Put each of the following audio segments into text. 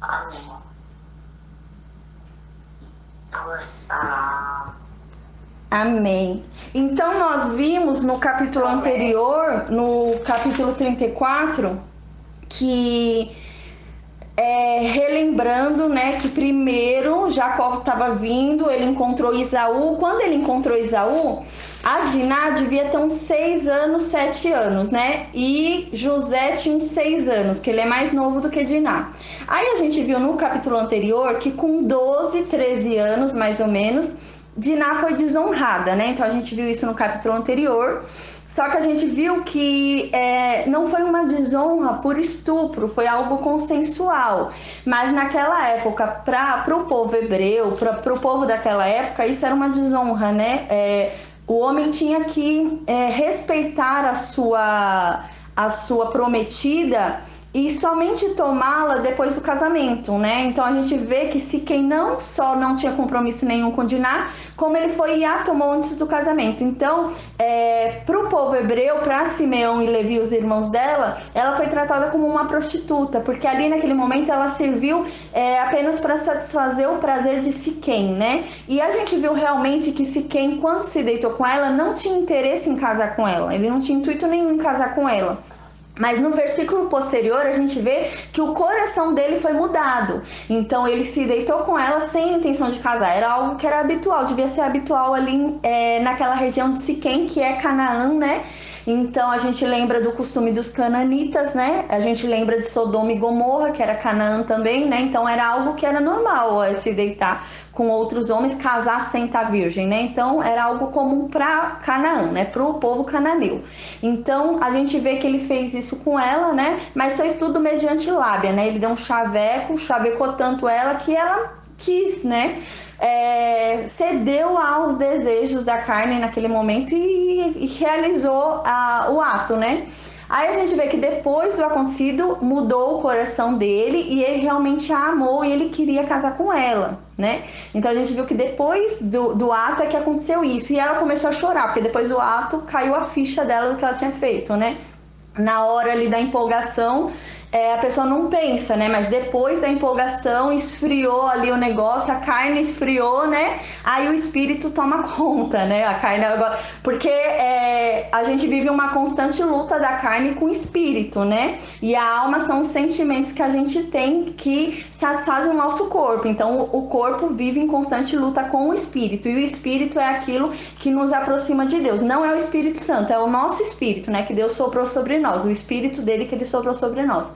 Amém. Ah, Amém. Então, nós vimos no capítulo anterior, no capítulo 34, que relembrando, né, que primeiro Jacó estava vindo, ele encontrou Esaú. Quando ele encontrou Esaú, a Diná devia ter uns 6 anos, 7 anos, né? E José tinha uns 6 anos, que ele é mais novo do que Diná. Aí a gente viu no capítulo anterior que com 12, 13 anos, mais ou menos, Diná foi desonrada, né? Então a gente viu isso no capítulo anterior. Só que a gente viu que não foi uma desonra por estupro, foi algo consensual. Mas naquela época, para o povo hebreu, para o povo daquela época, isso era uma desonra, né? O homem tinha que respeitar a sua prometida e somente tomá-la depois do casamento, né? Então a gente vê que se quem não só não tinha compromisso nenhum com Diná, como ele foi e a tomou antes do casamento. Então, para o povo hebreu, para Simeão e Levi, os irmãos dela, ela foi tratada como uma prostituta, porque ali naquele momento ela serviu apenas para satisfazer o prazer de Siquém, né? E a gente viu realmente que Siquém, quando se deitou com ela, não tinha interesse em casar com ela, ele não tinha intuito nenhum em casar com ela. Mas no versículo posterior a gente vê que o coração dele foi mudado. Então ele se deitou com ela sem a intenção de casar. Era algo que era habitual, devia ser habitual ali naquela região de Siquém, que é Canaã, né? Então a gente lembra do costume dos cananitas, né? A gente lembra de Sodoma e Gomorra, que era Canaã também, né? Então era algo que era normal se deitar com outros homens, casar sem estar virgem, né? Então era algo comum para Canaã, né? Para o povo cananeu. Então a gente vê que ele fez isso com ela, né? Mas foi tudo mediante lábia, né? Ele deu um chaveco, chavecou tanto ela que ela quis, né? Cedeu aos desejos da carne naquele momento e realizou o ato, né? Aí a gente vê que depois do acontecido mudou o coração dele e ele realmente a amou e ele queria casar com ela, né? Então a gente viu que depois do ato é que aconteceu isso e ela começou a chorar, porque depois do ato caiu a ficha dela do que ela tinha feito, né? Na hora ali da empolgação, a pessoa não pensa, né? Mas depois da empolgação, esfriou ali o negócio, a carne esfriou, né? Aí o espírito toma conta, né? A carne agora, porque a gente vive uma constante luta da carne com o espírito, né? E a alma são os sentimentos que a gente tem que satisfazem o nosso corpo. Então o corpo vive em constante luta com o espírito. E o espírito é aquilo que nos aproxima de Deus. Não é o Espírito Santo, é o nosso espírito, né? Que Deus soprou sobre nós, o espírito dele que ele soprou sobre nós.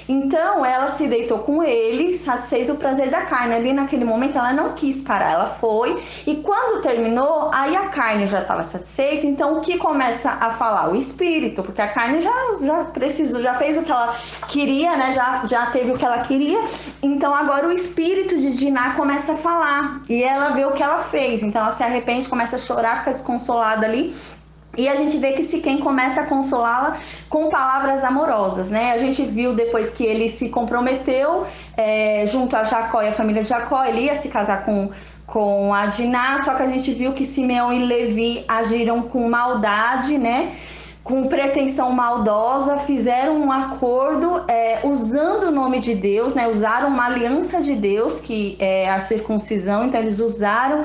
Então ela se deitou com ele, satisfez o prazer da carne. Ali naquele momento ela não quis parar, ela foi. E quando terminou, aí a carne já estava satisfeita. Então o que começa a falar? O espírito, porque a carne já precisou, já fez o que ela queria, né? Já teve o que ela queria. Então agora o espírito de Diná começa a falar e ela vê o que ela fez. Então ela se arrepende, começa a chorar, fica desconsolada ali. E a gente vê que Siquém começa a consolá-la com palavras amorosas, né? A gente viu depois que ele se comprometeu junto a Jacó e a família de Jacó, ele ia se casar com a Diná, só que a gente viu que Simeão e Levi agiram com maldade, né? Com pretensão maldosa, fizeram um acordo usando o nome de Deus, né? Usaram uma aliança de Deus, que é a circuncisão. Então eles usaram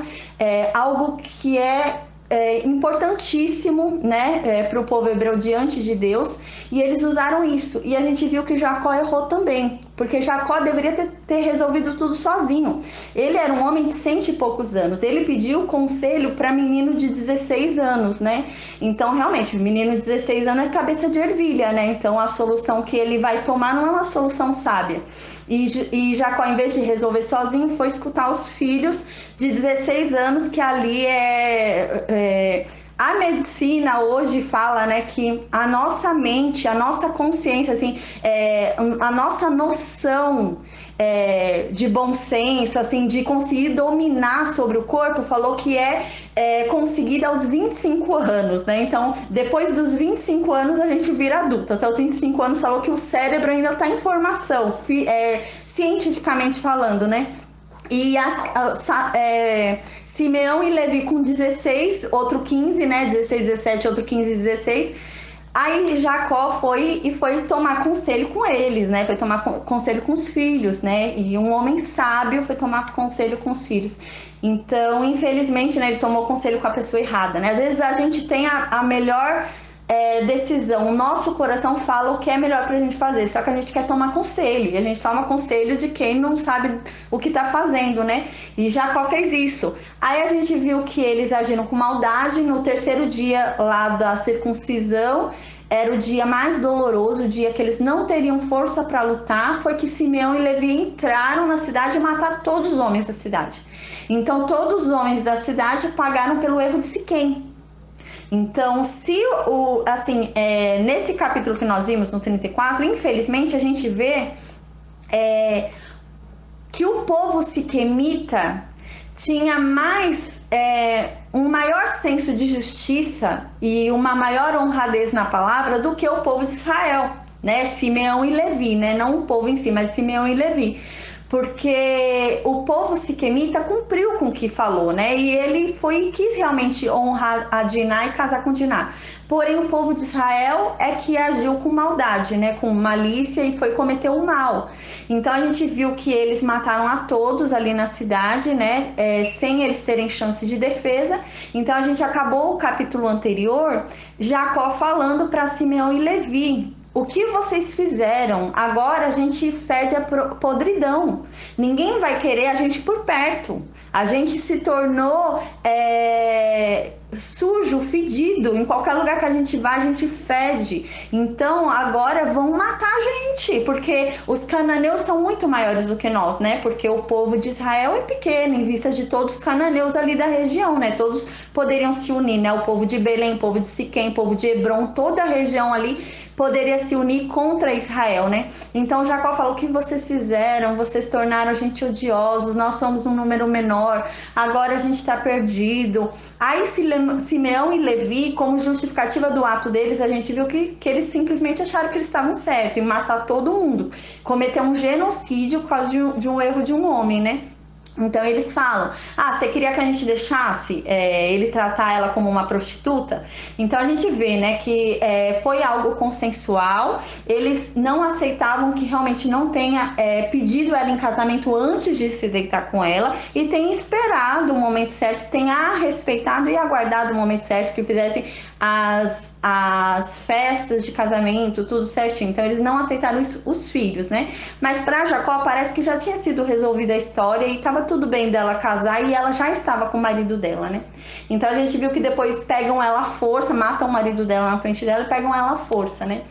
algo que é importantíssimo, né, para o povo hebreu diante de Deus, e eles usaram isso. E a gente viu que Jacó errou também, porque Jacó deveria ter resolvido tudo sozinho. Ele era um homem de 100 e poucos anos, ele pediu conselho para menino de 16 anos, né? Então realmente, menino de 16 anos é cabeça de ervilha, né? Então a solução que ele vai tomar não é uma solução sábia. E Jacó, em vez de resolver sozinho, foi escutar os filhos de 16 anos, que ali a medicina hoje fala, né, que a nossa mente, a nossa consciência, assim, a nossa noção de bom senso, assim, de conseguir dominar sobre o corpo, falou que conseguida aos 25 anos, né? Então, depois dos 25 anos, a gente vira adulto. Até os 25 anos falou que o cérebro ainda está em formação, cientificamente falando, né? E Simeão e Levi com 16, outro 15, né? 16, 17, outro 15, 16. Aí Jacó foi tomar conselho com eles, né? Foi tomar conselho com os filhos, né? E um homem sábio foi tomar conselho com os filhos. Então, infelizmente, né, ele tomou conselho com a pessoa errada, né? Às vezes a gente tem a melhor decisão, o nosso coração fala o que é melhor pra gente fazer, só que a gente quer tomar conselho, e a gente toma conselho de quem não sabe o que tá fazendo, né? E Jacó fez isso. Aí a gente viu que eles agiram com maldade. No terceiro dia lá da circuncisão, era o dia mais doloroso, o dia que eles não teriam força para lutar, foi que Simeão e Levi entraram na cidade e mataram todos os homens da cidade. Então todos os homens da cidade pagaram pelo erro de Siquém. Então, nesse capítulo que nós vimos, no 34, infelizmente a gente vê que o povo siquemita tinha um maior senso de justiça e uma maior honradez na palavra do que o povo de Israel, né? Simeão e Levi, né? Não o povo em si, mas Simeão e Levi. Porque o povo siquemita cumpriu com o que falou, né? E ele quis realmente honrar a Diná e casar com Diná. Porém, o povo de Israel é que agiu com maldade, né? Com malícia, e cometer o mal. Então a gente viu que eles mataram a todos ali na cidade, né? Sem eles terem chance de defesa. Então a gente acabou o capítulo anterior, Jacó falando para Simeão e Levi: o que vocês fizeram? Agora a gente fede a podridão. Ninguém vai querer a gente por perto. A gente se tornou sujo, fedido. Em qualquer lugar que a gente vai, a gente fede. Então agora vão matar a gente, porque os cananeus são muito maiores do que nós, né? Porque o povo de Israel é pequeno em vista de todos os cananeus ali da região, né? Todos poderiam se unir, né? O povo de Belém, o povo de Siquém, o povo de Hebron, toda a região ali poderia se unir contra Israel, né? Então Jacó falou: o que vocês fizeram? Vocês tornaram a gente odiosos, nós somos um número menor, agora a gente está perdido. Aí Simeão e Levi, como justificativa do ato deles, a gente viu que eles simplesmente acharam que eles estavam certos em matar todo mundo, cometer um genocídio por causa de um erro de um homem, né? Então eles falam: você queria que a gente deixasse ele tratar ela como uma prostituta? Então a gente vê, né, que foi algo consensual. Eles não aceitavam que realmente não tenha pedido ela em casamento antes de se deitar com ela, e tenha esperado o momento certo, tenha respeitado e aguardado o momento certo, que fizessem as festas de casamento, tudo certinho. Então eles não aceitaram os filhos, né? Mas para Jacó parece que já tinha sido resolvida a história e estava tudo bem dela casar, e ela já estava com o marido dela, né? Então a gente viu que depois pegam ela à força, matam o marido dela na frente dela e pegam ela à força, né?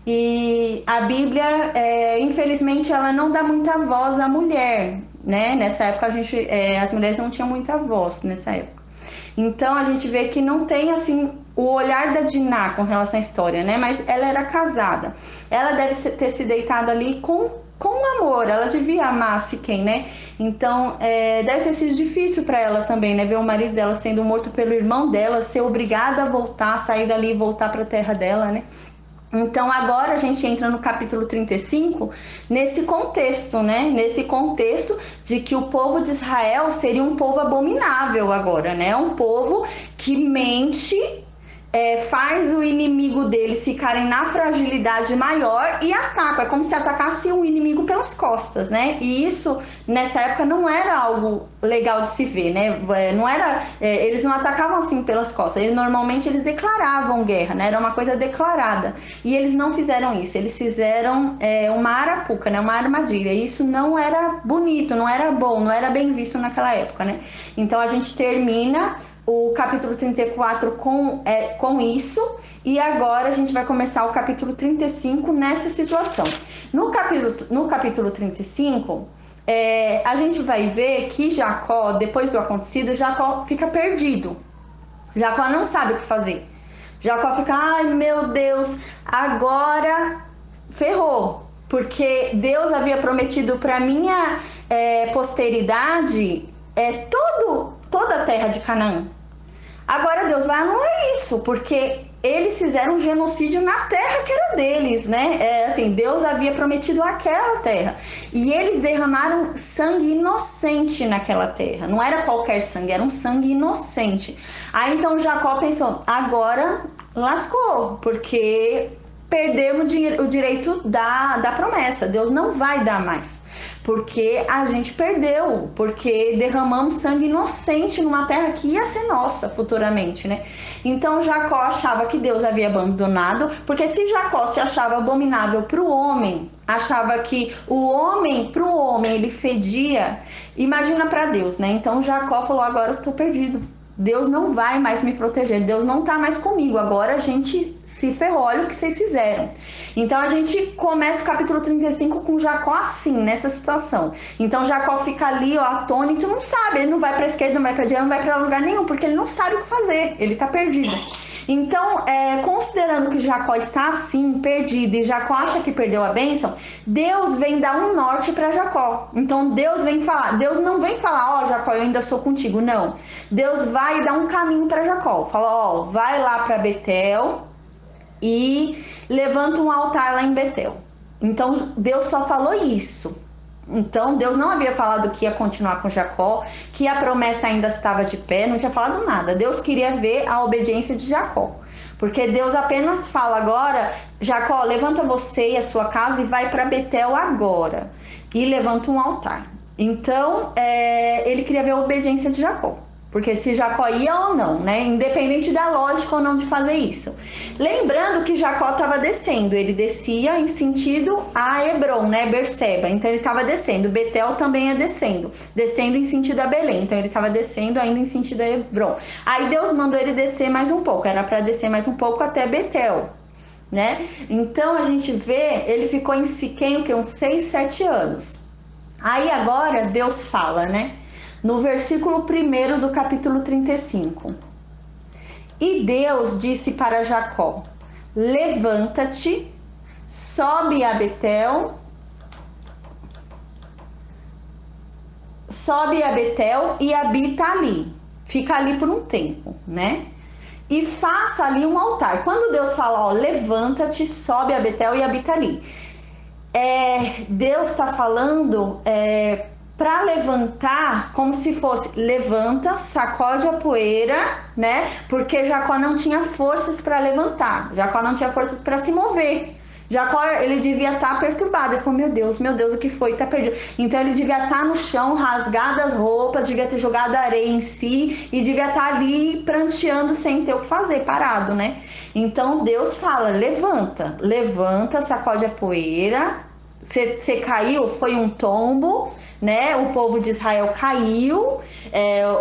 E a Bíblia, infelizmente, ela não dá muita voz à mulher, né? Nessa época as mulheres não tinham muita voz nessa época. Então a gente vê que não tem assim o olhar da Diná com relação à história, né? Mas ela era casada. Ela deve ter se deitado ali com amor. Ela devia amar Siquém, né? Então deve ter sido difícil para ela também, né? Ver o marido dela sendo morto pelo irmão dela, ser obrigada a voltar, sair dali e voltar para a terra dela, né? Então agora a gente entra no capítulo 35 nesse contexto, né? Nesse contexto de que o povo de Israel seria um povo abominável agora, né? Um povo que mente, faz o inimigo deles ficarem na fragilidade maior e ataca. É como se atacasse o inimigo pelas costas, né? E isso nessa época não era algo legal de se ver, né? Não era, eles não atacavam assim pelas costas. Normalmente eles declaravam guerra, né? Era uma coisa declarada. E eles não fizeram isso. Eles fizeram uma arapuca, né? Uma armadilha. E isso não era bonito, não era bom, não era bem visto naquela época, né? Então a gente termina o capítulo 34 com isso, e agora a gente vai começar o capítulo 35 nessa situação. No capítulo 35, a gente vai ver que Jacó, depois do acontecido, Jacó fica perdido. Jacó não sabe o que fazer. Jacó fica: ai meu Deus, agora ferrou, porque Deus havia prometido para minha posteridade toda a terra de Canaã. Agora Deus vai anular isso, porque eles fizeram um genocídio na terra que era deles, né? Assim, Deus havia prometido aquela terra, e eles derramaram sangue inocente naquela terra. Não era qualquer sangue, era um sangue inocente. Aí então Jacó pensou: agora lascou, porque perdemos o direito da promessa. Deus não vai dar mais, porque a gente perdeu, porque derramamos sangue inocente numa terra que ia ser nossa futuramente, né? Então Jacó achava que Deus havia abandonado, porque se Jacó se achava abominável para o homem, achava que o homem, para o homem, ele fedia, imagina para Deus, né? Então Jacó falou: agora eu tô perdido. Deus não vai mais me proteger, Deus não tá mais comigo, agora a gente se ferrou, olha o que vocês fizeram. Então a gente começa o capítulo 35 com Jacó assim, nessa situação. Então Jacó fica ali, ó, atônito, não sabe, ele não vai para a esquerda, não vai para a direita, não vai para lugar nenhum, porque ele não sabe o que fazer, ele tá perdido. Então, considerando que Jacó está assim, perdido, e Jacó acha que perdeu a bênção, Deus vem dar um norte para Jacó. Então Deus vem falar, Deus não vem falar: ó, Jacó, eu ainda sou contigo, não. Deus vai dar um caminho para Jacó, fala: ó, vai lá para Betel e levanta um altar lá em Betel. Então Deus só falou isso. Então Deus não havia falado que ia continuar com Jacó, que a promessa ainda estava de pé, não tinha falado nada. Deus queria ver a obediência de Jacó, porque Deus apenas fala agora: Jacó, levanta você e a sua casa e vai para Betel agora e levanta um altar. Então ele queria ver a obediência de Jacó, porque se Jacó ia ou não, né? Independente da lógica ou não de fazer isso. Lembrando que Jacó estava descendo, ele descia em sentido a Hebron, né? Berseba. Então ele estava descendo. Betel também é descendo em sentido a Belém. Então ele estava descendo ainda em sentido a Hebron. Aí Deus mandou ele descer mais um pouco, era para descer mais um pouco até Betel, né? Então a gente vê, ele ficou em Siquém o que? Uns 6, 7 anos. Aí agora Deus fala, né? No versículo 1 do capítulo 35. E Deus disse para Jacó: levanta-te, sobe a Betel e habita ali. Fica ali por um tempo, né? E faça ali um altar. Quando Deus fala, ó, levanta-te, sobe a Betel e habita ali, Deus está falando para levantar, como se fosse: levanta, sacode a poeira, né? Porque Jacó não tinha forças para levantar, Jacó não tinha forças para se mover. Jacó, ele devia estar perturbado, ele falou: meu Deus, o que foi? Tá perdido. Então ele devia estar no chão, rasgado as roupas, devia ter jogado areia em si e devia estar ali pranteando sem ter o que fazer, parado, né? Então Deus fala: levanta, sacode a poeira. Você caiu, foi um tombo, né? O povo de Israel caiu,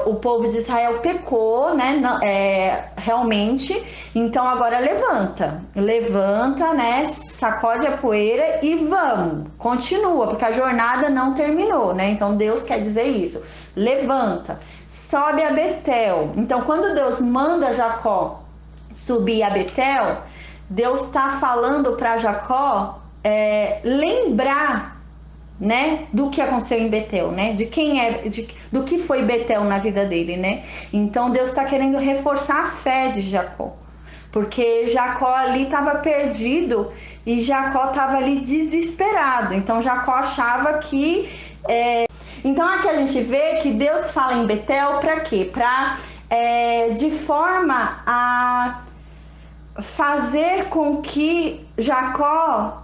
o povo de Israel pecou, né? Realmente. Então agora levanta, né? Sacode a poeira e vamos, continua, porque a jornada não terminou, né? Então Deus quer dizer isso: levanta, sobe a Betel. Então quando Deus manda Jacó subir a Betel, Deus está falando para Jacó lembrar, né, do que aconteceu em Betel, né, do que foi Betel na vida dele, né. Então Deus está querendo reforçar a fé de Jacó, porque Jacó ali estava perdido e Jacó estava ali desesperado. Então Jacó achava que então aqui a gente vê que Deus fala em Betel para quê? Para de forma a fazer com que Jacó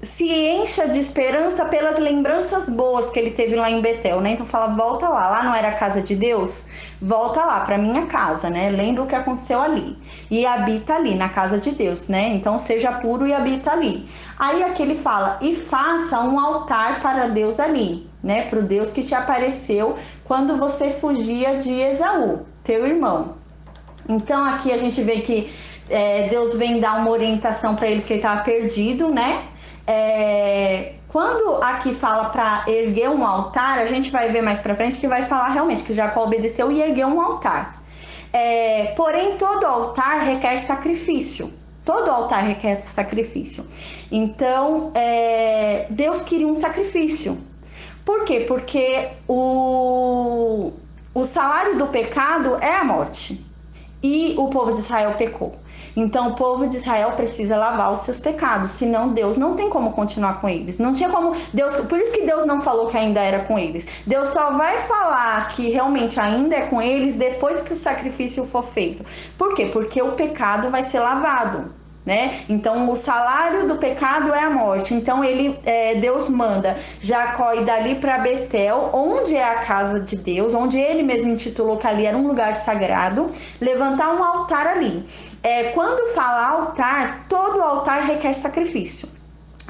se encha de esperança pelas lembranças boas que ele teve lá em Betel, né? Então fala: volta lá não era a casa de Deus? Volta lá para minha casa, né? Lembra o que aconteceu ali e habita ali na casa de Deus, né? Então seja puro e habita ali. Aí aqui ele fala: e faça um altar para Deus ali, né? Para o Deus que te apareceu quando você fugia de Esaú, teu irmão. Então aqui a gente vê que Deus vem dar uma orientação para ele, que ele estava perdido, né? Quando aqui fala para erguer um altar, a gente vai ver mais para frente que vai falar realmente que Jacó obedeceu e ergueu um altar. Porém, todo altar requer sacrifício. Todo altar requer sacrifício. Então, Deus queria um sacrifício. Por quê? Porque o salário do pecado é a morte. e o povo de Israel pecou. Então o povo de Israel precisa lavar os seus pecados, senão Deus não tem como continuar com eles. Não tinha como Deus, por isso que Deus não falou que ainda era com eles. Deus só vai falar que realmente ainda é com eles depois que o sacrifício for feito. Por quê? Porque o pecado vai ser lavado. Né? Então o salário do pecado é a morte. Então Deus manda Jacó ir dali para Betel, onde é a casa de Deus, onde ele mesmo intitulou que ali era um lugar sagrado, levantar um altar ali. Quando fala altar, todo altar requer sacrifício,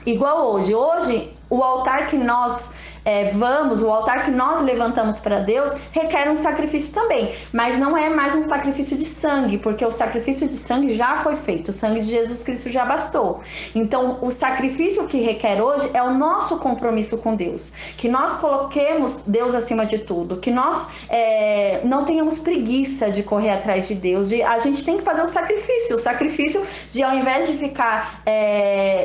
igual hoje o altar que nós o altar que nós levantamos para Deus requer um sacrifício também, mas não é mais um sacrifício de sangue, porque o sacrifício de sangue já foi feito, o sangue de Jesus Cristo já bastou. Então o sacrifício que requer hoje é o nosso compromisso com Deus, que nós coloquemos Deus acima de tudo, que nós não tenhamos preguiça de correr atrás de Deus, a gente tem que fazer o sacrifício de, ao invés de ficar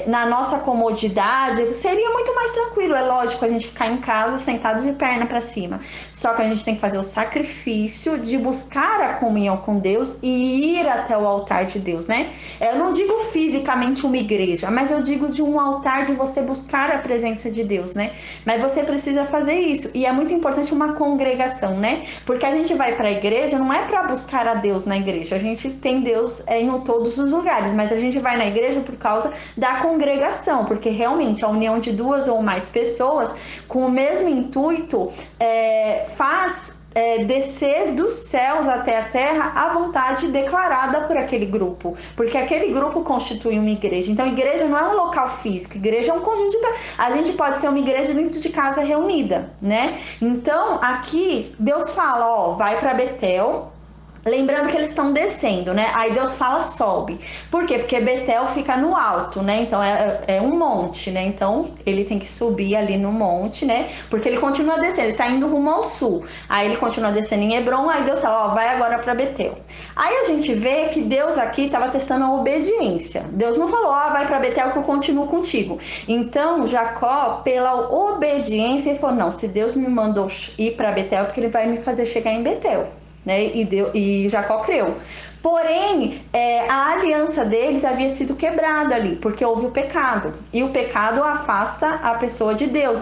na nossa comodidade, seria muito mais tranquilo, é lógico, a gente ficar em casa sentado de perna para cima. Só que a gente tem que fazer o sacrifício de buscar a comunhão com Deus e ir até o altar de Deus, né? Eu não digo fisicamente uma igreja, mas eu digo de um altar de você buscar a presença de Deus, né? Mas você precisa fazer isso. E é muito importante uma congregação, né? Porque a gente vai para a igreja não é para buscar a Deus na igreja. A gente tem Deus em todos os lugares, mas a gente vai na igreja por causa da congregação, porque realmente a união de duas ou mais pessoas com o mesmo intuito faz descer dos céus até a terra a vontade declarada por aquele grupo, porque aquele grupo constitui uma igreja. Então igreja não é um local físico, igreja é um conjunto de... A gente pode ser uma igreja dentro de casa reunida, né? Então aqui Deus fala, vai para Betel. Lembrando que eles estão descendo, né? Aí Deus fala, sobe. Por quê? Porque Betel fica no alto, né? Então é um monte, né? Então ele tem que subir ali no monte, né? Porque ele continua descendo, ele tá indo rumo ao sul. Aí ele continua descendo em Hebron, aí Deus fala, vai agora para Betel. Aí a gente vê que Deus aqui estava testando a obediência. Deus não falou, vai para Betel que eu continuo contigo. Então Jacó, pela obediência, ele falou, não, se Deus me mandou ir para Betel, é porque ele vai me fazer chegar em Betel. Né? E Jacó creu. Porém, a aliança deles havia sido quebrada ali, porque houve o pecado. E o pecado afasta a pessoa de Deus,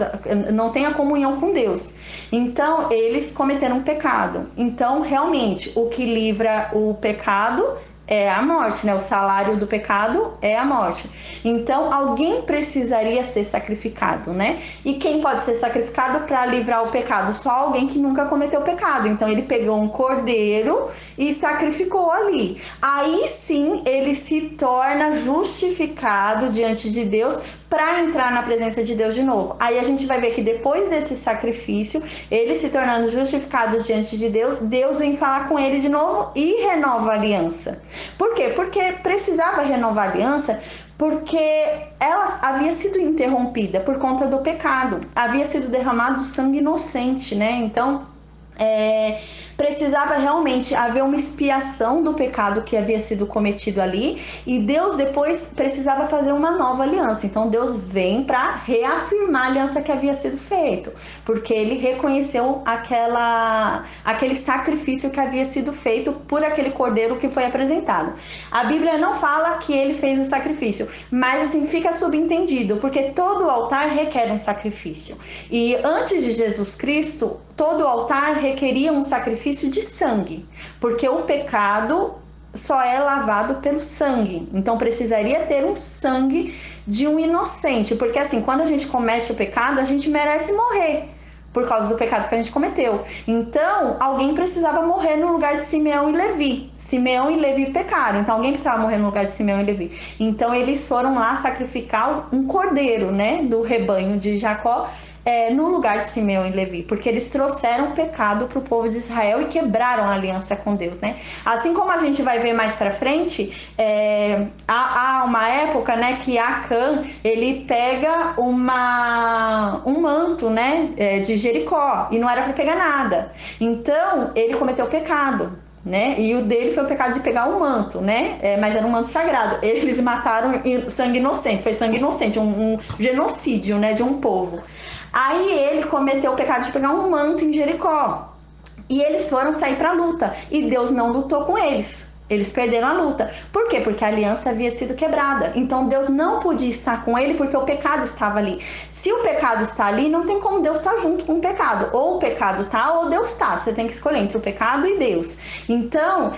não tem a comunhão com Deus. Então, eles cometeram um pecado. Então, realmente, o que livra o pecado é a morte, né? O salário do pecado é a morte. Então, alguém precisaria ser sacrificado, né? E quem pode ser sacrificado para livrar o pecado? Só alguém que nunca cometeu pecado. Então, ele pegou um cordeiro e sacrificou ali. Aí sim, ele se torna justificado diante de Deus para entrar na presença de Deus de novo. Aí a gente vai ver que depois desse sacrifício, ele se tornando justificado diante de Deus, Deus vem falar com ele de novo e renova a aliança. Por quê? Porque precisava renovar a aliança, porque ela havia sido interrompida por conta do pecado. Havia sido derramado sangue inocente, né? Então, precisava realmente haver uma expiação do pecado que havia sido cometido ali, e Deus depois precisava fazer uma nova aliança. Então Deus vem para reafirmar a aliança que havia sido feita, porque ele reconheceu aquele sacrifício que havia sido feito por aquele cordeiro que foi apresentado. A Bíblia não fala que ele fez o sacrifício, mas assim fica subentendido, porque todo altar requer um sacrifício. E antes de Jesus Cristo, todo altar requeria um sacrifício de sangue, porque o pecado só é lavado pelo sangue. Então precisaria ter um sangue de um inocente, porque assim, quando a gente comete o pecado, a gente merece morrer por causa do pecado que a gente cometeu. Então alguém precisava morrer no lugar de Simeão e Levi. Simeão e Levi pecaram, então alguém precisava morrer no lugar de Simeão e Levi. Então eles foram lá sacrificar um cordeiro, né, do rebanho de Jacó, no lugar de Simeão e Levi, porque eles trouxeram o pecado para o povo de Israel e quebraram a aliança com Deus, né? Assim como a gente vai ver mais para frente, há uma época, né, que Acã, ele pega um manto, né, de Jericó, e não era para pegar nada. Então ele cometeu pecado, né? E o dele foi o pecado de pegar um manto, né? Mas era um manto sagrado. Eles mataram sangue inocente, foi sangue inocente, um genocídio, né, de um povo. Aí ele cometeu o pecado de pegar um manto em Jericó. E eles foram sair para a luta. E Deus não lutou com eles. Eles perderam a luta. Por quê? Porque a aliança havia sido quebrada. Então Deus não podia estar com ele porque o pecado estava ali. Se o pecado está ali, não tem como Deus estar junto com o pecado. Ou o pecado está ou Deus está. Você tem que escolher entre o pecado e Deus. Então,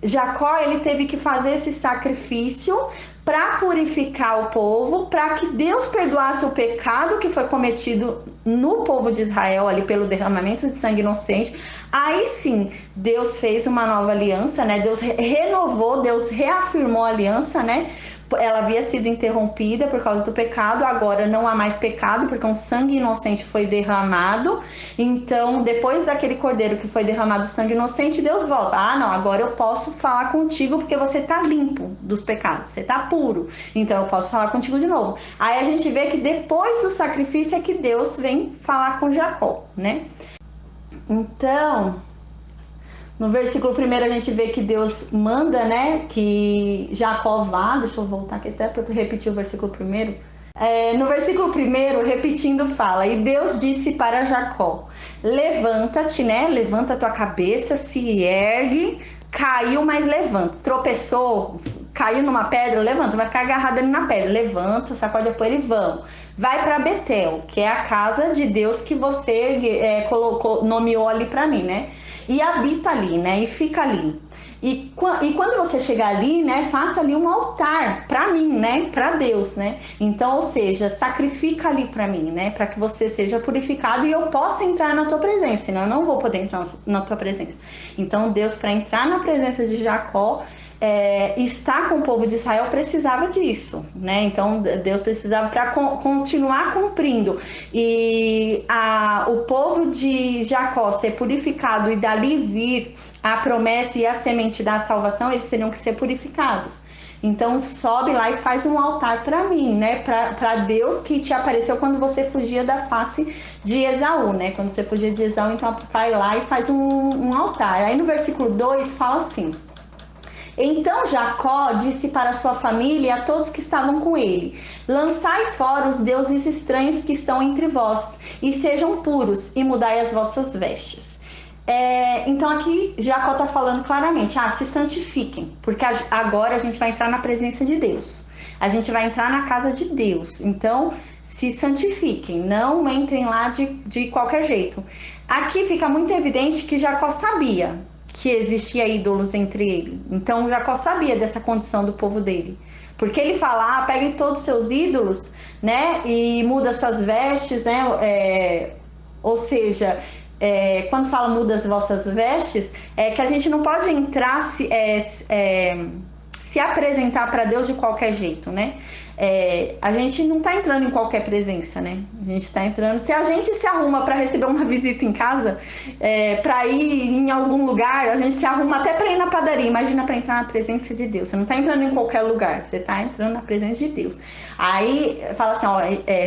Jacó, ele teve que fazer esse sacrifício para purificar o povo, para que Deus perdoasse o pecado que foi cometido no povo de Israel ali pelo derramamento de sangue inocente. Aí sim, Deus fez uma nova aliança, né? Deus renovou, Deus reafirmou a aliança, né? Ela havia sido interrompida por causa do pecado, agora não há mais pecado, porque um sangue inocente foi derramado. Então, depois daquele cordeiro que foi derramado sangue inocente, Deus volta. Ah, não, agora eu posso falar contigo porque você está limpo dos pecados, você está puro. Então, eu posso falar contigo de novo. Aí a gente vê que depois do sacrifício é que Deus vem falar com Jacó, né? Então, no versículo 1 a gente vê que Deus manda, né, que Jacó vá. Deixa eu voltar aqui até para repetir o versículo 1. No versículo 1, repetindo, fala: e Deus disse para Jacó: levanta-te, né, levanta a tua cabeça, se ergue. Caiu, mas levanta. Tropeçou, caiu numa pedra, levanta. Vai ficar agarrado ali na pedra, levanta, sacode a poeira e vamos. Vai para Betel, que é a casa de Deus que você nomeou ali para mim, né? E habita ali, né? E fica ali. E quando você chegar ali, né, faça ali um altar para mim, né, para Deus, né? Então, ou seja, sacrifica ali para mim, né, para que você seja purificado e eu possa entrar na tua presença, senão eu não vou poder entrar na tua presença. Então, Deus, para entrar na presença de Jacó, estar com o povo de Israel, precisava disso, né? Então Deus precisava para continuar cumprindo e o povo de Jacó ser purificado e dali vir a promessa e a semente da salvação, eles teriam que ser purificados. Então sobe lá e faz um altar para mim, né? Para Deus que te apareceu quando você fugia da face de Esaú, né? Quando você fugia de Esaú, então vai lá e faz um altar. Aí no versículo 2 fala assim: então Jacó disse para sua família e a todos que estavam com ele: lançai fora os deuses estranhos que estão entre vós, e sejam puros, e mudai as vossas vestes. Então aqui Jacó está falando claramente: se santifiquem, porque agora a gente vai entrar na presença de Deus, a gente vai entrar na casa de Deus, então se santifiquem, não entrem lá de qualquer jeito. Aqui fica muito evidente que Jacó sabia que existia ídolos entre ele. Então Jacó sabia dessa condição do povo dele. Porque ele fala: peguem todos os seus ídolos, né? E muda suas vestes, né? Ou seja, quando fala muda as vossas vestes, é que a gente não pode entrar se apresentar para Deus de qualquer jeito, né? A gente não está entrando em qualquer presença, né? A gente está entrando. Se a gente se arruma para receber uma visita em casa, para ir em algum lugar, a gente se arruma até para ir na padaria. Imagina para entrar na presença de Deus. Você não está entrando em qualquer lugar, você está entrando na presença de Deus. Aí fala assim: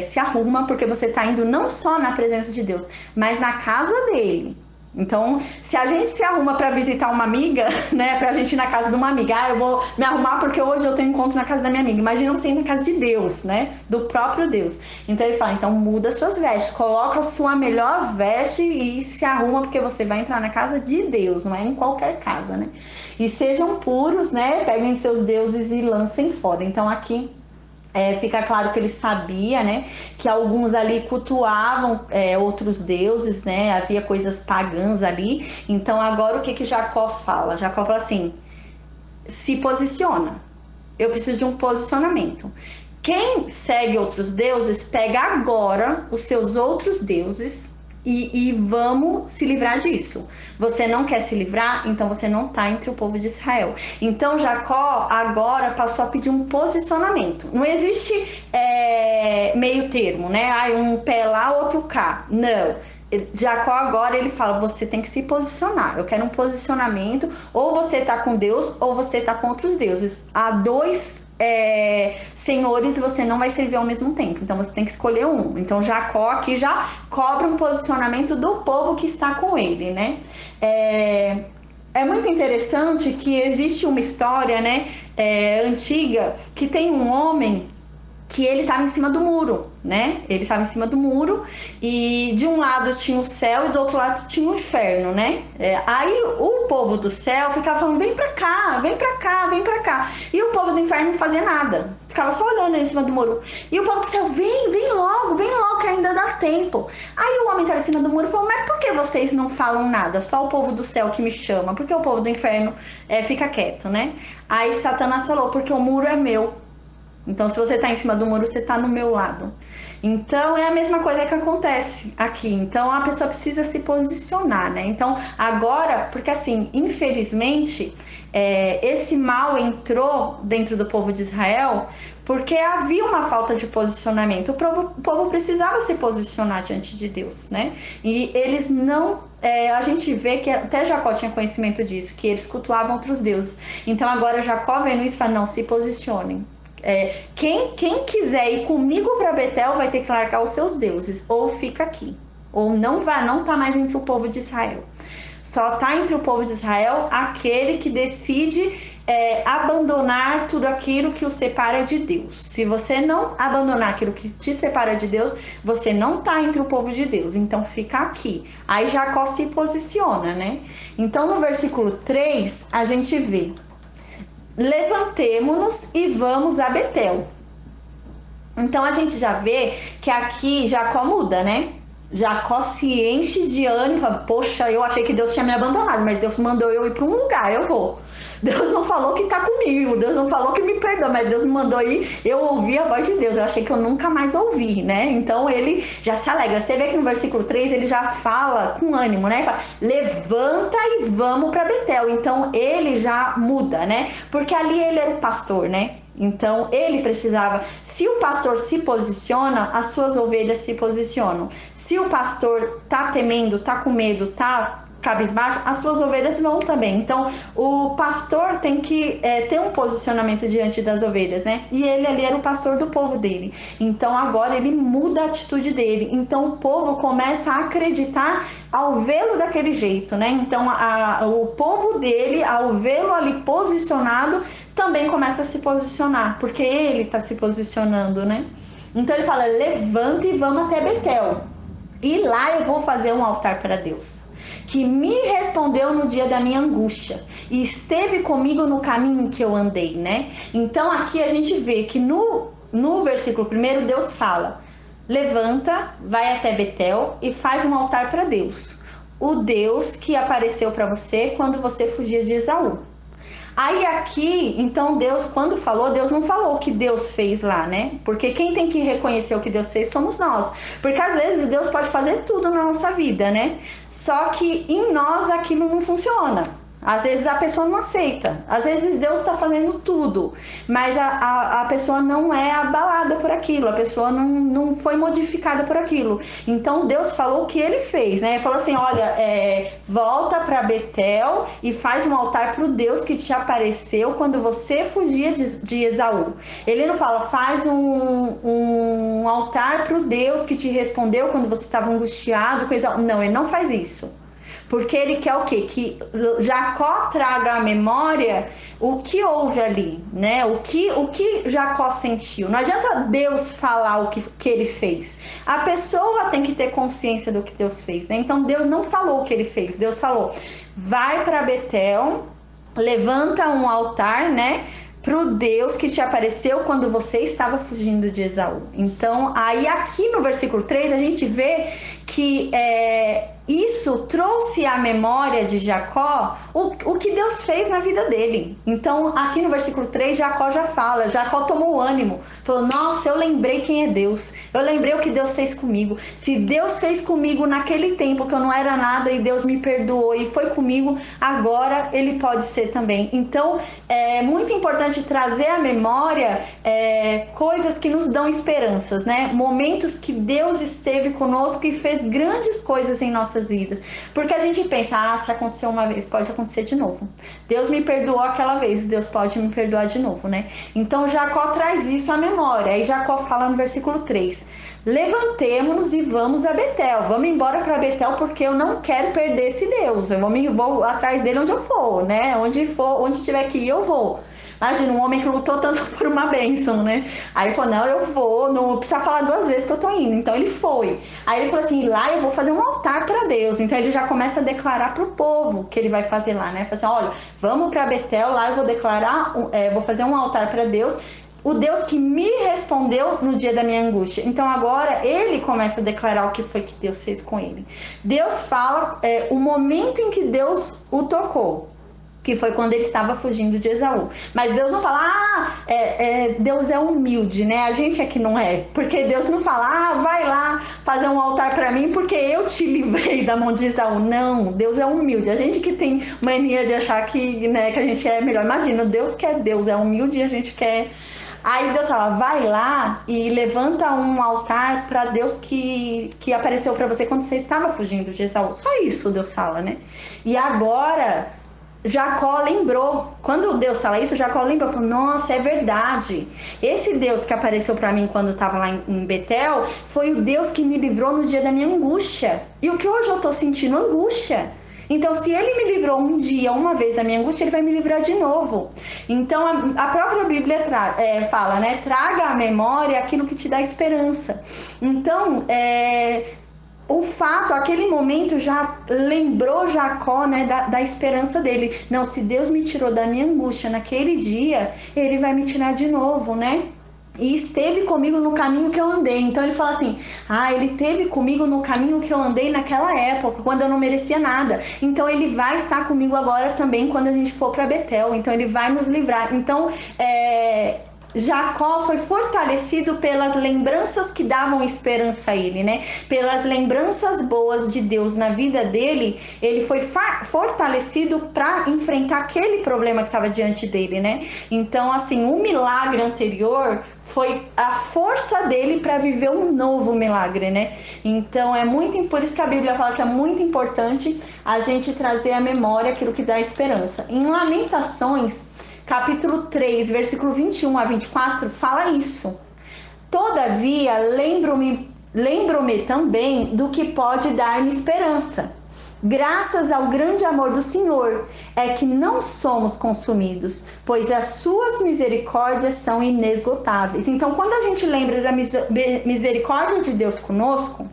se arruma porque você está indo não só na presença de Deus, mas na casa dele. Então, se a gente se arruma para visitar uma amiga, né, pra gente ir na casa de uma amiga, eu vou me arrumar porque hoje eu tenho encontro na casa da minha amiga. Imagina você ir na casa de Deus, né, do próprio Deus. Então ele fala: então muda suas vestes, coloca a sua melhor veste e se arruma porque você vai entrar na casa de Deus, não é em qualquer casa, né? E sejam puros, né, peguem seus deuses e lancem fora. Então aqui fica claro que ele sabia, né, que alguns ali cultuavam outros deuses, né, havia coisas pagãs ali. Então agora o que Jacó fala? Jacó fala assim: se posiciona, eu preciso de um posicionamento. Quem segue outros deuses, pega agora os seus outros deuses e vamos se livrar disso. Você não quer se livrar? Então você não está entre o povo de Israel. Então Jacó agora passou a pedir um posicionamento. Não existe meio termo, né? Um pé lá, outro cá. Não. Jacó agora ele fala: você tem que se posicionar. Eu quero um posicionamento. Ou você está com Deus ou você está com outros deuses. Há dois senhores, você não vai servir ao mesmo tempo, então você tem que escolher um. Então Jacó aqui já cobra um posicionamento do povo que está com ele, né? É muito interessante que existe uma história, né, antiga, que tem um homem que ele estava em cima do muro, né? Ele estava em cima do muro e de um lado tinha o céu e do outro lado tinha o inferno, né? Aí o povo do céu ficava falando, vem pra cá, vem pra cá, vem pra cá. E o povo do inferno não fazia nada, ficava só olhando em cima do muro. E o povo do céu, vem logo que ainda dá tempo. Aí o homem estava em cima do muro e falou, mas por que vocês não falam nada? Só o povo do céu que me chama, porque o povo do inferno fica quieto, né? Aí Satanás falou, porque o muro é meu. Então, se você está em cima do muro, você está no meu lado. Então, é a mesma coisa que acontece aqui. Então, a pessoa precisa se posicionar, né? Então, agora, porque assim, infelizmente, esse mal entrou dentro do povo de Israel porque havia uma falta de posicionamento. O povo precisava se posicionar diante de Deus, né? E eles não... a gente vê que até Jacó tinha conhecimento disso, que eles cultuavam outros deuses. Então, agora Jacó vendo isso, fala, não, se posicionem. Quem quiser ir comigo para Betel vai ter que largar os seus deuses, ou fica aqui, ou não tá mais entre o povo de Israel. Só tá entre o povo de Israel aquele que decide abandonar tudo aquilo que o separa de Deus. Se você não abandonar aquilo que te separa de Deus, você não tá entre o povo de Deus, então fica aqui. Aí Jacó se posiciona, né? Então no versículo 3 a gente vê: levantemo-nos e vamos a Betel. Então a gente já vê que aqui Jacó muda, né? Jacó se enche de ânimo, fala, poxa, eu achei que Deus tinha me abandonado, mas Deus mandou eu ir para um lugar, eu vou. Deus não falou que tá comigo, Deus não falou que me perdoa, mas Deus me mandou ir, eu ouvi a voz de Deus, eu achei que eu nunca mais ouvi, né? Então ele já se alegra. Você vê que no versículo 3 ele já fala com ânimo, né? Ele fala, levanta e vamos para Betel. Então ele já muda, né? Porque ali ele era o pastor, né? Então ele precisava, se o pastor se posiciona, as suas ovelhas se posicionam. Se o pastor tá temendo, tá com medo, tá cabisbaixo, as suas ovelhas vão também. Então o pastor tem que ter um posicionamento diante das ovelhas, né? E ele ali era o pastor do povo dele. Então agora ele muda a atitude dele. Então o povo começa a acreditar ao vê-lo daquele jeito, né? Então o povo dele, ao vê-lo ali posicionado, também começa a se posicionar, porque ele está se posicionando, né? Então ele fala, levanta e vamos até Betel. E lá eu vou fazer um altar para Deus, que me respondeu no dia da minha angústia e esteve comigo no caminho que eu andei, né? Então aqui a gente vê que no versículo 1 Deus fala, levanta, vai até Betel e faz um altar para Deus, o Deus que apareceu para você quando você fugia de Esaú. Aí aqui, então Deus, quando falou, Deus não falou o que Deus fez lá, né? Porque quem tem que reconhecer o que Deus fez somos nós. Porque às vezes Deus pode fazer tudo na nossa vida, né? Só que em nós aquilo não funciona. Às vezes a pessoa não aceita, às vezes Deus está fazendo tudo, mas a pessoa não é abalada por aquilo, a pessoa não foi modificada por aquilo. Então Deus falou o que ele fez, né? Ele falou assim, olha, volta para Betel e faz um altar para o Deus que te apareceu quando você fugia de Esaú. Ele não fala, faz um altar para o Deus que te respondeu quando você estava angustiado com Esaú. Não, ele não faz isso. Porque ele quer o quê? Que Jacó traga à memória o que houve ali, né? O que Jacó sentiu. Não adianta Deus falar o que ele fez. A pessoa tem que ter consciência do que Deus fez, né? Então Deus não falou o que ele fez. Deus falou, vai para Betel, levanta um altar, né? Pro Deus que te apareceu quando você estava fugindo de Esaú. Então, aí aqui no versículo 3, a gente vê que isso trouxe à memória de Jacó o que Deus fez na vida dele. Então, aqui no versículo 3, Jacó já fala, Jacó tomou ânimo, falou, nossa, eu lembrei quem é Deus, eu lembrei o que Deus fez comigo. Se Deus fez comigo naquele tempo que eu não era nada e Deus me perdoou e foi comigo, agora ele pode ser também. Então, é muito importante trazer à memória coisas que nos dão esperanças, né? Momentos que Deus esteve conosco e fez grandes coisas em nossas vidas. Porque a gente pensa, se aconteceu uma vez, pode acontecer de novo. Deus me perdoou aquela vez, Deus pode me perdoar de novo, né? Então Jacó traz isso à memória. Aí Jacó fala no versículo 3, levantemo-nos e vamos a Betel. Vamos embora para Betel porque eu não quero perder esse Deus. Eu vou atrás dele onde eu for, né? Onde tiver que ir, eu vou. Imagina, um homem que lutou tanto por uma bênção, né? Aí ele falou, não, eu vou, não precisa falar 2 vezes que eu tô indo. Então ele foi. Aí ele falou assim, lá eu vou fazer um altar para Deus. Então ele já começa a declarar pro povo que ele vai fazer lá, né? Fala assim, olha, vamos para Betel, lá eu vou declarar, vou fazer um altar para Deus, o Deus que me respondeu no dia da minha angústia. Então agora ele começa a declarar o que foi que Deus fez com ele. Deus fala o momento em que Deus o tocou, que foi quando ele estava fugindo de Esaú. Mas Deus não fala, Deus é humilde, né? A gente é que não é. Porque Deus não fala, vai lá fazer um altar para mim porque eu te livrei da mão de Esaú. Não, Deus é humilde. A gente que tem mania de achar que, né, que a gente é melhor. Imagina, Deus quer, Deus é humilde e a gente quer... Aí Deus fala, vai lá e levanta um altar para Deus que apareceu para você quando você estava fugindo de Esaú. Só isso Deus fala, né? E agora Jacó lembrou. Quando Deus fala isso, Jacó lembrou. Falou, nossa, é verdade. Esse Deus que apareceu para mim quando eu estava lá em Betel foi o Deus que me livrou no dia da minha angústia. E o que hoje eu estou sentindo? Angústia. Então, se ele me livrou um dia, uma vez da minha angústia, ele vai me livrar de novo. Então, a própria Bíblia fala, né? Traga à memória aquilo que te dá esperança. Então, o fato, aquele momento já lembrou Jacó, né, da esperança dele. Não, se Deus me tirou da minha angústia naquele dia, ele vai me tirar de novo, né? E esteve comigo no caminho que eu andei. Então ele fala assim, ele esteve comigo no caminho que eu andei naquela época, quando eu não merecia nada. Então ele vai estar comigo agora também quando a gente for para Betel. Então ele vai nos livrar. Então Jacó foi fortalecido pelas lembranças que davam esperança a ele, né? Pelas lembranças boas de Deus na vida dele, ele foi fortalecido para enfrentar aquele problema que estava diante dele, né? Então, assim, o milagre anterior foi a força dele para viver um novo milagre, né? Então por isso que a Bíblia fala que é muito importante a gente trazer à memória aquilo que dá esperança. Em Lamentações, capítulo 3, versículo 21 a 24, fala isso. Todavia, lembro-me também do que pode dar-me esperança. Graças ao grande amor do Senhor é que não somos consumidos, pois as suas misericórdias são inesgotáveis. Então, quando a gente lembra da misericórdia de Deus conosco,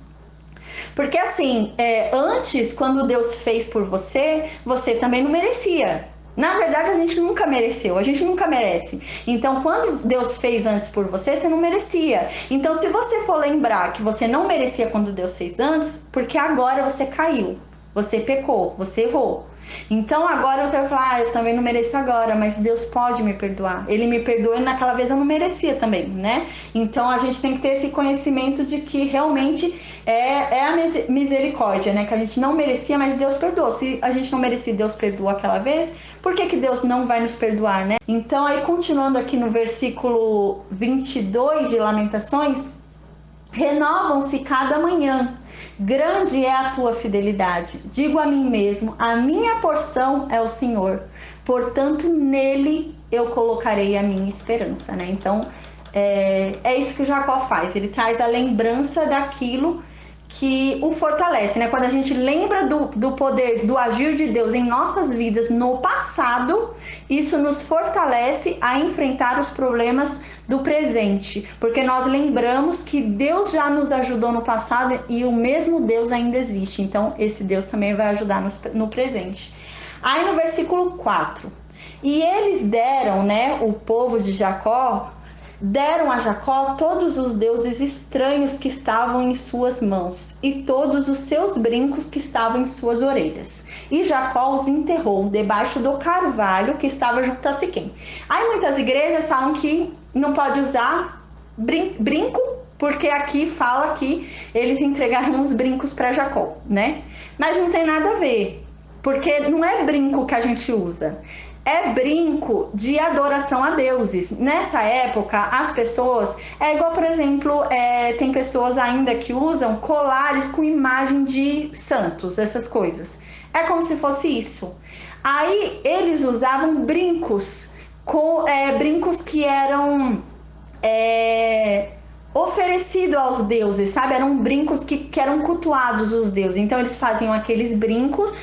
porque assim, antes, quando Deus fez por você, você também não merecia. Na verdade, a gente nunca mereceu, a gente nunca merece. Então, quando Deus fez antes por você, você não merecia. Então, se você for lembrar que você não merecia quando Deus fez antes, porque agora você caiu, você pecou, você errou. Então, agora você vai falar, eu também não mereço agora, mas Deus pode me perdoar. Ele me perdoou e naquela vez eu não merecia também, né? Então, a gente tem que ter esse conhecimento de que realmente é a misericórdia, né? Que a gente não merecia, mas Deus perdoou. Se a gente não merecia, Deus perdoou aquela vez, por que Deus não vai nos perdoar, né? Então, aí continuando aqui no versículo 22 de Lamentações, renovam-se cada manhã, grande é a tua fidelidade. Digo a mim mesmo, a minha porção é o Senhor, portanto nele eu colocarei a minha esperança, né? Então, é isso que o Jacó faz, ele traz a lembrança daquilo que o fortalece, né? Quando a gente lembra do poder, do agir de Deus em nossas vidas no passado, isso nos fortalece a enfrentar os problemas do presente, porque nós lembramos que Deus já nos ajudou no passado e o mesmo Deus ainda existe, então esse Deus também vai ajudar no presente. Aí no versículo 4, e eles deram, né, o povo de Jacó, deram a Jacó todos os deuses estranhos que estavam em suas mãos e todos os seus brincos que estavam em suas orelhas. E Jacó os enterrou debaixo do carvalho que estava junto a Siquém. Aí muitas igrejas falam que não pode usar brinco, porque aqui fala que eles entregaram os brincos para Jacó, né? Mas não tem nada a ver, porque não é brinco que a gente usa. É brinco de adoração a deuses. Nessa época, as pessoas... igual, por exemplo, tem pessoas ainda que usam colares com imagem de santos, essas coisas. É como se fosse isso. Aí, eles usavam brincos, brincos que eram... oferecido aos deuses, sabe? Eram brincos que eram cultuados os deuses. Então eles faziam aqueles brincos.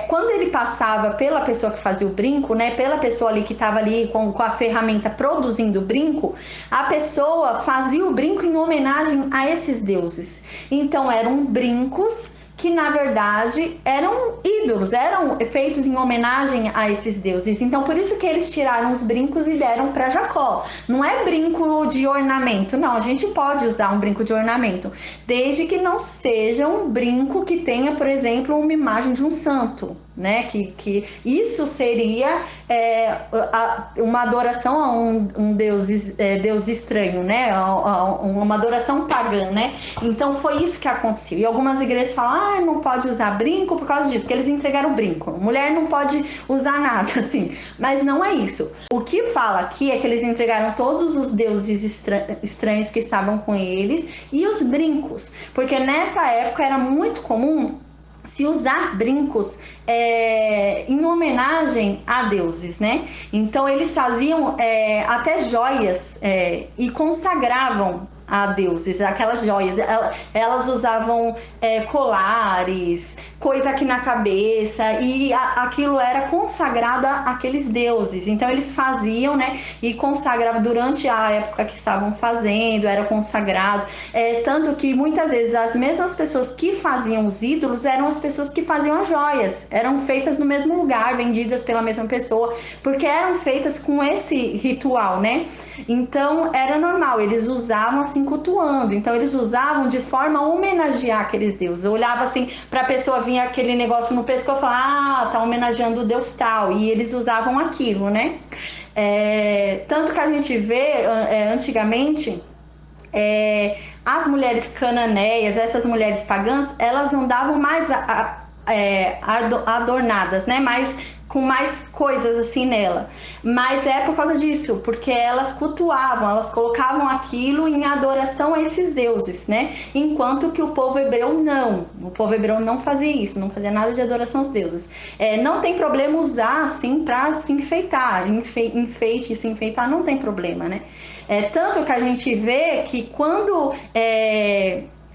Quando ele passava pela pessoa que fazia o brinco, né? Pela pessoa ali que estava ali com a ferramenta produzindo o brinco, a pessoa fazia o brinco em homenagem a esses deuses. Então eram brincos que na verdade eram ídolos, eram feitos em homenagem a esses deuses. Então por isso que eles tiraram os brincos e deram para Jacó. Não é brinco de ornamento, não, a gente pode usar um brinco de ornamento, desde que não seja um brinco que tenha, por exemplo, uma imagem de um santo, né? Que isso seria uma adoração a um Deus estranho, né? Uma adoração pagã, né? Então foi isso que aconteceu. E algumas igrejas falam, não pode usar brinco por causa disso, porque eles entregaram o brinco. Mulher não pode usar nada, assim. Mas não é isso. O que fala aqui é que eles entregaram todos os deuses estranhos que estavam com eles e os brincos, porque nessa época era muito comum se usar brincos em homenagem a deuses, né? Então eles faziam até joias e consagravam a deuses, aquelas joias. Elas usavam colares, coisa aqui na cabeça, e aquilo era consagrado àqueles deuses. Então eles faziam, né? E consagravam durante a época que estavam fazendo, era consagrado. Tanto que muitas vezes as mesmas pessoas que faziam os ídolos eram as pessoas que faziam as joias. Eram feitas no mesmo lugar, vendidas pela mesma pessoa, porque eram feitas com esse ritual, né? Então era normal, eles usavam assim cultuando, então eles usavam de forma a homenagear aqueles deuses. Eu olhava assim para a pessoa, vinha aquele negócio no pescoço e falava, tá homenageando o deus tal, e eles usavam aquilo, né? Tanto que a gente vê antigamente as mulheres cananeias, essas mulheres pagãs, elas andavam mais adornadas, né? Com mais coisas assim nela. Mas é por causa disso, porque elas cultuavam, elas colocavam aquilo em adoração a esses deuses, né? Enquanto que o povo hebreu não. O povo hebreu não fazia isso, não fazia nada de adoração aos deuses. Não tem problema usar assim para se enfeitar, enfeite, se enfeitar não tem problema, né? Tanto que a gente vê que quando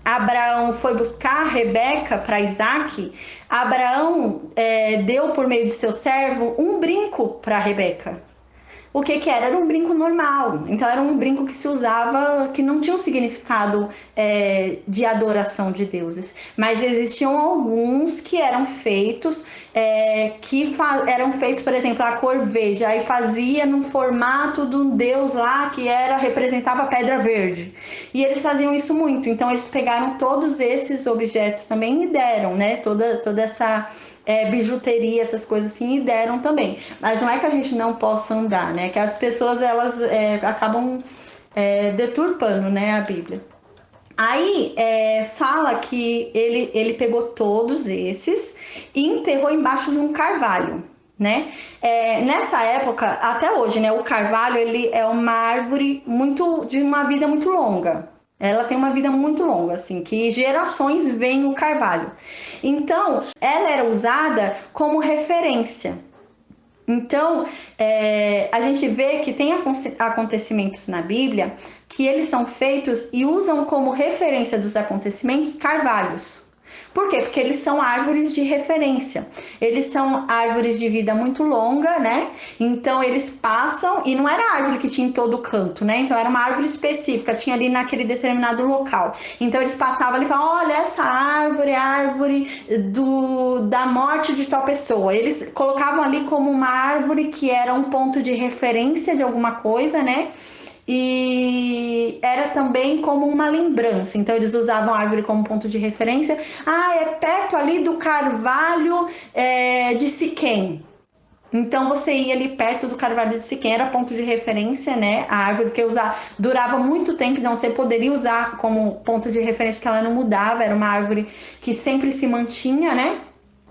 Abraão foi buscar Rebeca para Isaac, Abraão deu por meio de seu servo um brinco para Rebeca. O que era? Era um brinco normal. Então era um brinco que se usava, que não tinha um significado de adoração de deuses. Mas existiam alguns que eram feitos, eram feitos, por exemplo, a corveja, e fazia no formato de um deus lá que representava a pedra verde. E eles faziam isso muito. Então eles pegaram todos esses objetos também e deram, né? Toda essa bijuteria, essas coisas assim, e deram também. Mas não é que a gente não possa andar, né? Que as pessoas, elas acabam deturpando, né, a Bíblia. Aí fala que ele pegou todos esses e enterrou embaixo de um carvalho, né? Nessa época, até hoje, né, o carvalho, ele é uma árvore de uma vida muito longa. Ela tem uma vida muito longa, assim, que gerações veem o carvalho. Então, ela era usada como referência. Então, a gente vê que tem acontecimentos na Bíblia que eles são feitos e usam como referência dos acontecimentos carvalhos. Por quê? Porque eles são árvores de referência. Eles são árvores de vida muito longa, né? Então eles passam, e não era árvore que tinha em todo canto, né? Então era uma árvore específica, tinha ali naquele determinado local. Então eles passavam ali e falavam, olha, essa árvore é a árvore da morte de tal pessoa. Eles colocavam ali como uma árvore que era um ponto de referência de alguma coisa, né? E era também como uma lembrança. Então eles usavam a árvore como ponto de referência. É perto ali do carvalho de Siquém. Então você ia ali perto do carvalho de Siquém, era ponto de referência, né? A árvore que durava muito tempo, então você poderia usar como ponto de referência, porque ela não mudava, era uma árvore que sempre se mantinha, né?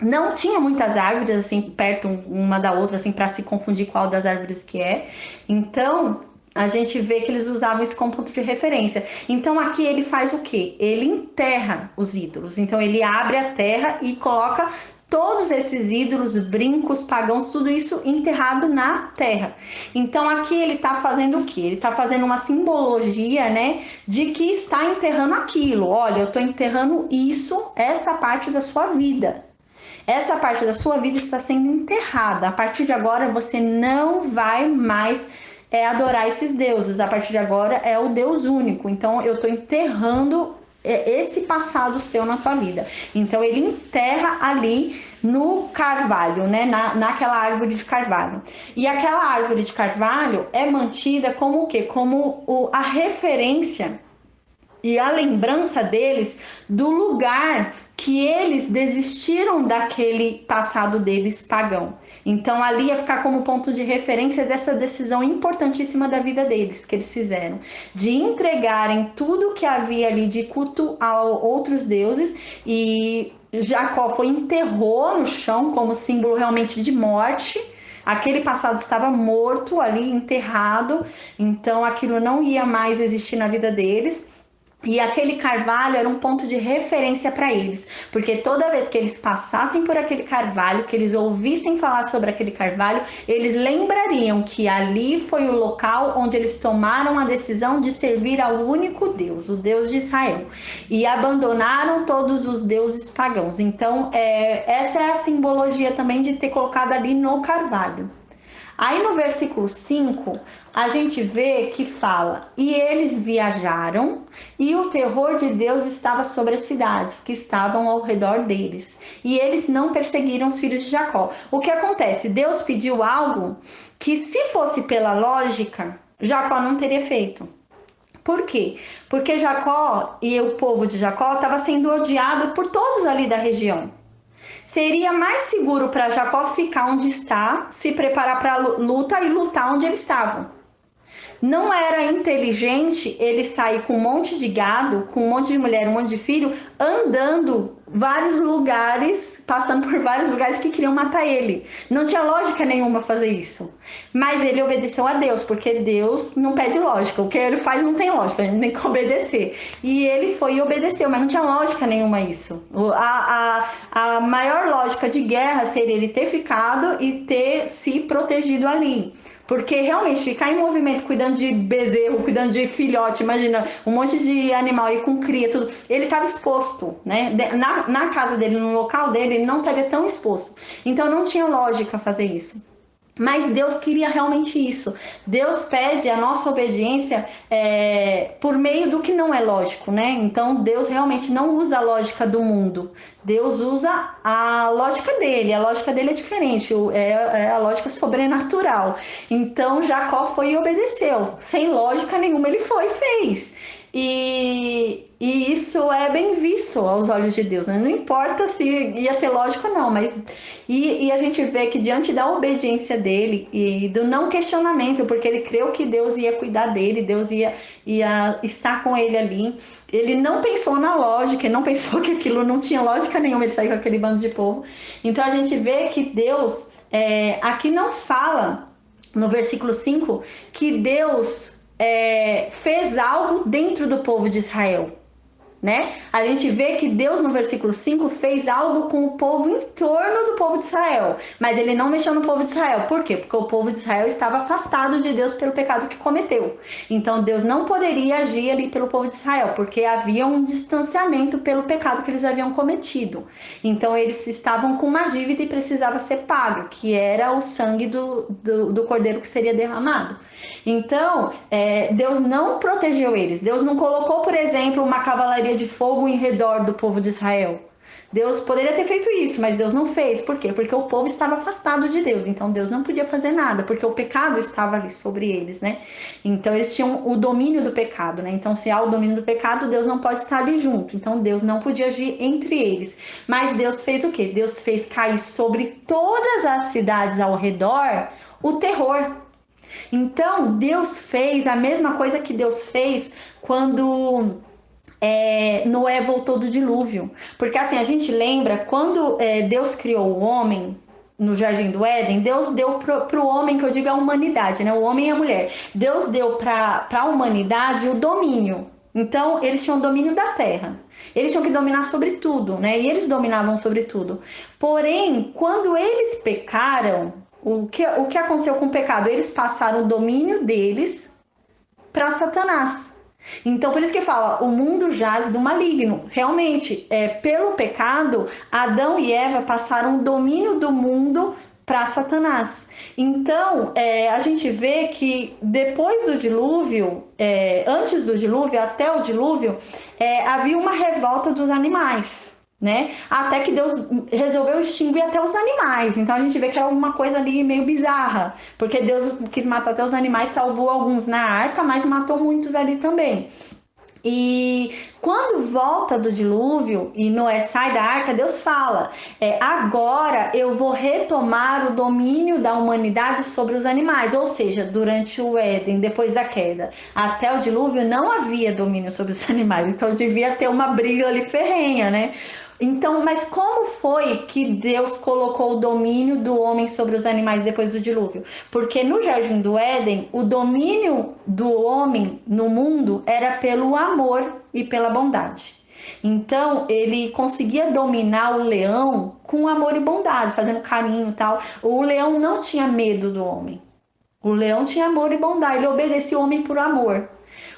Não tinha muitas árvores assim perto uma da outra, assim, para se confundir qual das árvores que é. Então a gente vê que eles usavam isso como ponto de referência. Então aqui ele faz o quê? Ele enterra os ídolos. Então ele abre a terra e coloca todos esses ídolos, brincos, pagãos, tudo isso enterrado na terra. Então aqui ele está fazendo o quê? Ele está fazendo uma simbologia, né, de que está enterrando aquilo. Olha, eu estou enterrando isso, essa parte da sua vida. Essa parte da sua vida está sendo enterrada. A partir de agora você não vai mais adorar esses deuses. A partir de agora é o Deus único. Então eu estou enterrando esse passado seu na tua vida. Então ele enterra ali no carvalho, né? Naquela árvore de carvalho. E aquela árvore de carvalho é mantida como o quê? Como a referência e a lembrança deles do lugar que eles desistiram daquele passado deles pagão. Então ali ia ficar como ponto de referência dessa decisão importantíssima da vida deles, que eles fizeram, de entregarem tudo que havia ali de culto a outros deuses, e Jacó foi enterrou no chão como símbolo realmente de morte. Aquele passado estava morto ali, enterrado, então aquilo não ia mais existir na vida deles. E aquele carvalho era um ponto de referência para eles, porque toda vez que eles passassem por aquele carvalho, que eles ouvissem falar sobre aquele carvalho, eles lembrariam que ali foi o local onde eles tomaram a decisão de servir ao único Deus, o Deus de Israel, e abandonaram todos os deuses pagãos. Então, essa é a simbologia também de ter colocado ali no carvalho. Aí no versículo 5, a gente vê que fala: e eles viajaram, e o terror de Deus estava sobre as cidades que estavam ao redor deles, e eles não perseguiram os filhos de Jacó. O que acontece? Deus pediu algo que, se fosse pela lógica, Jacó não teria feito. Por quê? Porque Jacó e o povo de Jacó estava sendo odiado por todos ali da região. Seria mais seguro para Jacó ficar onde está, se preparar para a luta e lutar onde eles estavam. Não era inteligente ele sair com um monte de gado, com um monte de mulher, um monte de filho, andando vários lugares, passando por vários lugares que queriam matar ele. Não tinha lógica nenhuma fazer isso. Mas ele obedeceu a Deus, porque Deus não pede lógica. O que ele faz não tem lógica, a gente tem que obedecer. E ele foi e obedeceu, mas não tinha lógica nenhuma isso. A maior lógica de guerra seria ele ter ficado e ter se protegido ali. Porque realmente ficar em movimento, cuidando de bezerro, cuidando de filhote, imagina, um monte de animal aí com cria, tudo. Ele estava exposto, né? Na casa dele, no local dele, ele não estaria tão exposto. Então não tinha lógica fazer isso. Mas Deus queria realmente isso. Deus pede a nossa obediência por meio do que não é lógico, né? Então Deus realmente não usa a lógica do mundo. Deus usa a lógica dele. A lógica dele é diferente, é a lógica sobrenatural. Então Jacó foi e obedeceu. Sem lógica nenhuma ele foi e fez. E isso é bem visto aos olhos de Deus, né? Não importa se ia ter lógica ou não, mas e a gente vê que diante da obediência dele e do não questionamento, porque ele creu que Deus ia cuidar dele, Deus ia estar com ele ali, ele não pensou na lógica, ele não pensou que aquilo não tinha lógica nenhuma, ele saiu com aquele bando de povo. Então a gente vê que Deus, aqui não fala, no versículo 5, que Deus fez algo dentro do povo de Israel, né? A gente vê que Deus no versículo 5 fez algo com o povo em torno do povo de Israel, mas ele não mexeu no povo de Israel. Por quê? Porque o povo de Israel estava afastado de Deus pelo pecado que cometeu. Então Deus não poderia agir ali pelo povo de Israel, porque havia um distanciamento pelo pecado que eles haviam cometido. Então eles estavam com uma dívida e precisava ser pago, que era o sangue do cordeiro que seria derramado. Então Deus não protegeu eles. Deus não colocou, por exemplo, uma cavalaria de fogo em redor do povo de Israel. Deus poderia ter feito isso, mas Deus não fez. Por quê? Porque o povo estava afastado de Deus. Então Deus não podia fazer nada, porque o pecado estava ali sobre eles, né? Então eles tinham o domínio do pecado, né? Então se há o domínio do pecado, Deus não pode estar ali junto. Então Deus não podia agir entre eles. Mas Deus fez o quê? Deus fez cair sobre todas as cidades ao redor o terror. Então Deus fez a mesma coisa que Deus fez quando Noé voltou do dilúvio. Porque assim, a gente lembra quando Deus criou o homem no Jardim do Éden, Deus deu para o homem, que eu digo a humanidade, né? O homem e a mulher. Deus deu para a humanidade o domínio. Então, eles tinham domínio da terra. Eles tinham que dominar sobre tudo, né? E eles dominavam sobre tudo. Porém, quando eles pecaram, o que aconteceu com o pecado? Eles passaram o domínio deles para Satanás. Então, por isso que fala, o mundo jaz do maligno. Realmente, pelo pecado, Adão e Eva passaram o domínio do mundo para Satanás. Então, a gente vê que depois do dilúvio, antes do dilúvio, até o dilúvio, havia uma revolta dos animais, né? Até que Deus resolveu extinguir até os animais. Então a gente vê que era alguma coisa ali meio bizarra, porque Deus quis matar até os animais, salvou alguns na arca, mas matou muitos ali também. E quando volta do dilúvio e Noé sai da arca, Deus fala: agora eu vou retomar o domínio da humanidade sobre os animais. Ou seja, durante o Éden, depois da queda, até o dilúvio não havia domínio sobre os animais. Então devia ter uma briga ali ferrenha, né? Então, mas como foi que Deus colocou o domínio do homem sobre os animais depois do dilúvio? Porque no Jardim do Éden, o domínio do homem no mundo era pelo amor e pela bondade. Então, ele conseguia dominar o leão com amor e bondade, fazendo carinho e tal. O leão não tinha medo do homem. O leão tinha amor e bondade, ele obedecia o homem por amor.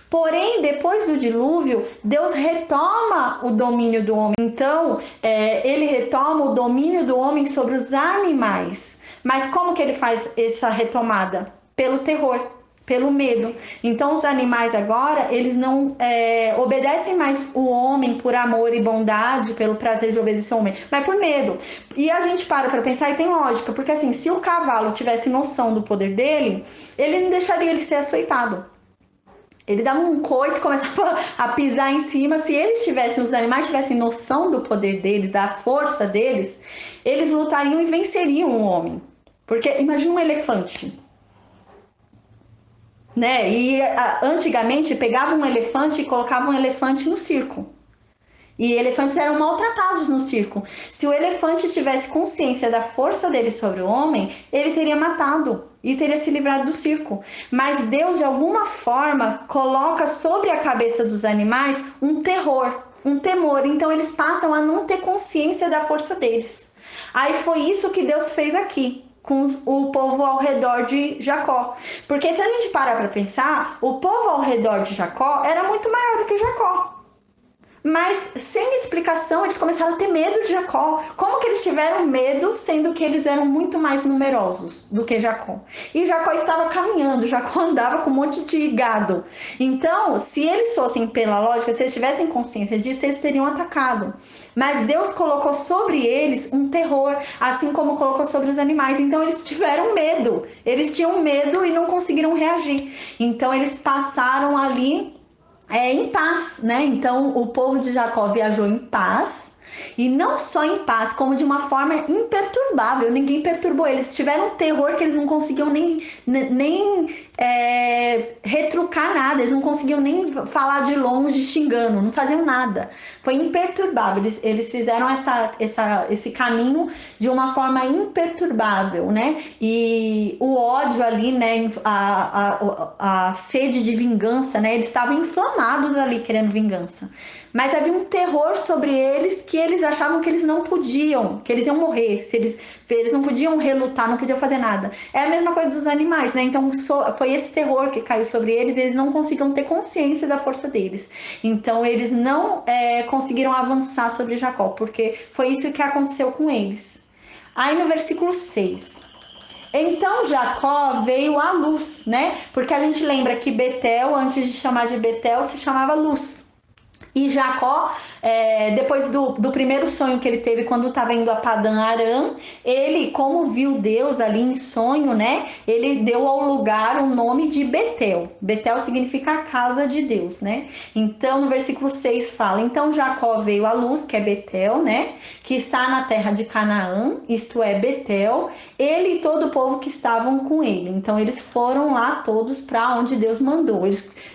Porém, depois do dilúvio, Deus retoma o domínio do homem. Então, ele retoma o domínio do homem sobre os animais. Mas como que ele faz essa retomada? Pelo terror, pelo medo. Então, os animais agora, eles não obedecem mais o homem por amor e bondade, pelo prazer de obedecer o homem, mas por medo. E a gente para pensar e tem lógica, porque assim, se o cavalo tivesse noção do poder dele, ele não deixaria ele ser açoitado. Ele dava um coice e começava a pisar em cima. Se eles tivessem, os animais tivessem noção do poder deles, da força deles, eles lutariam e venceriam o homem. Porque imagina um elefante, né? E antigamente pegavam um elefante e colocavam um elefante no circo. E elefantes eram maltratados no circo. Se o elefante tivesse consciência da força dele sobre o homem, ele teria matado e teria se livrado do circo. Mas Deus, de alguma forma, coloca sobre a cabeça dos animais um terror, um temor. Então eles passam a não ter consciência da força deles. Aí foi isso que Deus fez aqui com o povo ao redor de Jacó. Porque se a gente parar para pensar, o povo ao redor de Jacó era muito maior do que Jacó. Mas, sem explicação, eles começaram a ter medo de Jacó. Como que eles tiveram medo, sendo que eles eram muito mais numerosos do que Jacó? E Jacó estava caminhando, Jacó andava com um monte de gado. Então, se eles fossem pela lógica, se eles tivessem consciência disso, eles teriam atacado. Mas Deus colocou sobre eles um terror, assim como colocou sobre os animais. Então, eles tiveram medo. Eles tinham medo e não conseguiram reagir. Então, eles passaram ali em paz, né? Então o povo de Jacó viajou em paz, e não só em paz, como de uma forma imperturbável. Ninguém perturbou eles. Tiveram um terror que eles não conseguiam nem retrucar nada. Eles não conseguiam nem falar de longe xingando, não faziam nada. Foi imperturbável. Eles fizeram esse caminho de uma forma imperturbável, né? E o ódio ali, né? A sede de vingança, né? Eles estavam inflamados ali querendo vingança. Mas havia um terror sobre eles que eles achavam que eles não podiam, que eles iam morrer, se eles não podiam relutar, não podiam fazer nada. É a mesma coisa dos animais, né? Então foi esse terror que caiu sobre eles, eles não conseguiam ter consciência da força deles. Então eles não conseguiram avançar sobre Jacó, porque foi isso que aconteceu com eles. Aí no versículo 6. Então Jacó veio à luz, né? Porque a gente lembra que Betel, antes de chamar de Betel, se chamava Luz. E Jacó, depois do primeiro sonho que ele teve quando estava indo a Padã Arã, ele, como viu Deus ali em sonho, né? Ele deu ao lugar o nome de Betel. Betel significa a casa de Deus, né? Então, no versículo 6 fala: então Jacó veio à luz, que é Betel, né? Que está na terra de Canaã, isto é, Betel, ele e todo o povo que estavam com ele. Então, eles foram lá todos para onde Deus mandou.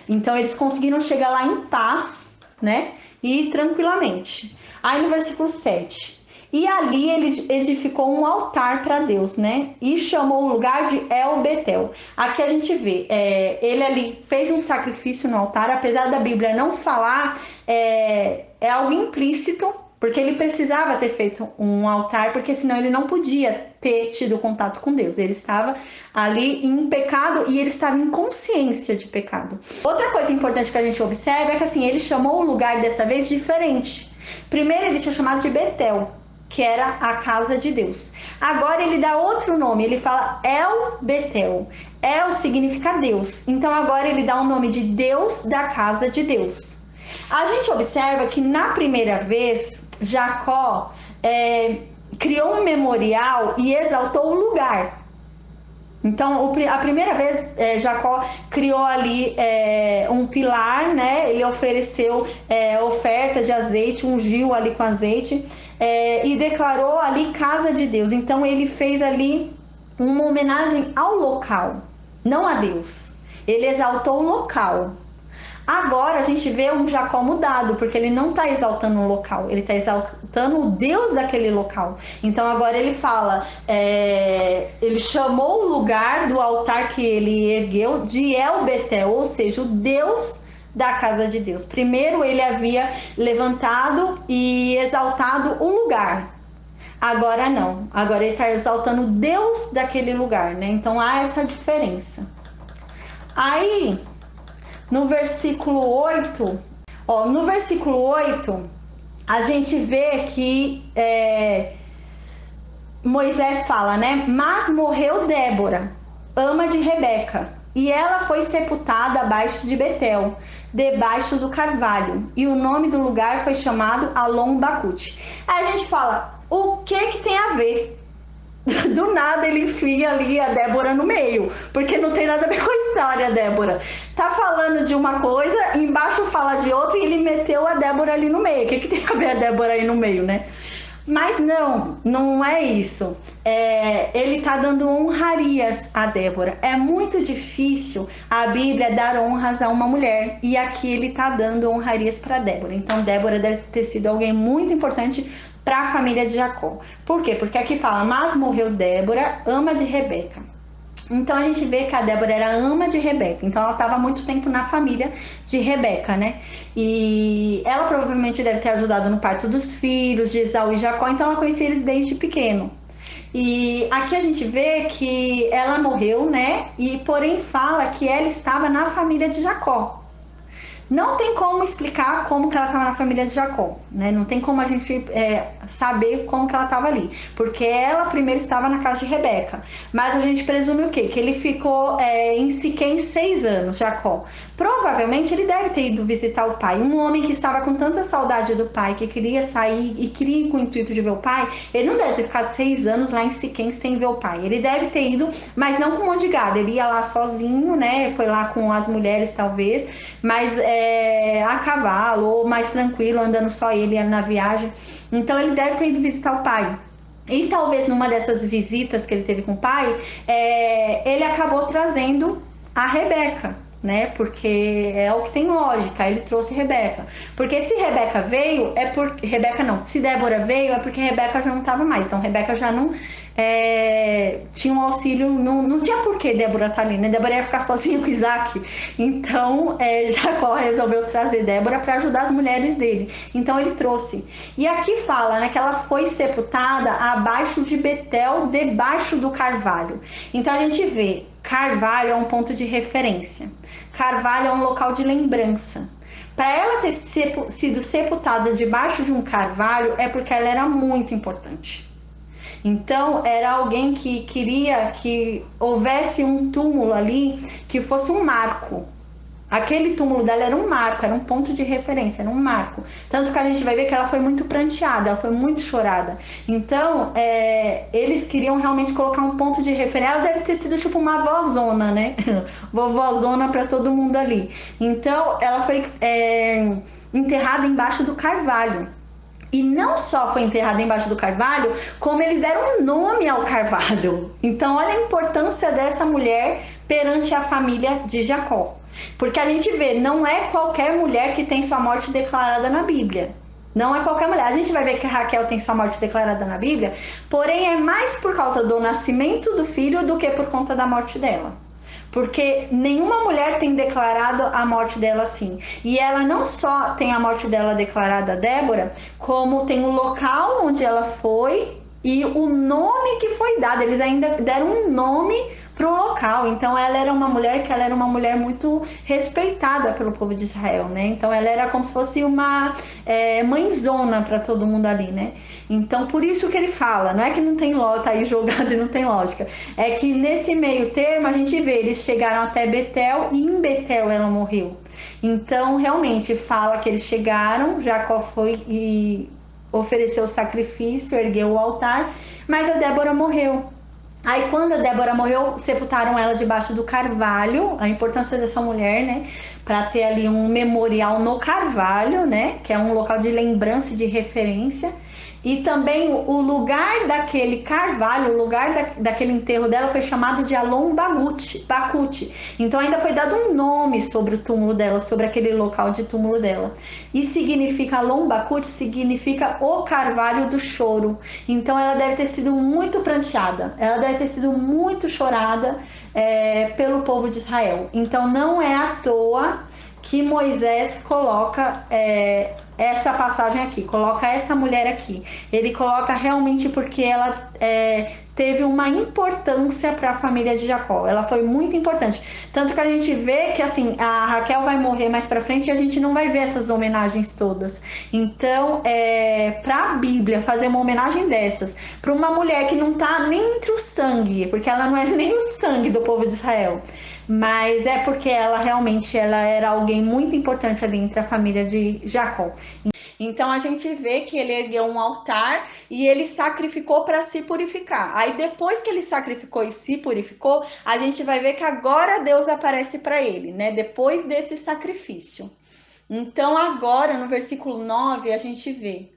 Então, eles conseguiram chegar lá em paz, né? E tranquilamente. Aí no versículo 7. E ali ele edificou um altar para Deus, né? E chamou o lugar de El Betel. Aqui a gente vê, ele ali fez um sacrifício no altar, apesar da Bíblia não falar, é algo implícito, porque ele precisava ter feito um altar, porque senão ele não podia ter tido contato com Deus. Ele estava ali em pecado e ele estava em consciência de pecado. Outra coisa importante que a gente observa é que assim, ele chamou o lugar dessa vez diferente. Primeiro ele tinha chamado de Betel, que era a casa de Deus. Agora ele dá outro nome, ele fala El Betel. El significa Deus. Então agora ele dá o nome de Deus da casa de Deus. A gente observa que na primeira vez Jacó criou um memorial e exaltou o lugar. Então, a primeira vez Jacó criou ali um pilar, né? Ele ofereceu oferta de azeite, ungiu ali com azeite e declarou ali casa de Deus. Então, ele fez ali uma homenagem ao local, não a Deus. Ele exaltou o local. Agora a gente vê um Jacó mudado, porque ele não está exaltando o local, ele está exaltando o Deus daquele local. Então agora ele fala, ele chamou o lugar do altar que ele ergueu de El Betel, ou seja, o Deus da casa de Deus. Primeiro ele havia levantado e exaltado o lugar. Agora não, agora ele está exaltando o Deus daquele lugar, né? Então há essa diferença. Aí no versículo 8, a gente vê que Moisés fala, né? Mas morreu Débora, ama de Rebeca, e ela foi sepultada abaixo de Betel, debaixo do carvalho, e o nome do lugar foi chamado Alon Bacute. Aí a gente fala, o que tem a ver? Do nada ele enfia ali a Débora no meio, porque não tem nada a ver com a história. Débora tá falando de uma coisa, embaixo fala de outra e ele meteu a Débora ali no meio. O que tem a ver a Débora aí no meio, né? Mas não é isso. Ele tá dando honrarias a Débora. É muito difícil a Bíblia dar honras a uma mulher, e aqui ele tá dando honrarias para Débora. Então Débora deve ter sido alguém muito importante para a família de Jacó. Por quê? Porque aqui fala, mas morreu Débora, ama de Rebeca. Então a gente vê que a Débora era ama de Rebeca, então ela estava muito tempo na família de Rebeca, né? E ela provavelmente deve ter ajudado no parto dos filhos de Esaú e Jacó, então ela conhecia eles desde pequeno. E aqui a gente vê que ela morreu, né? E porém fala que ela estava na família de Jacó. Não tem como explicar como que ela estava na família de Jacó, né? Não tem como a gente saber como que ela estava ali, porque ela primeiro estava na casa de Rebeca. Mas a gente presume o quê? Que ele ficou em Siquém 6 anos, Jacó. Provavelmente ele deve ter ido visitar o pai. Um homem que estava com tanta saudade do pai, que queria sair e queria ir com o intuito de ver o pai, ele não deve ter ficado 6 anos lá em Siquém sem ver o pai. Ele deve ter ido, mas não com um monte de gado. Ele ia lá sozinho, né? Foi lá com as mulheres, talvez, mas a cavalo, ou mais tranquilo, andando só ele na viagem. Então ele deve ter ido visitar o pai. E talvez numa dessas visitas que ele teve com o pai, ele acabou trazendo a Rebeca, né? Porque é o que tem lógica, ele trouxe Rebeca. Porque se Rebeca veio, se Débora veio, é porque Rebeca já não estava mais. Então Rebeca já não tinha um auxílio, não tinha por que Débora estar ali, né? Débora ia ficar sozinha com Isaac. Então Jacó resolveu trazer Débora para ajudar as mulheres dele. Então ele trouxe. E aqui fala, né, que ela foi sepultada abaixo de Betel, debaixo do carvalho. Então a gente vê, carvalho é um ponto de referência. Carvalho é um local de lembrança. Para ela ter sido sepultada debaixo de um carvalho é porque ela era muito importante. Então era alguém que queria que houvesse um túmulo ali que fosse um marco. Aquele túmulo dela era um marco, era um ponto de referência, era um marco. Tanto que a gente vai ver que ela foi muito pranteada, ela foi muito chorada. Então, eles queriam realmente colocar um ponto de referência. Ela deve ter sido tipo uma vozona, né? Vovózona para todo mundo ali. Então, ela foi enterrada embaixo do carvalho. E não só foi enterrada embaixo do carvalho, como eles deram um nome ao carvalho. Então, olha a importância dessa mulher perante a família de Jacó. Porque a gente vê, não é qualquer mulher que tem sua morte declarada na Bíblia. Não é qualquer mulher. A gente vai ver que Raquel tem sua morte declarada na Bíblia, porém é mais por causa do nascimento do filho do que por conta da morte dela. Porque nenhuma mulher tem declarado a morte dela assim. E ela não só tem a morte dela declarada, Débora, como tem o local onde ela foi e o nome que foi dado. Eles ainda deram um nome para o local. Então ela era uma mulher que ela era uma mulher muito respeitada pelo povo de Israel, né? Então ela era como se fosse uma mãezona para todo mundo ali, né? Então por isso que ele fala, não é que não tem lógica, tá aí jogado e não tem lógica, é que nesse meio termo a gente vê, eles chegaram até Betel e em Betel ela morreu. Então realmente fala que eles chegaram, Jacó foi e ofereceu o sacrifício, ergueu o altar, mas a Débora morreu. Aí quando a Débora morreu, sepultaram ela debaixo do carvalho, a importância dessa mulher, né, para ter ali um memorial no carvalho, né, que é um local de lembrança e de referência. E também o lugar daquele carvalho, o lugar daquele enterro dela foi chamado de Alon Bacute. Então ainda foi dado um nome sobre o túmulo dela, sobre aquele local de túmulo dela. E significa, Alon Bacute significa o carvalho do choro. Então ela deve ter sido muito pranteada, ela deve ter sido muito chorada pelo povo de Israel. Então não é à toa que Moisés coloca essa passagem aqui, coloca essa mulher aqui. Ele coloca realmente porque ela teve uma importância para a família de Jacó. Ela foi muito importante. Tanto que a gente vê que assim, a Raquel vai morrer mais para frente e a gente não vai ver essas homenagens todas. Então, para a Bíblia fazer uma homenagem dessas, para uma mulher que não está nem entre o sangue, porque ela não é nem o sangue do povo de Israel, mas é porque ela realmente ela era alguém muito importante ali entre a família de Jacó. Então a gente vê que ele ergueu um altar e ele sacrificou para se purificar. Aí depois que ele sacrificou e se purificou, a gente vai ver que agora Deus aparece para ele, né? Depois desse sacrifício. Então agora no versículo 9 a gente vê.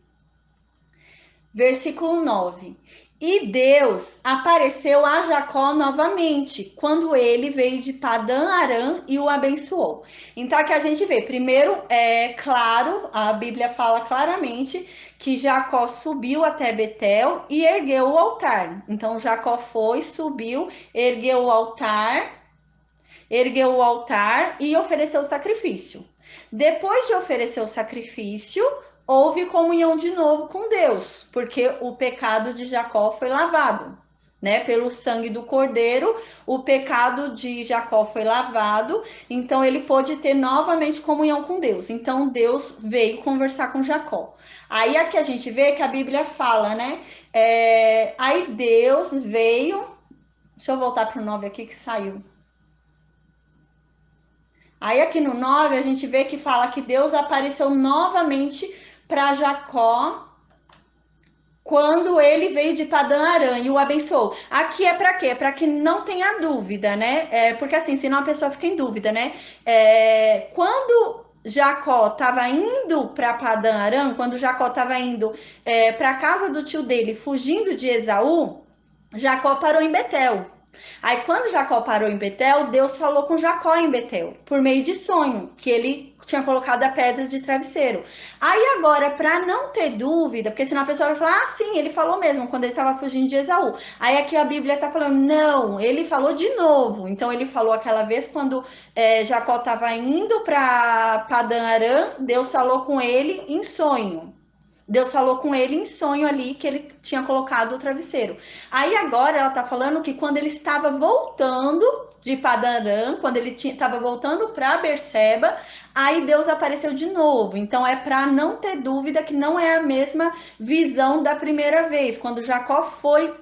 Versículo 9. E Deus apareceu a Jacó novamente, quando ele veio de Padã Arã e o abençoou. Então aqui a gente vê, primeiro, claro, a Bíblia fala claramente que Jacó subiu até Betel e ergueu o altar. Então Jacó foi, subiu, ergueu o altar e ofereceu o sacrifício. Depois de oferecer o sacrifício, houve comunhão de novo com Deus, porque o pecado de Jacó foi lavado, né? Pelo sangue do cordeiro, o pecado de Jacó foi lavado, então ele pôde ter novamente comunhão com Deus. Então Deus veio conversar com Jacó. Aí aqui a gente vê que a Bíblia fala, né? Aí Deus veio. Deixa eu voltar para o 9 aqui que saiu. Aí aqui no 9 a gente vê que fala que Deus apareceu novamente para Jacó quando ele veio de Padã Arã e o abençoou. Aqui é para quê? Para que não tenha dúvida, né? Porque assim, senão a pessoa fica em dúvida, né? Quando Jacó estava indo para Padã Arã, quando Jacó estava indo para a casa do tio dele, fugindo de Esaú, Jacó parou em Betel. Aí, quando Jacó parou em Betel, Deus falou com Jacó em Betel, por meio de sonho, que ele tinha colocado a pedra de travesseiro. Aí, agora, para não ter dúvida, porque senão a pessoa vai falar, ah, sim, ele falou mesmo, quando ele estava fugindo de Esaú. Aí, aqui a Bíblia está falando, não, ele falou de novo. Então, ele falou aquela vez quando Jacó estava indo para Padã Arã, Deus falou com ele em sonho. Deus falou com ele em sonho ali que ele tinha colocado o travesseiro. Aí agora ela tá falando que quando ele estava voltando de Padarã, quando ele estava voltando para Berseba, aí Deus apareceu de novo. Então é para não ter dúvida que não é a mesma visão da primeira vez, quando Jacó foi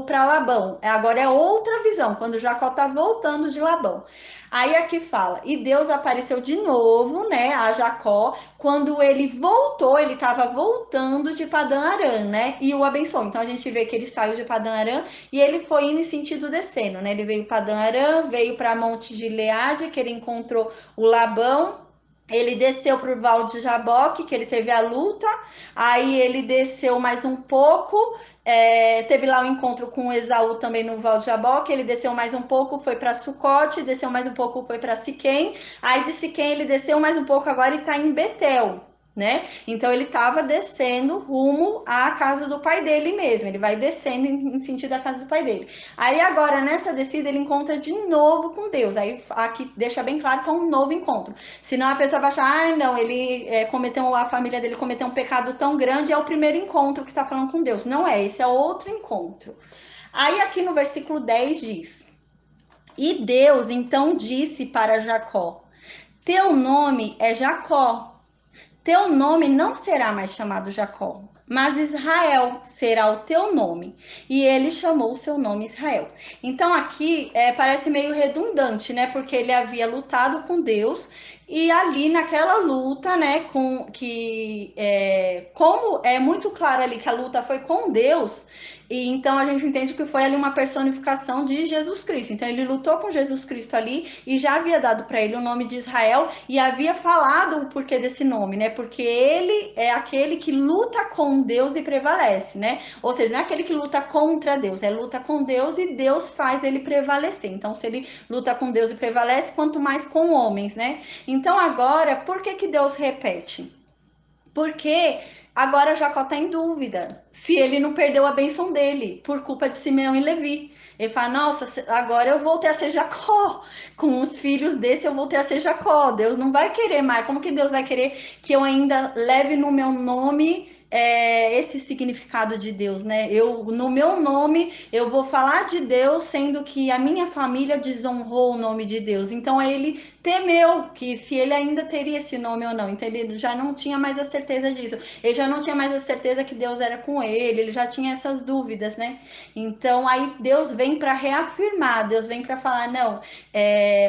para Labão. Agora é outra visão, quando Jacó tá voltando de Labão. Aí aqui fala, e Deus apareceu de novo, né, a Jacó, quando ele voltou, ele estava voltando de Padã Arã, né, e o abençoou. Então a gente vê que ele saiu de Padã Arã e ele foi indo em sentido descendo, né, ele veio para Padã Arã, veio para Monte Gileade, que ele encontrou o Labão. Ele desceu para o Val de Jaboque, que ele teve a luta, aí ele desceu mais um pouco, teve lá o um encontro com Esaú também no Val de Jaboque, ele desceu mais um pouco, foi para Sucote, desceu mais um pouco, foi para Siquém, aí de Siquém ele desceu mais um pouco agora e está em Betel. né? Então ele estava descendo rumo à casa do pai dele mesmo. Ele vai descendo em sentido à casa do pai dele. Aí agora nessa descida ele encontra de novo com Deus. Aí aqui deixa bem claro que é um novo encontro. Senão a pessoa vai achar, ah, não, ele a família dele cometeu um pecado tão grande, é o primeiro encontro que está falando com Deus. Não é, esse é outro encontro. Aí aqui no versículo 10 diz: E Deus então disse para Jacó: Teu nome é Jacó. Teu nome não será mais chamado Jacó, mas Israel será o teu nome. E ele chamou o seu nome Israel. Então aqui parece meio redundante, né? Porque ele havia lutado com Deus e ali naquela luta, né? Como é muito claro ali que a luta foi com Deus. E então a gente entende que foi ali uma personificação de Jesus Cristo. Então ele lutou com Jesus Cristo ali e já havia dado para ele o nome de Israel e havia falado o porquê desse nome, né? Porque ele é aquele que luta com Deus e prevalece, né? Ou seja, não é aquele que luta contra Deus, é luta com Deus e Deus faz ele prevalecer. Então, se ele luta com Deus e prevalece, quanto mais com homens, né? Então, agora, por que Deus repete? Porque agora Jacó está em dúvida se ele não perdeu a bênção dele por culpa de Simeão e Levi. Ele fala, nossa, agora eu voltei a ser Jacó. Com os filhos desse eu voltei a ser Jacó. Deus não vai querer mais. Como que Deus vai querer que eu ainda leve no meu nome esse significado de Deus, né? No meu nome, eu vou falar de Deus, sendo que a minha família desonrou o nome de Deus. Então ele temeu que se ele ainda teria esse nome ou não. Então ele já não tinha mais a certeza disso. Ele já não tinha mais a certeza que Deus era com ele já tinha essas dúvidas, né? Então aí Deus vem para reafirmar, Deus vem para falar, não,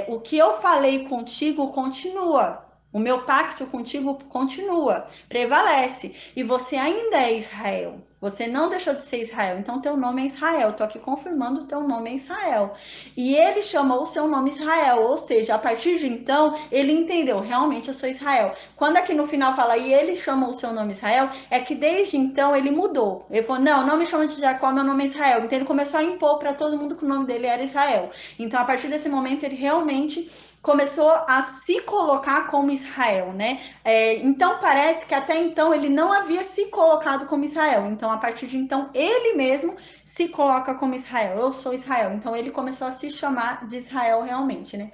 o que eu falei contigo continua. O meu pacto contigo continua, prevalece. E você ainda é Israel. Você não deixou de ser Israel. Então, teu nome é Israel. Estou aqui confirmando o teu nome é Israel. E ele chamou o seu nome Israel. Ou seja, a partir de então, ele entendeu. Realmente eu sou Israel. Quando aqui no final fala, e ele chamou o seu nome Israel, é que desde então ele mudou. Ele falou, não me chama de Jacó, meu nome é Israel. Então, ele começou a impor para todo mundo que o nome dele era Israel. Então, a partir desse momento, ele realmente começou a se colocar como Israel, né? Então parece que até então ele não havia se colocado como Israel. Então, a partir de então, ele mesmo se coloca como Israel. Eu sou Israel. Então, ele começou a se chamar de Israel realmente, né?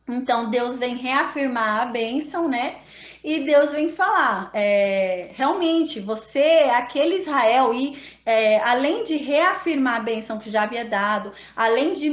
Então, Deus vem reafirmar a bênção, né? E Deus vem falar, realmente, você é aquele Israel, e além de reafirmar a bênção que já havia dado, além de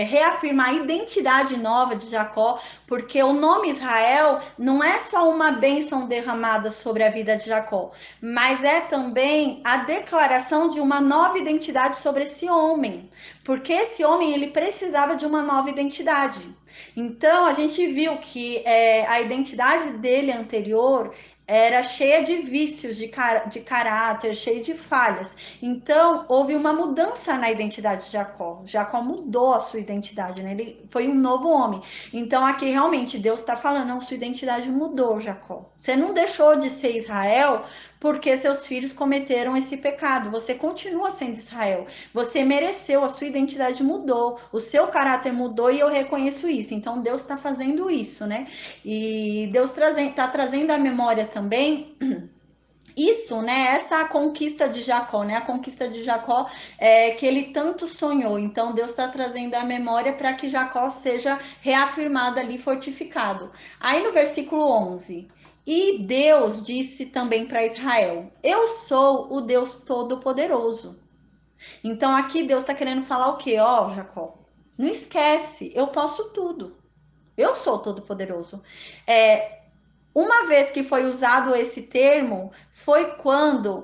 reafirmar a identidade nova de Jacó, porque o nome Israel não é só uma bênção derramada sobre a vida de Jacó, mas é também a declaração de uma nova identidade sobre esse homem, porque esse homem ele precisava de uma nova identidade. Então, a gente viu que a identidade dele anterior era cheia de vícios de caráter, cheia de falhas. Então, houve uma mudança na identidade de Jacó. Jacó mudou a sua identidade, né? Ele foi um novo homem. Então, aqui realmente Deus está falando, não, sua identidade mudou, Jacó. Você não deixou de ser Israel porque seus filhos cometeram esse pecado. Você continua sendo Israel. Você mereceu, a sua identidade mudou, o seu caráter mudou e eu reconheço isso. Então Deus está fazendo isso, né? E Deus está trazendo à memória também isso, né? Essa conquista de Jacó, né? A conquista de Jacó que ele tanto sonhou. Então Deus está trazendo à memória para que Jacó seja reafirmado ali, fortificado. Aí no versículo 11. E Deus disse também para Israel: Eu sou o Deus Todo-Poderoso. Então aqui Deus está querendo falar o quê? Ó, Jacó, não esquece, eu posso tudo. Eu sou todo-poderoso. Uma vez que foi usado esse termo, foi quando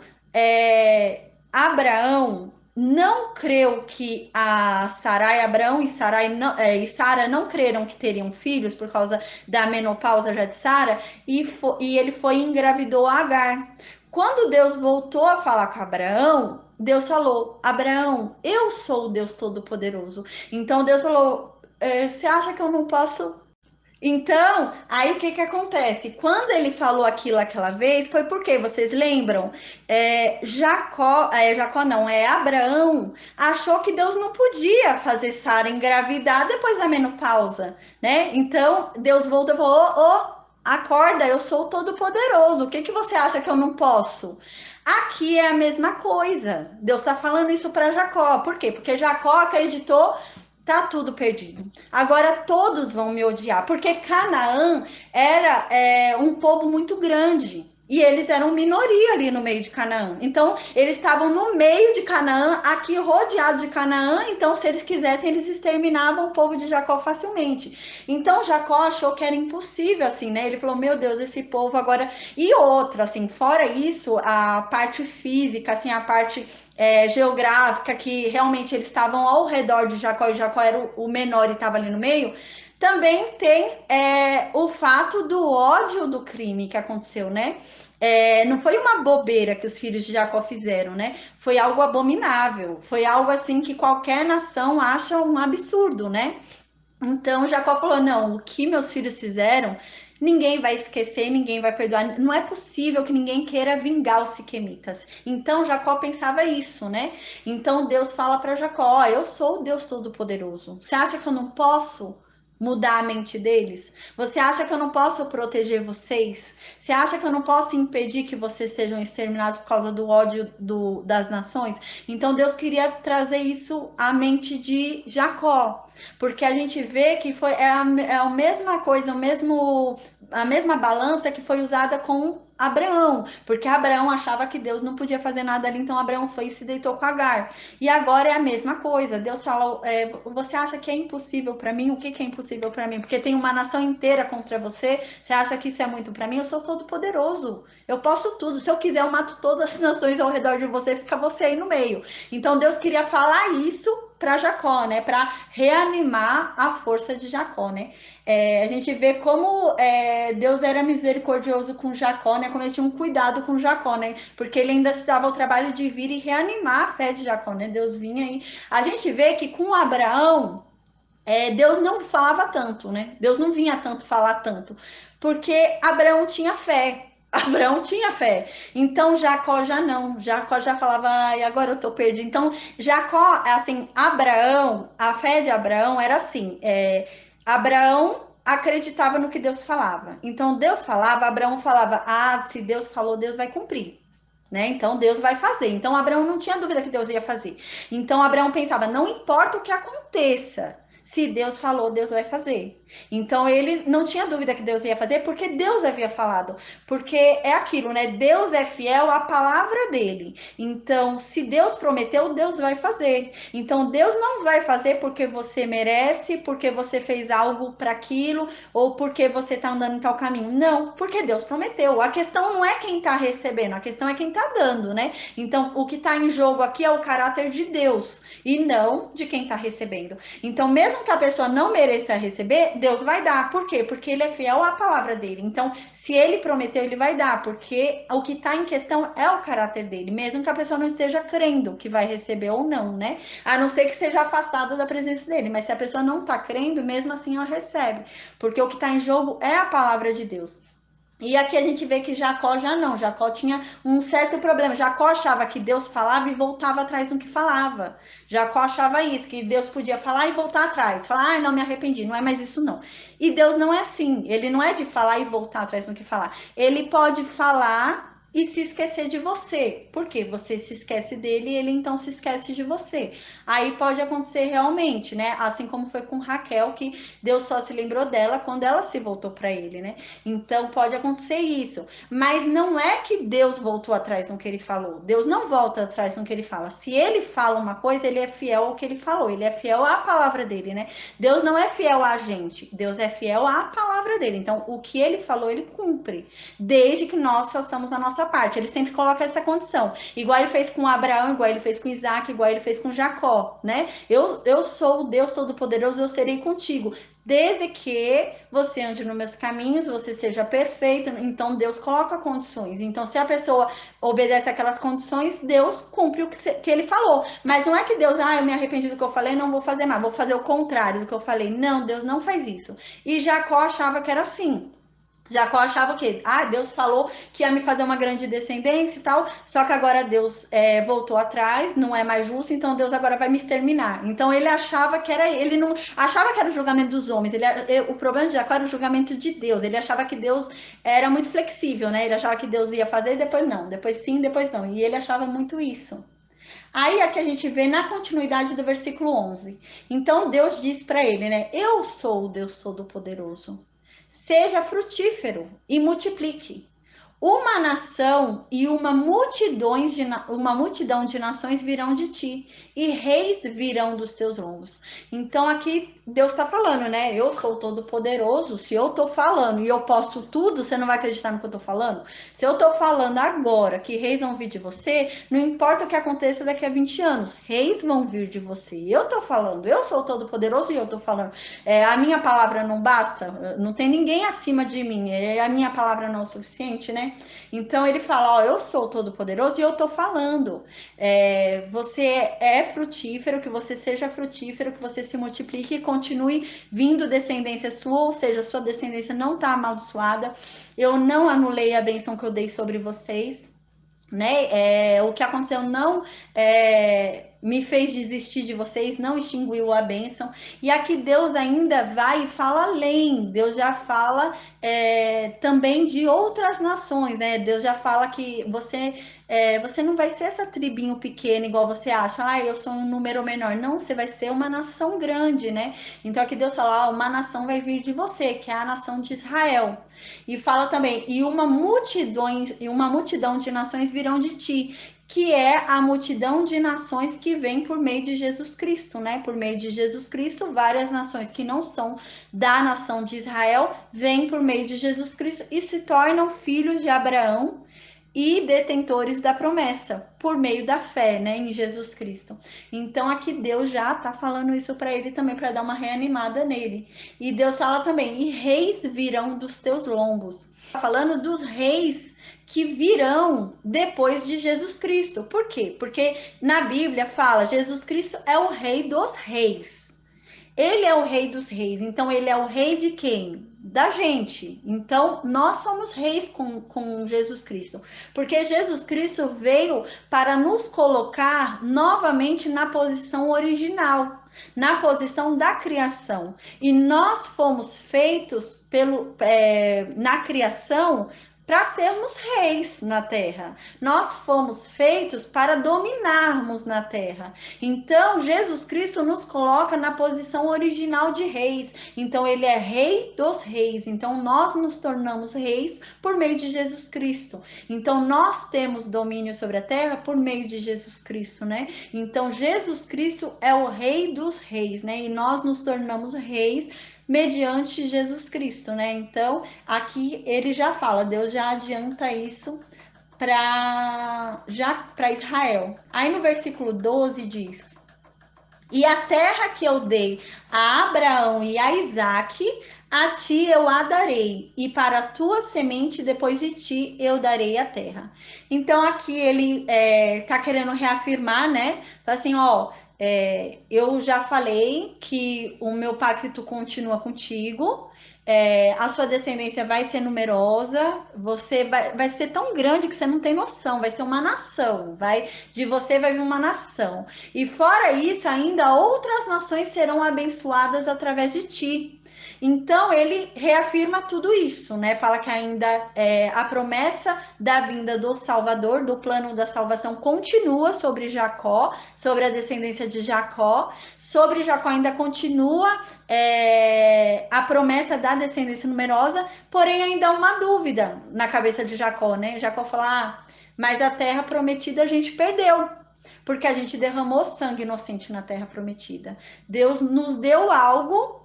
Abraão não creu que a Sarai, Abraão e Sara não creram que teriam filhos por causa da menopausa já de Sara, e ele foi e engravidou Agar. Quando Deus voltou a falar com Abraão, Deus falou: Abraão, eu sou o Deus Todo-Poderoso. Então Deus falou: você acha que eu não posso? Então, aí o que acontece? Quando ele falou aquilo aquela vez, foi porque, vocês lembram? Jacó não, Abraão achou que Deus não podia fazer Sara engravidar depois da menopausa, né? Então, Deus voltou e falou, acorda, eu sou todo-poderoso. O que que você acha que eu não posso? Aqui é a mesma coisa. Deus está falando isso para Jacó. Por quê? Porque Jacó acreditou, tá tudo perdido. Agora todos vão me odiar, porque Canaã era um povo muito grande. E eles eram minoria ali no meio de Canaã. Então, eles estavam no meio de Canaã, aqui rodeados de Canaã. Então, se eles quisessem, eles exterminavam o povo de Jacó facilmente. Então, Jacó achou que era impossível, assim, né? Ele falou: Meu Deus, esse povo agora. E outra, assim, fora isso, a parte física, assim, a parte geográfica, que realmente eles estavam ao redor de Jacó, e Jacó era o menor e estava ali no meio. Também tem o fato do ódio do crime que aconteceu, né? Não foi uma bobeira que os filhos de Jacó fizeram, né? Foi algo abominável, foi algo assim que qualquer nação acha um absurdo, né? Então Jacó falou: Não, o que meus filhos fizeram, ninguém vai esquecer, ninguém vai perdoar. Não é possível que ninguém queira vingar os siquemitas. Então Jacó pensava isso, né? Então Deus fala para Jacó: Eu sou o Deus Todo-Poderoso. Você acha que eu não posso mudar a mente deles? Você acha que eu não posso proteger vocês? Você acha que eu não posso impedir que vocês sejam exterminados por causa do ódio das nações? Então Deus queria trazer isso à mente de Jacó, porque a gente vê que a mesma coisa, a mesma balança que foi usada com Abraão, porque Abraão achava que Deus não podia fazer nada ali, então Abraão foi e se deitou com Agar. E agora é a mesma coisa. Deus fala: você acha que é impossível para mim? O que é impossível para mim? Porque tem uma nação inteira contra você. Você acha que isso é muito para mim? Eu sou todo poderoso. Eu posso tudo. Se eu quiser, eu mato todas as nações ao redor de você, fica você aí no meio. Então Deus queria falar isso para Jacó, né? Para reanimar a força de Jacó, né? A gente vê como Deus era misericordioso com Jacó, né? Como ele tinha um cuidado com Jacó, né? Porque ele ainda se dava o trabalho de vir e reanimar a fé de Jacó, né? Deus vinha aí. A gente vê que com Abraão, Deus não falava tanto, né? Deus não vinha tanto falar tanto, porque Abraão tinha fé. Abraão tinha fé. Então Jacó já não. Jacó já falava: Ai, agora eu tô perdido. Então Jacó, assim, Abraão, a fé de Abraão era assim: Abraão acreditava no que Deus falava. Então Deus falava, Abraão falava: Ah, se Deus falou, Deus vai cumprir. Né? Então Deus vai fazer. Então Abraão não tinha dúvida que Deus ia fazer. Então Abraão pensava: não importa o que aconteça, se Deus falou, Deus vai fazer. Então ele não tinha dúvida que Deus ia fazer, porque Deus havia falado. Porque é aquilo, né? Deus é fiel à palavra dele. Então, se Deus prometeu, Deus vai fazer. Então, Deus não vai fazer porque você merece, porque você fez algo para aquilo, ou porque você está andando em tal caminho. Não, porque Deus prometeu. A questão não é quem está recebendo, a questão é quem está dando, né? Então, o que está em jogo aqui é o caráter de Deus e não de quem está recebendo. Então, mesmo que a pessoa não mereça receber, Deus vai dar. Por quê? Porque ele é fiel à palavra dele. Então, se ele prometeu, ele vai dar, porque o que está em questão é o caráter dele, mesmo que a pessoa não esteja crendo que vai receber ou não, né? A não ser que seja afastada da presença dele, mas se a pessoa não está crendo, mesmo assim ela recebe, porque o que está em jogo é a palavra de Deus. E aqui a gente vê que Jacó já não, Jacó tinha um certo problema. Jacó achava que Deus falava e voltava atrás no que falava. Jacó achava isso, que Deus podia falar e voltar atrás. Falar: não me arrependi, não é mais isso não. E Deus não é assim, ele não é de falar e voltar atrás no que falar. Ele pode falar e se esquecer de você. Porque você se esquece dele e ele então se esquece de você. Aí pode acontecer realmente, né? Assim como foi com Raquel, que Deus só se lembrou dela quando ela se voltou para ele, né? Então pode acontecer isso, mas não é que Deus voltou atrás no que ele falou. Deus não volta atrás no que ele fala. Se ele fala uma coisa, ele é fiel ao que ele falou, ele é fiel à palavra dele, né? Deus não é fiel a gente, Deus é fiel à palavra dele. Então, o que ele falou, ele cumpre, desde que nós façamos a nossa parte. Ele sempre coloca essa condição, igual ele fez com Abraão, igual ele fez com Isaac, igual ele fez com Jacó, né? Eu sou o Deus Todo-Poderoso, eu serei contigo, desde que você ande nos meus caminhos, você seja perfeito. Então Deus coloca condições. Então, se a pessoa obedece aquelas condições, Deus cumpre o que ele falou. Mas não é que Deus: eu me arrependi do que eu falei, não vou fazer mais, vou fazer o contrário do que eu falei. Não, Deus não faz isso. E Jacó achava que era assim. Jacó achava o quê? Ah, Deus falou que ia me fazer uma grande descendência e tal, só que agora Deus voltou atrás, não é mais justo, então Deus agora vai me exterminar. Então ele achava que era, ele não achava que era o julgamento dos homens, o problema de Jacó era o julgamento de Deus, ele achava que Deus era muito flexível, né? Ele achava que Deus ia fazer e depois não, depois sim, depois não, e ele achava muito isso. Aí é que a gente vê na continuidade do versículo 11. Então Deus diz para ele, né? Eu sou o Deus Todo-Poderoso. Seja frutífero e multiplique. Uma nação e uma multidão de nações virão de ti, e reis virão dos teus lombos. Então aqui Deus está falando, né? Eu sou todo poderoso. Se eu estou falando e eu posso tudo, você não vai acreditar no que eu estou falando? Se eu estou falando agora que reis vão vir de você, não importa o que aconteça daqui a 20 anos, reis vão vir de você. Eu estou falando, eu sou todo poderoso e eu estou falando. A minha palavra não basta, não tem ninguém acima de mim, a minha palavra não é o suficiente, né? Então ele fala, ó, eu sou todo poderoso e eu tô falando, você é frutífero, que você seja frutífero, que você se multiplique e continue vindo descendência sua, ou seja, sua descendência não tá amaldiçoada, eu não anulei a bênção que eu dei sobre vocês, né? O que aconteceu não me fez desistir de vocês, não extinguiu a bênção. E aqui Deus ainda vai e fala além. Deus já fala também de outras nações, né? Deus já fala que você não vai ser essa tribinho pequena igual você acha. Ah, eu sou um número menor. Não, você vai ser uma nação grande, né? Então aqui Deus fala, uma nação vai vir de você, que é a nação de Israel. E fala também, e uma multidão de nações virão de ti, que é a multidão de nações que vem por meio de Jesus Cristo, né? Por meio de Jesus Cristo, várias nações que não são da nação de Israel vêm por meio de Jesus Cristo e se tornam filhos de Abraão e detentores da promessa por meio da fé, né, em Jesus Cristo. Então aqui Deus já tá falando isso para ele também, para dar uma reanimada nele. E Deus fala também, e reis virão dos teus lombos. Tá falando dos reis que virão depois de Jesus Cristo. Por quê? Porque na Bíblia fala, Jesus Cristo é o rei dos reis. Ele é o rei dos reis, então ele é o rei de quem? Da gente. Então nós somos reis com Jesus Cristo, porque Jesus Cristo veio para nos colocar novamente na posição original, na posição da criação. E nós fomos feitos na criação para sermos reis na terra. Nós fomos feitos para dominarmos na terra. Então, Jesus Cristo nos coloca na posição original de reis. Então, ele é rei dos reis. Então, nós nos tornamos reis por meio de Jesus Cristo. Então, nós temos domínio sobre a terra por meio de Jesus Cristo, né? Então, Jesus Cristo é o rei dos reis, né? E nós nos tornamos reis mediante Jesus Cristo, né? Então, aqui ele já fala, Deus já adianta isso para Israel. Aí no versículo 12 diz: e a terra que eu dei a Abraão e a Isaque, a ti eu a darei, e para a tua semente depois de ti eu darei a terra. Então aqui ele tá querendo reafirmar, né? Assim, ó, eu já falei que o meu pacto continua contigo, a sua descendência vai ser numerosa, você vai ser tão grande que você não tem noção, vai ser uma nação, de você vai vir uma nação. E fora isso, ainda outras nações serão abençoadas através de ti. Então ele reafirma tudo isso, né? Fala que ainda a promessa da vinda do Salvador, do plano da salvação, continua sobre Jacó, sobre a descendência de Jacó. Sobre Jacó ainda continua a promessa da descendência numerosa, porém ainda há uma dúvida na cabeça de Jacó, né? Jacó fala, mas a terra prometida a gente perdeu, porque a gente derramou sangue inocente na terra prometida. Deus nos deu algo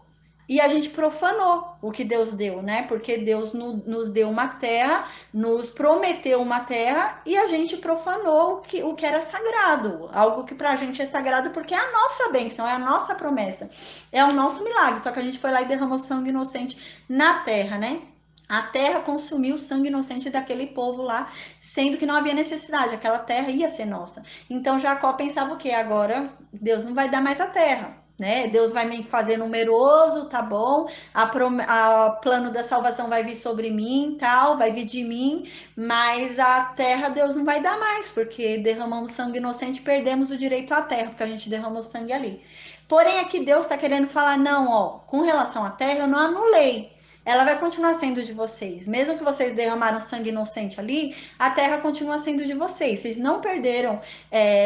e a gente profanou o que Deus deu, né? Porque Deus nos deu uma terra, nos prometeu uma terra e a gente profanou o que era sagrado. Algo que pra gente é sagrado porque é a nossa bênção, é a nossa promessa, é o nosso milagre. Só que a gente foi lá e derramou sangue inocente na terra, né? A terra consumiu o sangue inocente daquele povo lá, sendo que não havia necessidade, aquela terra ia ser nossa. Então Jacó pensava o quê? Agora Deus não vai dar mais a terra. né? Deus vai me fazer numeroso, tá bom? A plano da salvação vai vir sobre mim, tal, vai vir de mim, mas a terra Deus não vai dar mais, porque derramamos sangue inocente, perdemos o direito à terra, porque a gente derramou sangue ali. Porém, aqui Deus está querendo falar, não, ó, com relação à terra, eu não anulei. Ela vai continuar sendo de vocês. Mesmo que vocês derramaram sangue inocente ali, a terra continua sendo de vocês. Vocês não perderam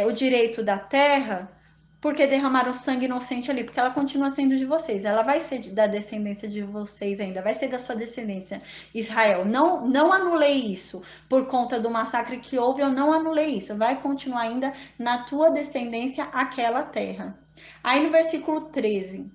o direito da terra porque derramaram sangue inocente ali, porque ela continua sendo de vocês. Ela vai ser da descendência de vocês ainda, vai ser da sua descendência, Israel. Não, não anulei isso por conta do massacre que houve, eu não anulei isso. Vai continuar ainda na tua descendência aquela terra. Aí no versículo 13.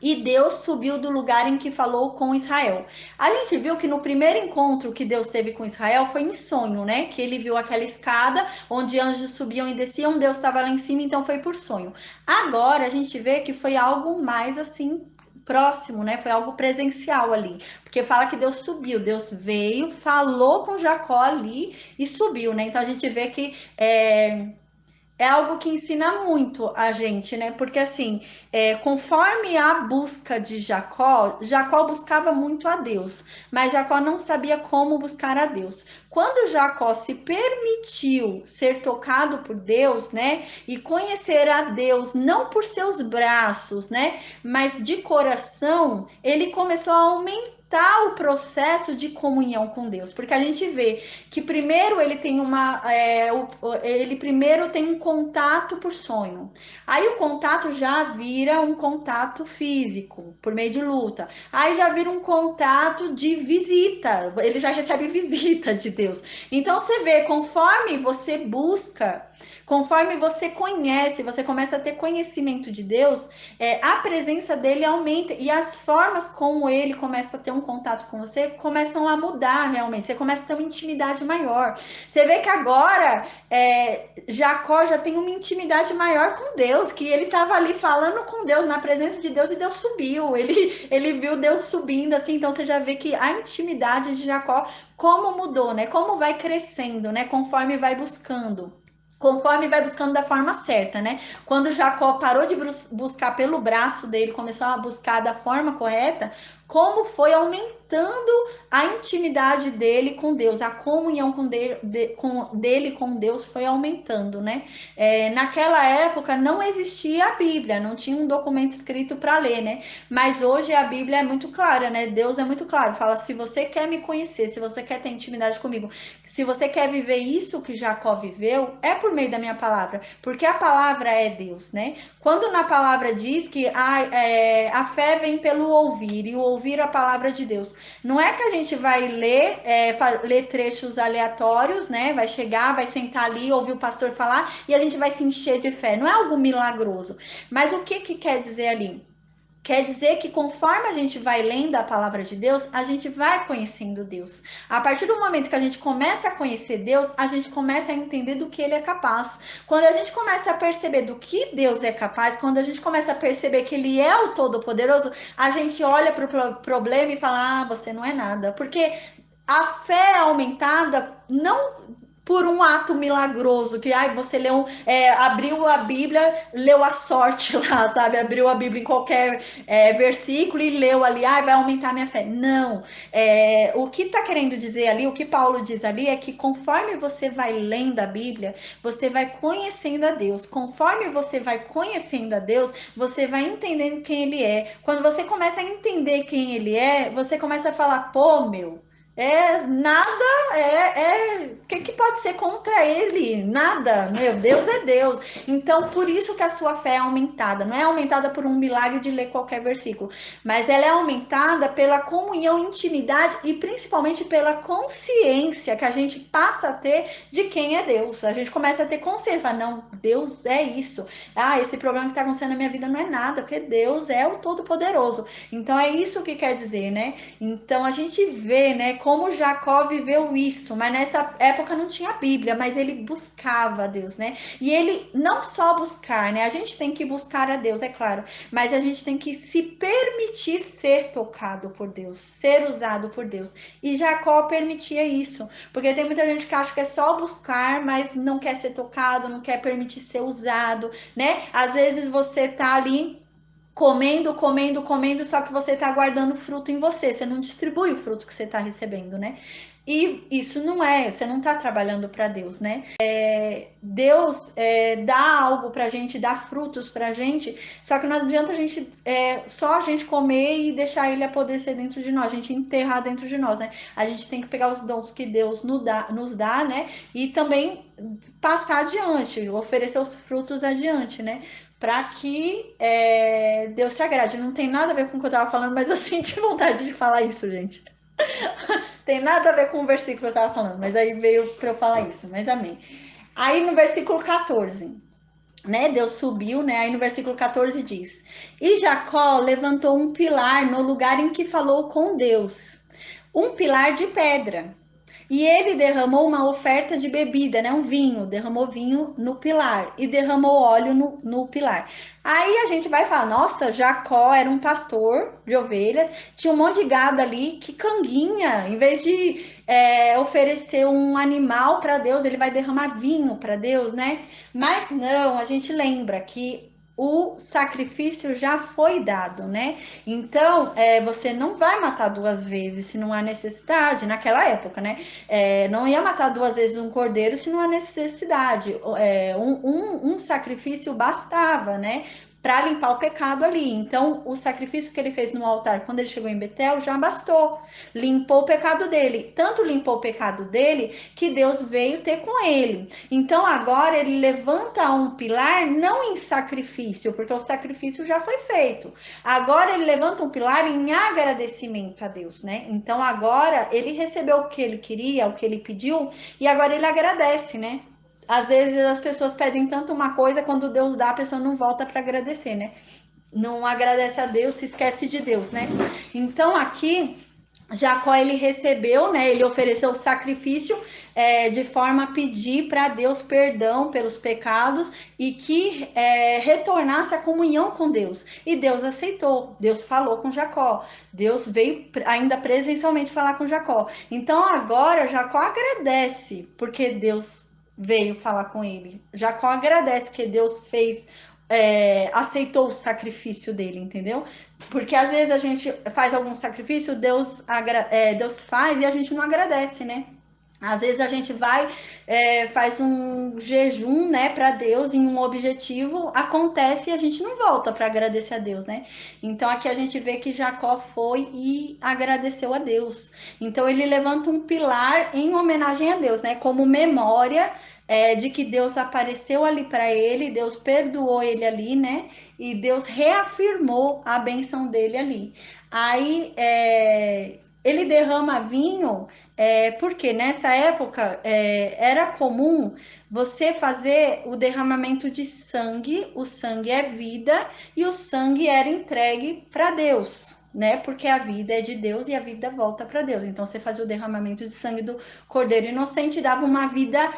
E Deus subiu do lugar em que falou com Israel. A gente viu que no primeiro encontro que Deus teve com Israel foi em sonho, né? Que ele viu aquela escada onde anjos subiam e desciam, Deus estava lá em cima, então foi por sonho. Agora a gente vê que foi algo mais assim próximo, né? Foi algo presencial ali, porque fala que Deus subiu, Deus veio, falou com Jacó ali e subiu, né? Então a gente vê que é algo que ensina muito a gente, né? Porque assim, conforme a busca de Jacó, Jacó buscava muito a Deus, mas Jacó não sabia como buscar a Deus. Quando Jacó se permitiu ser tocado por Deus, né? E conhecer a Deus não por seus braços, né? Mas de coração, ele começou a aumentar o processo de comunhão com Deus, porque a gente vê que primeiro ele tem ele primeiro tem um contato por sonho. Aí o contato já vira um contato físico, por meio de luta. Aí já vira um contato de visita, ele já recebe visita de Deus. Então você vê, conforme você busca, conforme você conhece, você começa a ter conhecimento de Deus, a presença dele aumenta e as formas como ele começa a ter um contato com você começam a mudar realmente. Você começa a ter uma intimidade maior. Você vê que agora Jacó já tem uma intimidade maior com Deus, que ele estava ali falando com Deus, na presença de Deus, e Deus subiu. Ele viu Deus subindo, assim, então você já vê que a intimidade de Jacó, como mudou, né? Como vai crescendo, né? Conforme vai buscando. Conforme vai buscando da forma certa, né? Quando Jacó parou de buscar pelo braço dele, começou a buscar da forma correta, como foi aumentando a intimidade dele com Deus, a comunhão dele com Deus foi aumentando, né? Naquela época não existia a Bíblia, não tinha um documento escrito para ler, né? Mas hoje a Bíblia é muito clara, né? Deus é muito claro, fala: se você quer me conhecer, se você quer ter intimidade comigo, se você quer viver isso que Jacó viveu, é por meio da minha palavra, porque a palavra é Deus, né? Quando na palavra diz que a fé vem pelo ouvir, e o ouvir a palavra de Deus, não é que a gente vai ler trechos aleatórios, né? Vai chegar, vai sentar ali, ouvir o pastor falar e a gente vai se encher de fé. Não é algo milagroso. Mas o que quer dizer ali? Quer dizer que conforme a gente vai lendo a palavra de Deus, a gente vai conhecendo Deus. A partir do momento que a gente começa a conhecer Deus, a gente começa a entender do que Ele é capaz. Quando a gente começa a perceber do que Deus é capaz, quando a gente começa a perceber que Ele é o Todo-Poderoso, a gente olha para o problema e fala: ah, você não é nada. Porque a fé é aumentada não por um ato milagroso, que você abriu a Bíblia, leu a sorte lá, sabe? Abriu a Bíblia em qualquer versículo e leu ali, vai aumentar a minha fé. Não. O que está querendo dizer ali, o que Paulo diz ali, é que conforme você vai lendo a Bíblia, você vai conhecendo a Deus. Conforme você vai conhecendo a Deus, você vai entendendo quem Ele é. Quando você começa a entender quem Ele é, você começa a falar: pô, meu, nada, o que pode ser contra ele? Nada, meu Deus é Deus. Então, por isso que a sua fé é aumentada, não é aumentada por um milagre de ler qualquer versículo, mas ela é aumentada pela comunhão, intimidade e principalmente pela consciência que a gente passa a ter de quem é Deus. A gente começa a ter consciência, não, Deus é isso. Esse problema que está acontecendo na minha vida não é nada, porque Deus é o Todo-Poderoso. Então, é isso que quer dizer, né? Então, a gente vê, né, como Jacó viveu isso, mas nessa época não tinha Bíblia, mas ele buscava a Deus, né? E ele não só buscar, né? A gente tem que buscar a Deus, é claro, mas a gente tem que se permitir ser tocado por Deus, ser usado por Deus. E Jacó permitia isso, porque tem muita gente que acha que é só buscar, mas não quer ser tocado, não quer permitir ser usado, né? Às vezes você tá ali comendo, comendo, comendo, só que você está guardando fruto em você, você não distribui o fruto que você está recebendo, né? E isso não é, você não está trabalhando para Deus, né? Deus dá algo pra gente, dá frutos pra gente, só que não adianta a gente só a gente comer e deixar ele apodrecer dentro de nós, a gente enterrar dentro de nós, né? A gente tem que pegar os dons que Deus nos dá, né? E também passar adiante, oferecer os frutos adiante, né? Para que Deus se agrade. Não tem nada a ver com o que eu estava falando, mas eu senti vontade de falar isso, gente. Tem nada a ver com o versículo que eu estava falando, mas aí veio para eu falar isso, mas amém. Aí no versículo 14, né? Deus subiu, né? Aí no versículo 14 diz: E Jacó levantou um pilar no lugar em que falou com Deus, um pilar de pedra. E ele derramou uma oferta de bebida, né? Um vinho, derramou vinho no pilar e derramou óleo no pilar. Aí a gente vai falar: nossa, Jacó era um pastor de ovelhas, tinha um monte de gado ali, que canguinha. Em vez de oferecer um animal para Deus, ele vai derramar vinho para Deus, né? Mas não, a gente lembra que o sacrifício já foi dado, né? Então, você não vai matar duas vezes se não há necessidade, naquela época, né? Não ia matar duas vezes um cordeiro se não há necessidade. Um sacrifício bastava, né? Para limpar o pecado ali. Então, o sacrifício que ele fez no altar quando ele chegou em Betel já bastou. Limpou o pecado dele. Tanto limpou o pecado dele que Deus veio ter com ele. Então, agora ele levanta um pilar não em sacrifício, porque o sacrifício já foi feito. Agora ele levanta um pilar em agradecimento a Deus, né? Então, agora ele recebeu o que ele queria, o que ele pediu, e agora ele agradece, né? Às vezes as pessoas pedem tanto uma coisa, quando Deus dá, a pessoa não volta para agradecer, né? Não agradece a Deus, se esquece de Deus, né? Então aqui Jacó ele recebeu, né? Ele ofereceu o sacrifício de forma a pedir para Deus perdão pelos pecados e que retornasse a comunhão com Deus. E Deus aceitou. Deus falou com Jacó. Deus veio ainda presencialmente falar com Jacó. Então agora Jacó agradece porque Deus veio falar com ele. Jacó agradece porque Deus fez aceitou o sacrifício dele, entendeu? Porque às vezes a gente faz algum sacrifício, Deus faz e a gente não agradece, né? Às vezes a gente vai, faz um jejum, né, para Deus em um objetivo, acontece e a gente não volta para agradecer a Deus, né? Então aqui a gente vê que Jacó foi e agradeceu a Deus. Então ele levanta um pilar em homenagem a Deus, né? Como memória de que Deus apareceu ali para ele, Deus perdoou ele ali, né? E Deus reafirmou a benção dele ali. Aí ele derrama vinho, porque nessa época era comum você fazer o derramamento de sangue, o sangue é vida, e o sangue era entregue para Deus, né? Porque a vida é de Deus e a vida volta para Deus. Então você fazia o derramamento de sangue do cordeiro inocente e dava uma vida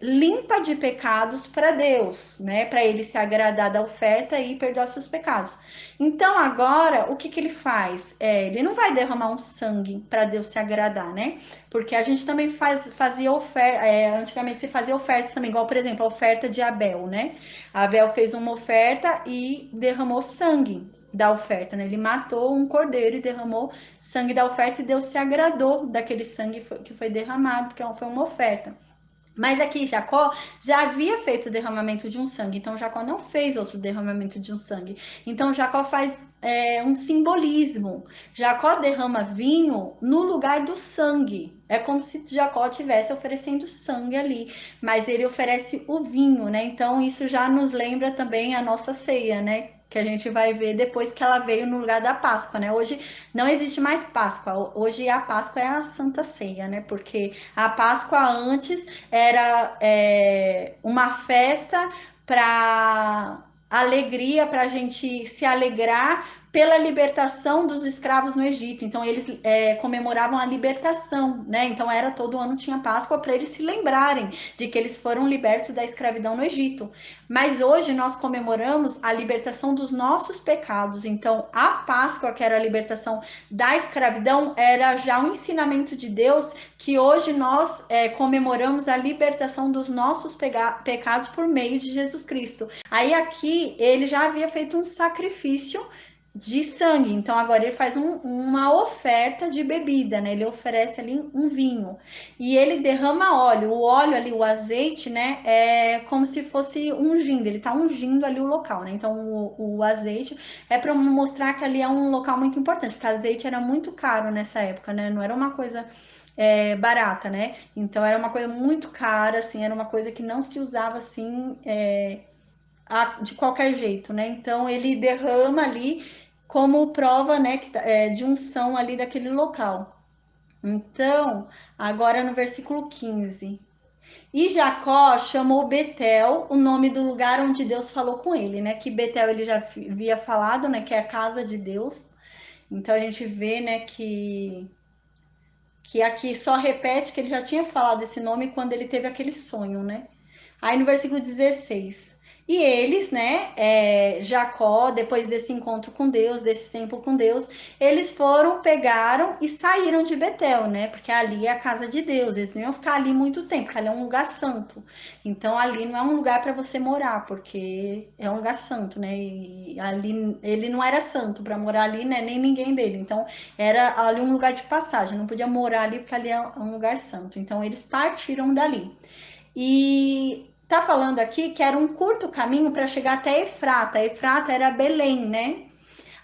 limpa de pecados para Deus, né? Para ele se agradar da oferta e perdoar seus pecados. Então agora o que ele faz? Ele não vai derramar um sangue para Deus se agradar, né? Porque a gente também fazia oferta, antigamente se fazia ofertas também, igual por exemplo a oferta de Abel, né? Abel fez uma oferta e derramou sangue da oferta, né? Ele matou um cordeiro e derramou sangue da oferta e Deus se agradou daquele sangue que foi derramado, porque foi uma oferta. Mas aqui Jacó já havia feito o derramamento de um sangue, então Jacó não fez outro derramamento de um sangue. Então Jacó faz um simbolismo. Jacó derrama vinho no lugar do sangue. É como se Jacó estivesse oferecendo sangue ali, mas ele oferece o vinho, né? Então isso já nos lembra também a nossa ceia, né? Que a gente vai ver depois que ela veio no lugar da Páscoa, né? Hoje não existe mais Páscoa, hoje a Páscoa é a Santa Ceia, né? Porque a Páscoa antes era uma festa para alegria, para a gente se alegrar pela libertação dos escravos no Egito. Então, eles comemoravam a libertação, né? Então, todo ano tinha Páscoa para eles se lembrarem de que eles foram libertos da escravidão no Egito. Mas hoje nós comemoramos a libertação dos nossos pecados. Então, a Páscoa, que era a libertação da escravidão, era já um ensinamento de Deus que hoje nós comemoramos a libertação dos nossos pecados por meio de Jesus Cristo. Aí aqui ele já havia feito um sacrifício de sangue, então agora ele faz uma oferta de bebida, né? Ele oferece ali um vinho e ele derrama óleo. O óleo ali, o azeite, né? É como se fosse ungindo, ele tá ungindo ali o local, né? Então o azeite é para mostrar que ali é um local muito importante, porque azeite era muito caro nessa época, né? Não era uma coisa barata, né? Então era uma coisa muito cara, assim, era uma coisa que não se usava assim de qualquer jeito, né? Então ele derrama ali como prova, né, de unção ali daquele local. Então, agora no versículo 15. E Jacó chamou Betel, o nome do lugar onde Deus falou com ele, né? Que Betel ele já havia falado, né? Que é a casa de Deus. Então a gente vê, né, que aqui só repete que ele já tinha falado esse nome quando ele teve aquele sonho, né? Aí no versículo 16. E eles, né, Jacó, depois desse encontro com Deus, desse tempo com Deus, eles pegaram e saíram de Betel, né, porque ali é a casa de Deus, eles não iam ficar ali muito tempo, porque ali é um lugar santo. Então ali não é um lugar para você morar, porque é um lugar santo, né, e ali ele não era santo para morar ali, né, nem ninguém dele. Então era ali um lugar de passagem, não podia morar ali porque ali é um lugar santo. Então eles partiram dali. E tá falando aqui que era um curto caminho para chegar até Efrata. Efrata era Belém, né?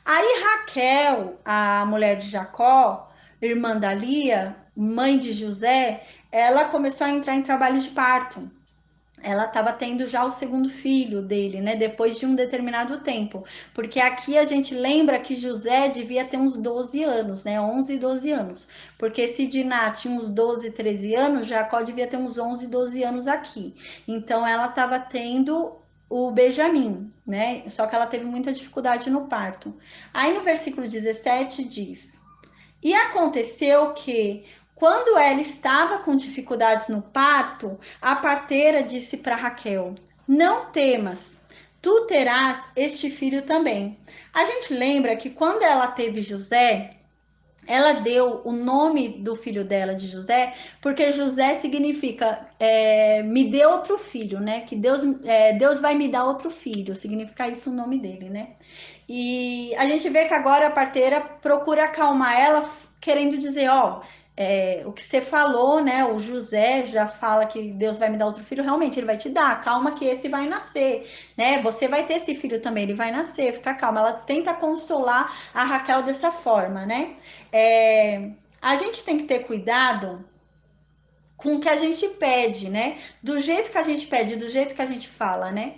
Aí Raquel, a mulher de Jacó, irmã da Lia, mãe de José, ela começou a entrar em trabalho de parto. Ela estava tendo já o segundo filho dele, né? Depois de um determinado tempo. Porque aqui a gente lembra que José devia ter uns 12 anos, né? 11, 12 anos. Porque se Diná tinha uns 12, 13 anos, Jacó devia ter uns 11, 12 anos aqui. Então ela estava tendo o Benjamim, né? Só que ela teve muita dificuldade no parto. Aí no versículo 17 diz: E aconteceu que, quando ela estava com dificuldades no parto, a parteira disse para Raquel: Não temas, tu terás este filho também. A gente lembra que quando ela teve José, ela deu o nome do filho dela de José, porque José significa me dê outro filho, né? Que Deus vai me dar outro filho, significa isso o nome dele, né? E a gente vê que agora a parteira procura acalmar ela, querendo dizer, ó, o que você falou, né? O José já fala que Deus vai me dar outro filho, realmente ele vai te dar, calma que esse vai nascer, né? Você vai ter esse filho também, ele vai nascer, fica calma. Ela tenta consolar a Raquel dessa forma, né? A gente tem que ter cuidado com o que a gente pede, né? Do jeito que a gente pede, do jeito que a gente fala, né?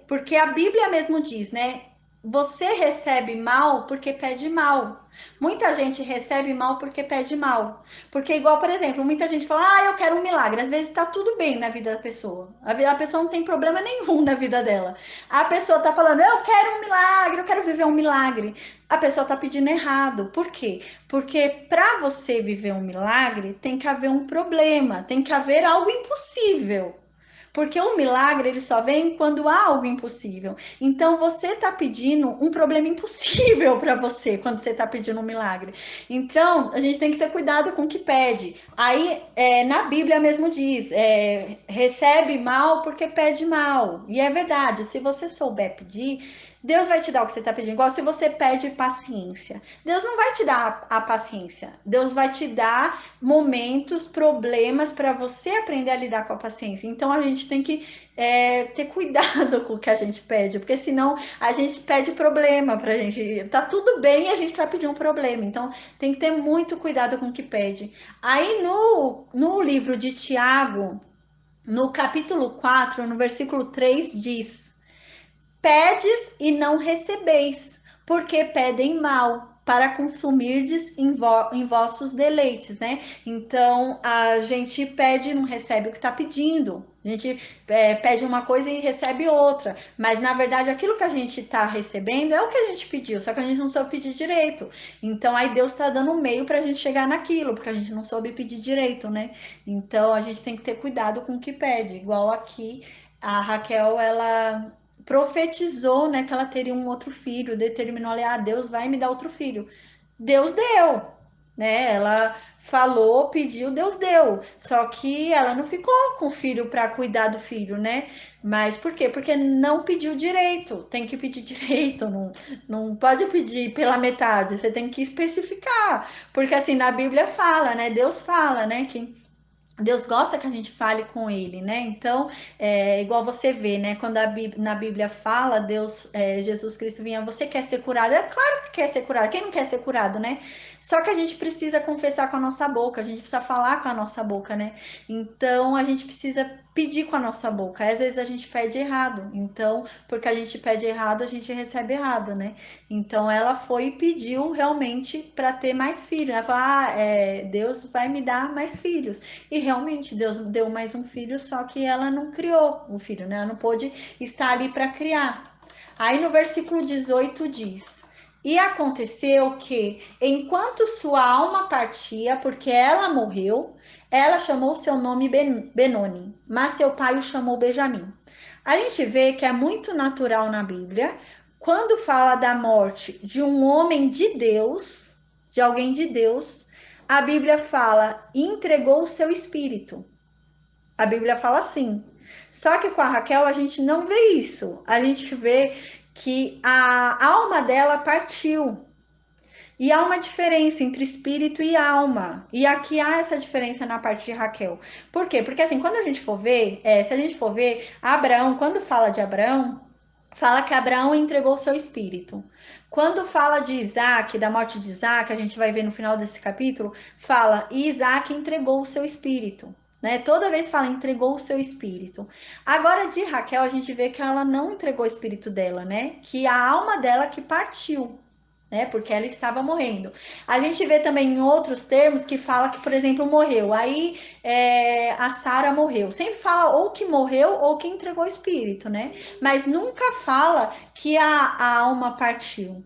Porque a Bíblia mesmo diz, né? Você recebe mal porque pede mal. Muita gente recebe mal porque pede mal. Porque, igual, por exemplo, muita gente fala, eu quero um milagre. Às vezes tá tudo bem na vida da pessoa. A pessoa não tem problema nenhum na vida dela. A pessoa tá falando, eu quero um milagre, eu quero viver um milagre. A pessoa tá pedindo errado. Por quê? Porque para você viver um milagre, tem que haver um problema, tem que haver algo impossível. Porque o milagre ele só vem quando há algo impossível. Então você está pedindo um problema impossível para você quando você está pedindo um milagre. Então a gente tem que ter cuidado com o que pede. Aí na Bíblia mesmo diz: recebe mal porque pede mal. E é verdade. Se você souber pedir, Deus vai te dar o que você está pedindo. Igual se você pede paciência. Deus não vai te dar a paciência. Deus vai te dar momentos, problemas para você aprender a lidar com a paciência. Então a gente tem que ter cuidado com o que a gente pede, porque senão a gente pede problema pra gente. Tá tudo bem e a gente vai pedir um problema. Então tem que ter muito cuidado com o que pede. Aí no livro de Tiago, no capítulo 4, no versículo 3, diz: Pedes e não recebeis, porque pedem mal, para consumirdes em vossos deleites, né? Então a gente pede e não recebe o que está pedindo. A gente pede uma coisa e recebe outra, mas na verdade aquilo que a gente está recebendo é o que a gente pediu, só que a gente não soube pedir direito. Então aí Deus está dando um meio para a gente chegar naquilo, porque a gente não soube pedir direito, né? Então a gente tem que ter cuidado com o que pede, igual aqui a Raquel, ela profetizou, né, que ela teria um outro filho, determinou ali, Deus vai me dar outro filho. Deus deu, né? Ela falou, pediu, Deus deu. Só que ela não ficou com o filho para cuidar do filho, né? Mas por quê? Porque não pediu direito. Tem que pedir direito, não pode pedir pela metade, você tem que especificar. Porque assim, na Bíblia fala, né? Deus fala, né, que Deus gosta que a gente fale com ele, né? Então, igual você vê, né? Quando na Bíblia fala, Deus, Jesus Cristo vinha, você quer ser curado? É claro que quer ser curado. Quem não quer ser curado, né? Só que a gente precisa confessar com a nossa boca, a gente precisa falar com a nossa boca, né? Então, a gente precisa pedir com a nossa boca. Às vezes a gente pede errado. Então, porque a gente pede errado, a gente recebe errado, né? Então, ela foi e pediu realmente para ter mais filhos. Ela falou: Deus vai me dar mais filhos. E realmente Deus deu mais um filho, só que ela não criou o filho, né? Ela não pôde estar ali para criar. Aí no versículo 18 diz: E aconteceu que, enquanto sua alma partia, porque ela morreu, ela chamou seu nome Benoni, mas seu pai o chamou Benjamim. A gente vê que é muito natural na Bíblia, quando fala da morte de um homem de Deus, de alguém de Deus, a Bíblia fala, entregou o seu espírito. A Bíblia fala assim. Só que com a Raquel a gente não vê isso. A gente vê que a alma dela partiu. E há uma diferença entre espírito e alma. E aqui há essa diferença na parte de Raquel. Por quê? Porque assim, quando a gente for ver, se a gente for ver, Abraão, quando fala de Abraão, fala que Abraão entregou o seu espírito. Quando fala de Isaac, da morte de Isaac, a gente vai ver no final desse capítulo, fala, e Isaac entregou o seu espírito. Né? Toda vez fala, entregou o seu espírito. Agora, de Raquel, a gente vê que ela não entregou o espírito dela, né? Que a alma dela que partiu. Né? Porque ela estava morrendo. A gente vê também em outros termos que fala que, por exemplo, morreu. Aí a Sara morreu. Sempre fala ou que morreu ou que entregou o espírito, né? Mas nunca fala que a alma partiu.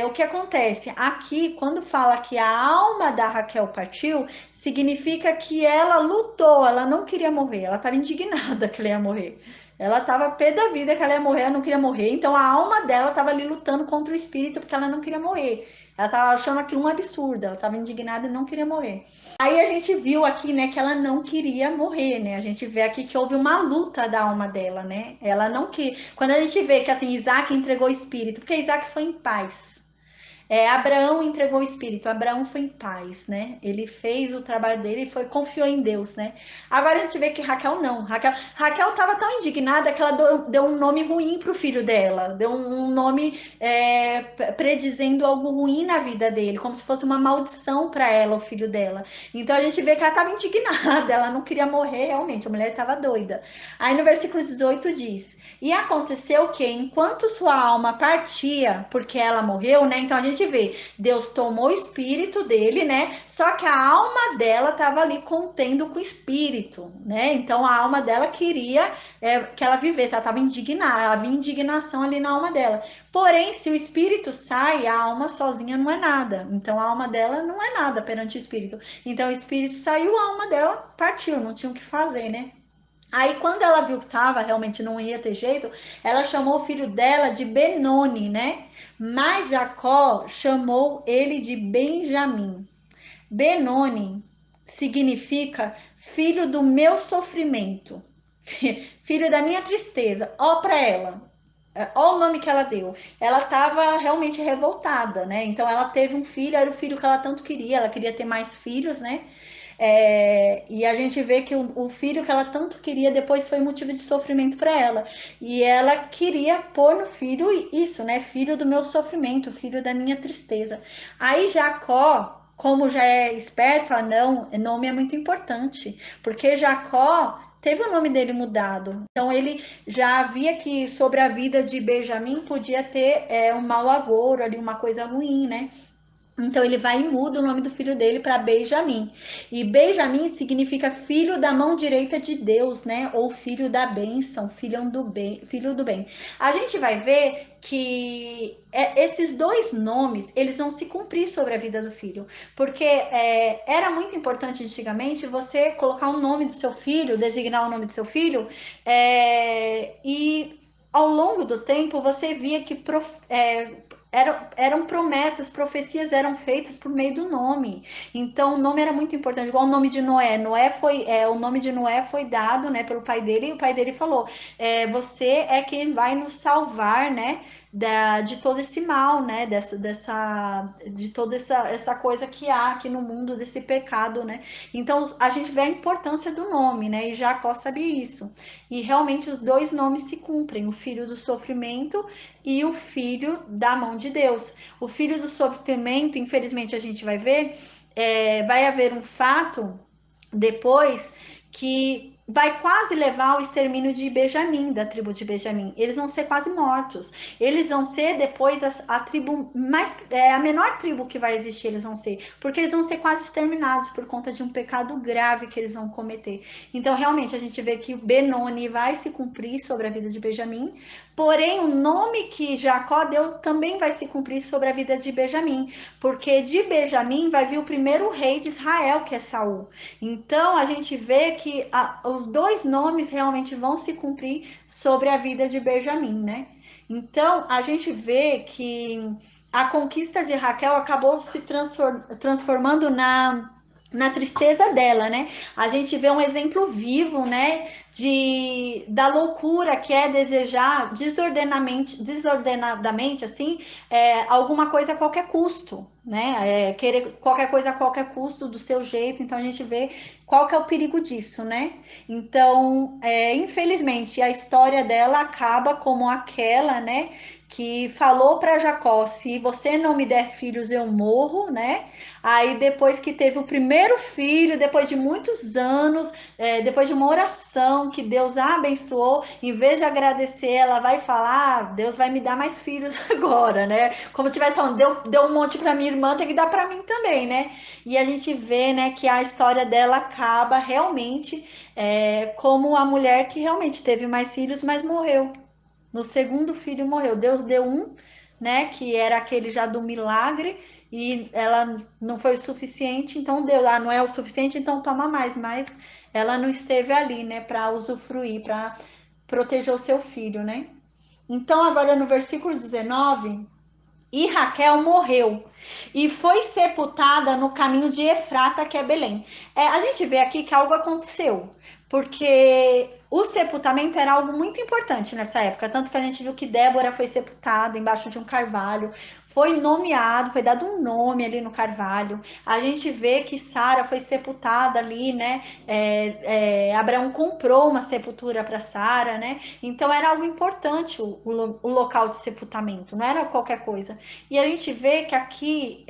O que acontece? Aqui, quando fala que a alma da Raquel partiu, significa que ela lutou, ela não queria morrer, ela estava indignada que ela ia morrer. Ela estava pé da vida que ela ia morrer, ela não queria morrer. Então a alma dela estava ali lutando contra o espírito porque ela não queria morrer. Ela estava achando aquilo um absurdo, ela estava indignada e não queria morrer. Aí a gente viu aqui, né, que ela não queria morrer, né? A gente vê aqui que houve uma luta da alma dela, né? Ela não que quando a gente vê que assim Isaac entregou o espírito, porque Isaac foi em paz. Abraão entregou o espírito, Abraão foi em paz, né? Ele fez o trabalho dele e confiou em Deus, né? Agora a gente vê que Raquel não. Raquel estava tão indignada que ela deu um nome ruim para o filho dela, deu um nome predizendo algo ruim na vida dele, como se fosse uma maldição para ela, o filho dela. Então a gente vê que ela estava indignada, ela não queria morrer realmente, a mulher estava doida. Aí no versículo 18 diz: E aconteceu que, enquanto sua alma partia, porque ela morreu, né? Então a gente vê, Deus tomou o espírito dele, né? Só que a alma dela estava ali contendo com o espírito, né? Então a alma dela queria que ela vivesse, ela estava indignada, havia indignação ali na alma dela. Porém, se o espírito sai, a alma sozinha não é nada. Então a alma dela não é nada perante o espírito. Então o espírito saiu, a alma dela partiu, não tinha o que fazer, né? Aí, quando ela viu que tava, realmente não ia ter jeito, ela chamou o filho dela de Benoni, né? Mas Jacó chamou ele de Benjamim. Benoni significa filho do meu sofrimento, filho da minha tristeza. Ó para ela. Ó o nome que ela deu. Ela estava realmente revoltada, né? Então ela teve um filho, era o filho que ela tanto queria, ela queria ter mais filhos, né? E a gente vê que o filho que ela tanto queria depois foi motivo de sofrimento para ela. E ela queria pôr no filho isso, né? Filho do meu sofrimento, filho da minha tristeza. Aí Jacó, como já é esperto, fala: não, nome é muito importante, porque Jacó teve o nome dele mudado. Então ele já via que sobre a vida de Benjamim podia ter um mau agouro ali, uma coisa ruim, né? Então ele vai e muda o nome do filho dele para Benjamim. E Benjamim significa filho da mão direita de Deus, né? Ou filho da bênção, filho do bem, filho do bem. A gente vai ver que esses dois nomes, eles vão se cumprir sobre a vida do filho. Porque era muito importante antigamente você colocar o nome do seu filho, designar o nome do seu filho, e ao longo do tempo você via que eram promessas, profecias eram feitas por meio do nome. Então, o nome era muito importante, igual o nome de Noé. O nome de Noé foi dado, né, pelo pai dele, e o pai dele falou: você é quem vai nos salvar, né, de todo esse mal, né, de toda essa coisa que há aqui no mundo, desse pecado, né. Então, a gente vê a importância do nome, né, e Jacó sabia isso. E realmente os dois nomes se cumprem, o filho do sofrimento e o filho da mão de Deus. O filho do sofrimento, infelizmente, a gente vai ver, vai haver um fato depois que vai quase levar ao extermínio de Benjamim, da tribo de Benjamim. Eles vão ser quase mortos. Eles vão ser depois a tribo mais, a menor tribo que vai existir, eles vão ser, porque eles vão ser quase exterminados por conta de um pecado grave que eles vão cometer. Então, realmente, a gente vê que Benoni vai se cumprir sobre a vida de Benjamim, porém, o nome que Jacó deu também vai se cumprir sobre a vida de Benjamim, porque de Benjamim vai vir o primeiro rei de Israel, que é Saul. Então, a gente vê que os dois nomes realmente vão se cumprir sobre a vida de Benjamim, né? Então, a gente vê que a conquista de Raquel acabou se transformando na tristeza dela, né? A gente vê um exemplo vivo, né, da loucura que é desejar desordenadamente, assim, alguma coisa a qualquer custo, né? Querer qualquer coisa a qualquer custo do seu jeito. Então a gente vê qual que é o perigo disso, né? Então, infelizmente, a história dela acaba como aquela, né, que falou para Jacó: se você não me der filhos, eu morro, né? Aí depois que teve o primeiro filho, depois de muitos anos, depois de uma oração que Deus a abençoou, em vez de agradecer, ela vai falar: Deus vai me dar mais filhos agora, né? Como se estivesse falando: deu um monte para minha irmã, tem que dar para mim também, né? E a gente vê, né, que a história dela acaba realmente como a mulher que realmente teve mais filhos, mas morreu. No segundo filho morreu. Deus deu um, né, que era aquele já do milagre, e ela não foi o suficiente, então Deus, não é o suficiente, então toma mais, mas ela não esteve ali, né, para usufruir, para proteger o seu filho, né? Então agora no versículo 19, e Raquel morreu e foi sepultada no caminho de Efrata, que é Belém. A gente vê aqui que algo aconteceu, porque o sepultamento era algo muito importante nessa época, tanto que a gente viu que Débora foi sepultada embaixo de um carvalho, foi nomeado, foi dado um nome ali no carvalho. A gente vê que Sara foi sepultada ali, né? Abraão comprou uma sepultura para Sara, né? Então era algo importante o local de sepultamento, não era qualquer coisa. E a gente vê que aqui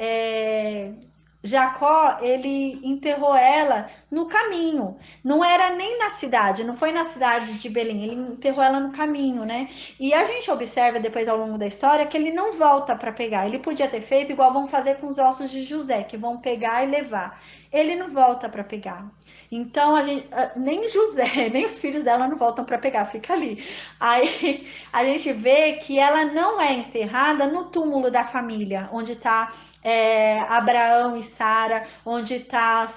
Jacó, ele enterrou ela no caminho. Não era nem na cidade, não foi na cidade de Belém, ele enterrou ela no caminho, né? E a gente observa depois ao longo da história que ele não volta para pegar. Ele podia ter feito igual vão fazer com os ossos de José, que vão pegar e levar. Ele não volta para pegar. Então nem José, nem os filhos dela não voltam para pegar, fica ali. Aí a gente vê que ela não é enterrada no túmulo da família, onde está Abraão e Sara, onde está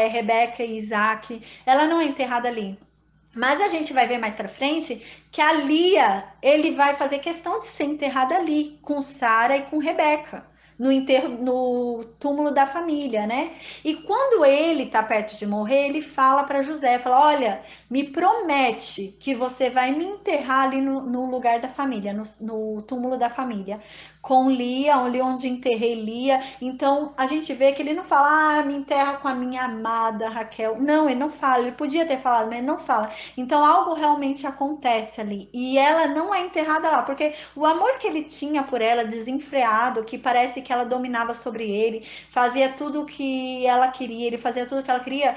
Rebeca e Isaac. Ela não é enterrada ali. Mas a gente vai ver mais para frente que a Lia, ele vai fazer questão de ser enterrada ali, com Sara e com Rebeca, no túmulo da família, né? E quando ele tá perto de morrer, ele fala para José, fala: olha, me promete que você vai me enterrar ali no lugar da família, no túmulo da família, com Lia, ali onde enterrei Lia. Então a gente vê que ele não fala: me enterra com a minha amada Raquel. Não, ele não fala. Ele podia ter falado, mas ele não fala. Então algo realmente acontece ali. E ela não é enterrada lá, porque o amor que ele tinha por ela, desenfreado, que parece que ela dominava sobre ele, fazia tudo o que ela queria, ele fazia tudo o que ela queria,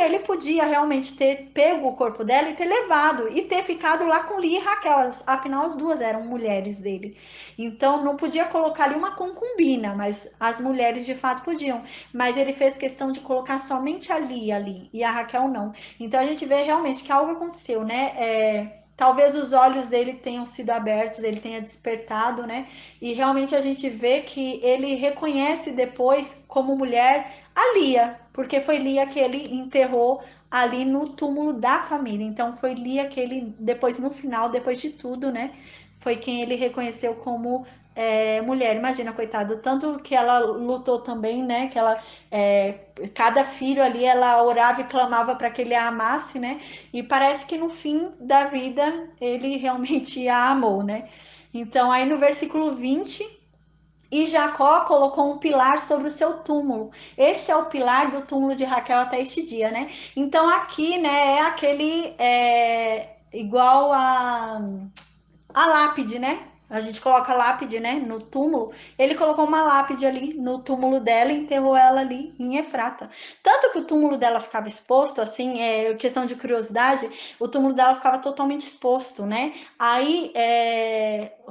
ele podia realmente ter pego o corpo dela e ter levado, e ter ficado lá com Lia e Raquel, afinal as duas eram mulheres dele. Então não podia colocar ali uma concubina, mas as mulheres de fato podiam. Mas ele fez questão de colocar somente a Lia ali, e a Raquel não. Então a gente vê realmente que algo aconteceu, né? Talvez os olhos dele tenham sido abertos, ele tenha despertado, né? E realmente a gente vê que ele reconhece depois como mulher a Lia, porque foi Lia que ele enterrou ali no túmulo da família. Então foi Lia que ele, depois no final, depois de tudo, né? Foi quem ele reconheceu como mulher. Imagina, coitado, tanto que ela lutou também, né? Que ela, cada filho ali, ela orava e clamava para que ele a amasse, né? E parece que no fim da vida ele realmente a amou, né? Então, aí no versículo 20, e Jacó colocou um pilar sobre o seu túmulo. Este é o pilar do túmulo de Raquel até este dia, né? Então, aqui, né, é aquele igual a lápide, né? A gente coloca lápide, né, no túmulo. Ele colocou uma lápide ali no túmulo dela e enterrou ela ali em Efrata. Tanto que o túmulo dela ficava exposto, assim, questão de curiosidade, o túmulo dela ficava totalmente exposto, né? Aí,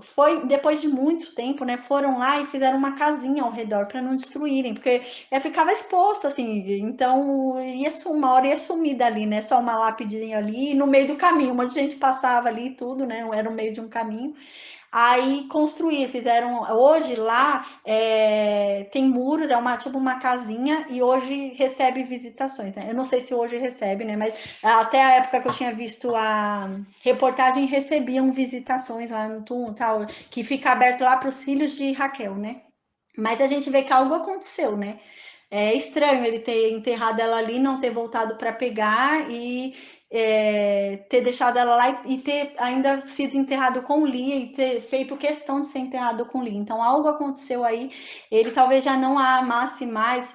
foi depois de muito tempo, né? Foram lá e fizeram uma casinha ao redor para não destruírem, porque ficava exposto, assim. Então, uma hora ia sumir dali, né? Só uma lápidinha ali, e no meio do caminho, um monte de gente passava ali e tudo, né? Era no meio de um caminho. Aí fizeram. Hoje lá tem muros, tipo uma casinha, e hoje recebe visitações, né? Eu não sei se hoje recebe, né? Mas até a época que eu tinha visto a reportagem, recebiam visitações lá no túmulo, tal, que fica aberto lá para os filhos de Raquel, né? Mas a gente vê que algo aconteceu, né? É estranho ele ter enterrado ela ali, não ter voltado para pegar e ter deixado ela lá e ter ainda sido enterrado com Lia e ter feito questão de ser enterrado com Lia. Então algo aconteceu aí. Ele talvez já não a amasse mais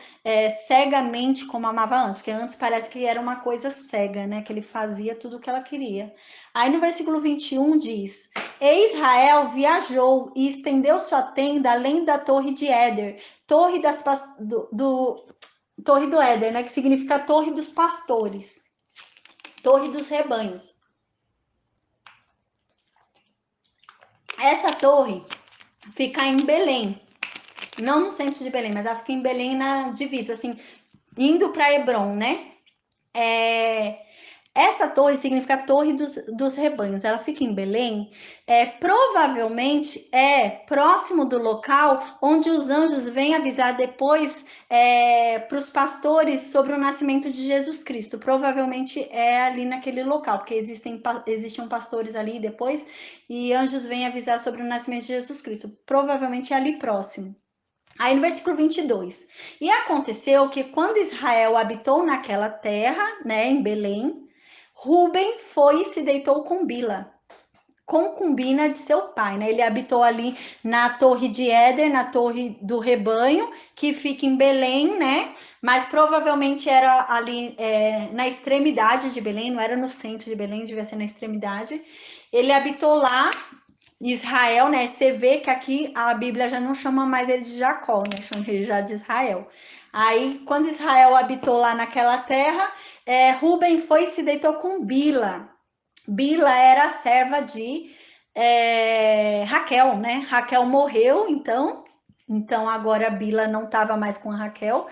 cegamente como amava antes, porque antes parece que era uma coisa cega, né? Que ele fazia tudo o que ela queria. Aí no versículo 21 diz: E Israel viajou e estendeu sua tenda além da torre de Éder, torre torre do Éder, né, que significa torre dos pastores, torre dos rebanhos. Essa torre fica em Belém, não no centro de Belém, mas ela fica em Belém na divisa, assim, indo para Hebron, né? Essa torre significa Torre dos Rebanhos. Ela fica em Belém. Provavelmente é próximo do local onde os anjos vêm avisar depois para os pastores sobre o nascimento de Jesus Cristo. Provavelmente é ali naquele local, porque existiam pastores ali depois e anjos vêm avisar sobre o nascimento de Jesus Cristo. Provavelmente é ali próximo. Aí no versículo 22. E aconteceu que quando Israel habitou naquela terra, né, em Belém, Ruben foi e se deitou com Bila, concubina de seu pai, né? Ele habitou ali na torre de Éder, na torre do rebanho, que fica em Belém, né? Mas provavelmente era ali na extremidade de Belém, não era no centro de Belém, devia ser na extremidade. Ele habitou lá, Israel, né? Você vê que aqui a Bíblia já não chama mais ele de Jacó, né? Chama ele já de Israel. Aí, quando Israel habitou lá naquela terra, Ruben foi e se deitou com Bila. Bila era a serva de Raquel, né? Raquel morreu, então agora Bila não estava mais com a Raquel.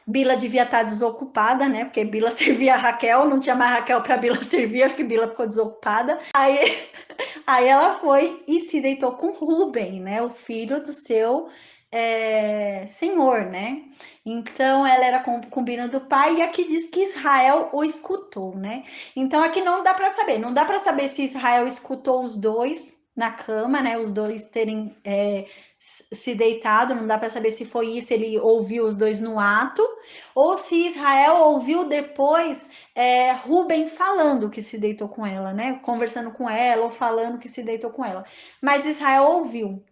Bila devia estar desocupada, né? Porque Bila servia a Raquel, não tinha mais Raquel para Bila servir, acho que Bila ficou desocupada. Aí ela foi e se deitou com Ruben, né? O filho do seu senhor, né? Então ela era concubina do pai e aqui diz que Israel o escutou, né? Então aqui não dá para saber, não dá para saber se Israel escutou os dois na cama, né? Os dois terem se deitado, não dá para saber se foi isso, ele ouviu os dois no ato, ou se Israel ouviu depois Ruben falando que se deitou com ela, né? Conversando com ela ou falando que se deitou com ela. Mas Israel ouviu.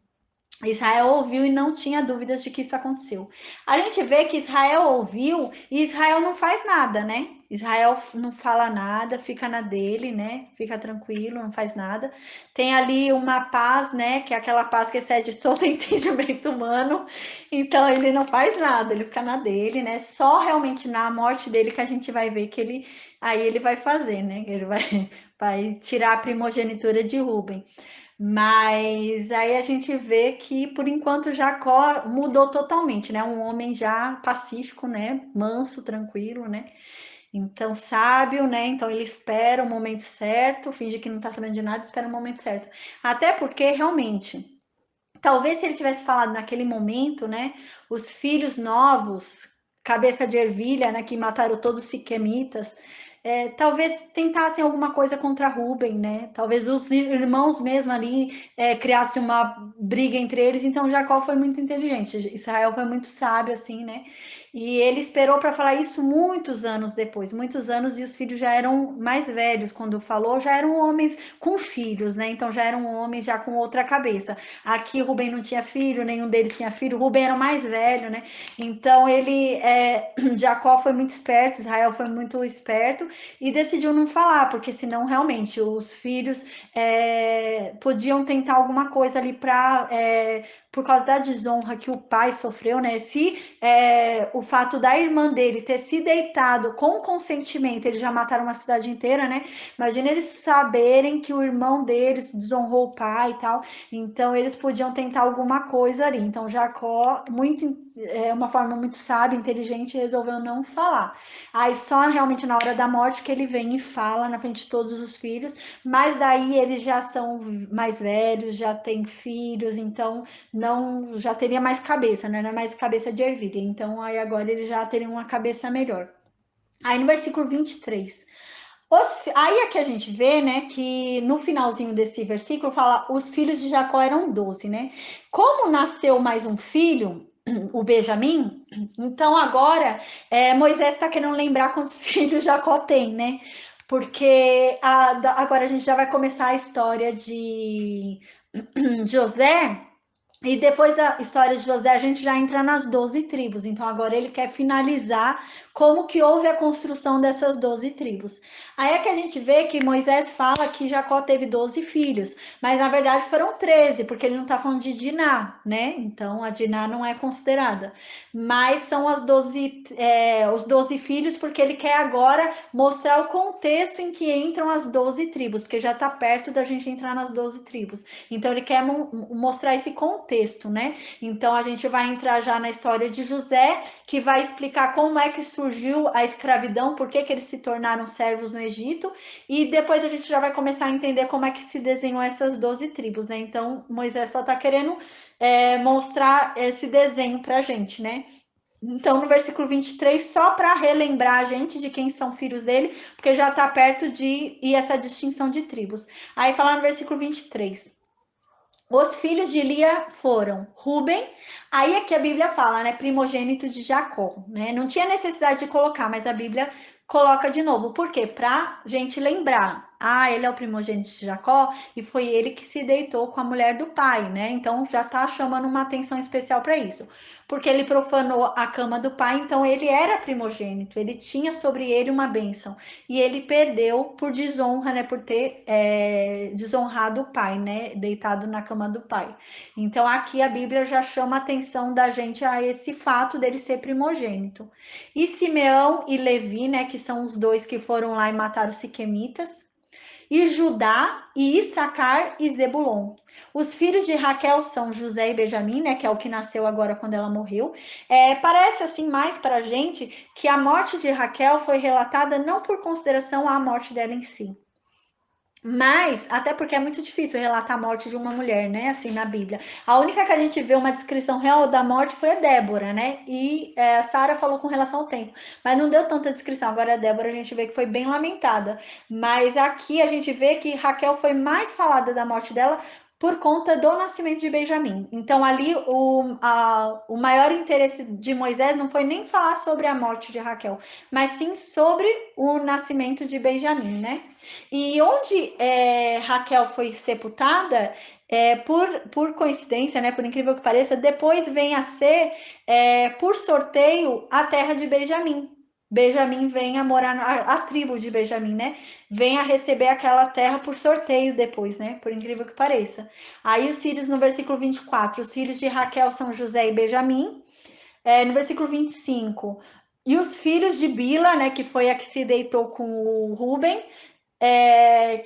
Israel ouviu e não tinha dúvidas de que isso aconteceu. A gente vê que Israel ouviu e Israel não faz nada, né? Israel não fala nada, fica na dele, né? Fica tranquilo, não faz nada. Tem ali uma paz, né? Que é aquela paz que excede todo entendimento humano. Então ele não faz nada, ele fica na dele, né? Só realmente na morte dele que a gente vai ver que ele aí ele vai fazer, né? Ele vai tirar a primogenitura de Rubem. Mas aí a gente vê que, por enquanto, Jacó mudou totalmente, né? Um homem já pacífico, né? Manso, tranquilo, né? Então, sábio, né? Então ele espera o momento certo, finge que não tá sabendo de nada, espera o momento certo. Até porque, realmente, talvez se ele tivesse falado naquele momento, né? Os filhos novos, cabeça de ervilha, né? Que mataram todos os siquemitas, talvez tentassem alguma coisa contra Rubem, né? Talvez os irmãos mesmo ali criassem uma briga entre eles. Então Jacó foi muito inteligente, Israel foi muito sábio, assim, né? E ele esperou para falar isso muitos anos depois, muitos anos, e os filhos já eram mais velhos quando falou, já eram homens com filhos, né? Então já eram homens já com outra cabeça. Aqui Rubem não tinha filho, nenhum deles tinha filho, Rubem era o mais velho, né? Então Jacó foi muito esperto, Israel foi muito esperto e decidiu não falar, porque senão realmente os filhos podiam tentar alguma coisa ali por causa da desonra que o pai sofreu, né? Se o fato da irmã dele ter se deitado com consentimento, eles já mataram uma cidade inteira, né? Imagina eles saberem que o irmão deles desonrou o pai e tal. Então eles podiam tentar alguma coisa ali. Então Jacó, uma forma muito sábia, inteligente, resolveu não falar. Aí só realmente na hora da morte que ele vem e fala na frente de todos os filhos, mas daí eles já são mais velhos, já têm filhos, então não já teria mais cabeça, né? Não é mais cabeça de ervilha. Então aí agora eles já teriam uma cabeça melhor. Aí no versículo 23. Aí é que a gente vê, né, que no finalzinho desse versículo fala os filhos de Jacó eram 12, né? Como nasceu mais um filho, o Benjamim, então agora Moisés está querendo lembrar quantos filhos Jacó tem, né? Porque agora a gente já vai começar a história de José, e depois da história de José, a gente já entra nas 12 tribos. Então, agora ele quer finalizar como que houve a construção dessas 12 tribos. Aí é que a gente vê que Moisés fala que Jacó teve 12 filhos, mas na verdade foram 13, porque ele não está falando de Diná, né? Então, a Diná não é considerada. Mas são os 12 filhos, porque ele quer agora mostrar o contexto em que entram as 12 tribos, porque já está perto da gente entrar nas 12 tribos. Então, ele quer mostrar esse contexto, né? Então, a gente vai entrar já na história de José, que vai explicar como é que surgiu a escravidão, por que eles se tornaram servos no Egito, e depois a gente já vai começar a entender como é que se desenhou essas 12 tribos, né? Então, Moisés só está querendo mostrar esse desenho para a gente, né? Então, no versículo 23, só para relembrar a gente de quem são filhos dele, porque já está perto de ir essa distinção de tribos. Aí fala no versículo 23. Os filhos de Lia foram Ruben, aí é que a Bíblia fala, né? Primogênito de Jacó, né? Não tinha necessidade de colocar, mas a Bíblia coloca de novo. Por quê? Pra gente lembrar. Ah, ele é o primogênito de Jacó e foi ele que se deitou com a mulher do pai, né? Então já tá chamando uma atenção especial para isso. Porque ele profanou a cama do pai, então ele era primogênito, ele tinha sobre ele uma bênção. E ele perdeu por desonra, né? Por ter desonrado o pai, né? Deitado na cama do pai. Então aqui a Bíblia já chama a atenção da gente a esse fato dele ser primogênito. E Simeão e Levi, né? Que são os dois que foram lá e mataram os siquemitas. E Judá, e Issacar e Zebulon. Os filhos de Raquel são José e Benjamim, né, que é o que nasceu agora quando ela morreu. Parece assim mais para a gente que a morte de Raquel foi relatada não por consideração à morte dela em si, mas, até porque é muito difícil relatar a morte de uma mulher, né? Assim, na Bíblia. A única que a gente vê uma descrição real da morte foi a Débora, né? E a Sara falou com relação ao tempo. Mas não deu tanta descrição. Agora a Débora a gente vê que foi bem lamentada. Mas aqui a gente vê que Raquel foi mais falada da morte dela por conta do nascimento de Benjamim. Então, ali, o maior interesse de Moisés não foi nem falar sobre a morte de Raquel, mas sim sobre o nascimento de Benjamim, né? E onde Raquel foi sepultada, por coincidência, né, por incrível que pareça, depois vem a ser, por sorteio, a terra de Benjamim. Benjamim vem a morar, a tribo de Benjamim, né? Vem a receber aquela terra por sorteio depois, né? Por incrível que pareça. Aí os filhos, no versículo 24, os filhos de Raquel são José e Benjamim. No versículo 25, e os filhos de Bila, né? Que foi a que se deitou com o Ruben,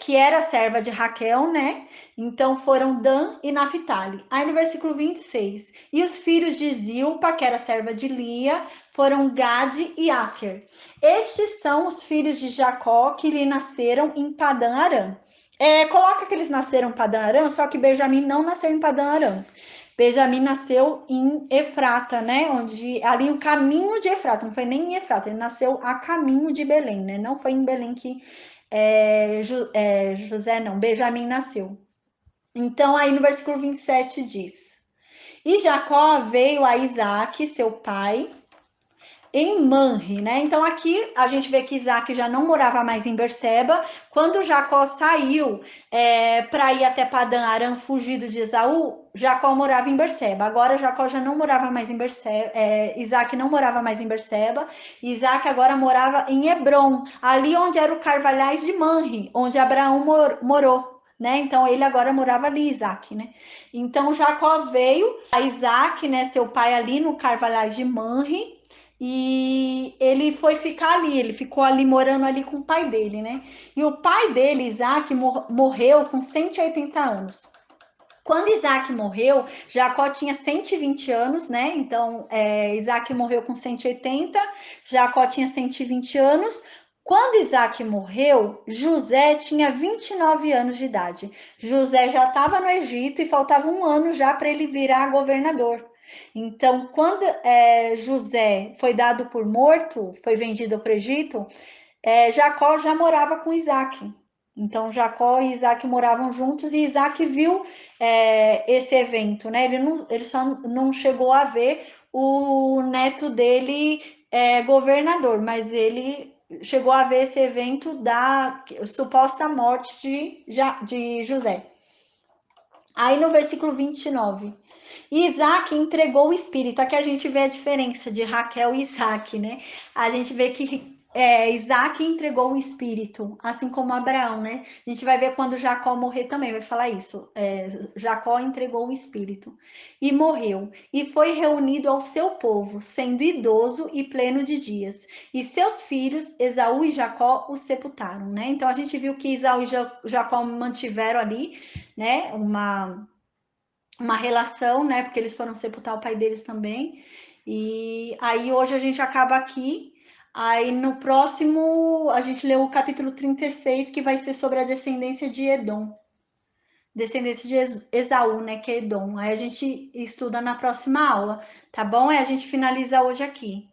que era serva de Raquel, né? Então foram Dan e Naphtali. Aí no versículo 26, e os filhos de Zilpa, que era serva de Lia, foram Gade e Asser. Estes são os filhos de Jacó que lhe nasceram em Padã Arã. Coloca que eles nasceram em Padã Arã, só que Benjamim não nasceu em Padã Arã. Benjamim nasceu em Efrata, né? Onde ali o caminho de Efrata, não foi nem em Efrata, ele nasceu a caminho de Belém, né? Não foi em Belém que José não, Benjamim nasceu. Então, aí no versículo 27 diz: E Jacó veio a Isaac, seu pai, em Manre, né? Então aqui a gente vê que Isaac já não morava mais em Berseba. Quando Jacó saiu para ir até Padã Arã, fugido de Esaú, Jacó morava em Berseba. Agora Jacó já não morava mais em Berseba, Isaac não morava mais em Berseba. Isaac agora morava em Hebrom, ali onde era o Carvalhais de Manre, onde Abraão morou. Né? Então ele agora morava ali, Isaac, né? Então Jacó veio a Isaac, né, seu pai ali no Carvalhais de Manre, e ele foi ficar ali, ele ficou ali morando ali com o pai dele, né? E o pai dele, Isaac, morreu com 180 anos. Quando Isaac morreu, Jacó tinha 120 anos, né? Então, Isaac morreu com 180, Jacó tinha 120 anos. Quando Isaac morreu, José tinha 29 anos de idade. José já estava no Egito e faltava um ano já para ele virar governador. Então, quando José foi dado por morto, foi vendido para o Egito, Jacó já morava com Isaac. Então, Jacó e Isaac moravam juntos e Isaac viu esse evento, né? Ele só não chegou a ver o neto dele governador, mas ele chegou a ver esse evento da suposta morte de José. Aí no versículo 29, Isaac entregou o espírito. Aqui a gente vê a diferença de Raquel e Isaac, né? A gente vê que Isaac entregou o espírito, assim como Abraão, né? A gente vai ver quando Jacó morrer também, vai falar isso. Jacó entregou o espírito e morreu, e foi reunido ao seu povo, sendo idoso e pleno de dias. E seus filhos, Esaú e Jacó, o sepultaram, né? Então a gente viu que Esaú e Jacó mantiveram ali, né? Uma relação, né? Porque eles foram sepultar o pai deles também. E aí hoje a gente acaba aqui. Aí no próximo a gente lê o capítulo 36, que vai ser sobre a descendência de Edom. Descendência de Esaú, né? Que é Edom. Aí a gente estuda na próxima aula, tá bom? Aí a gente finaliza hoje aqui.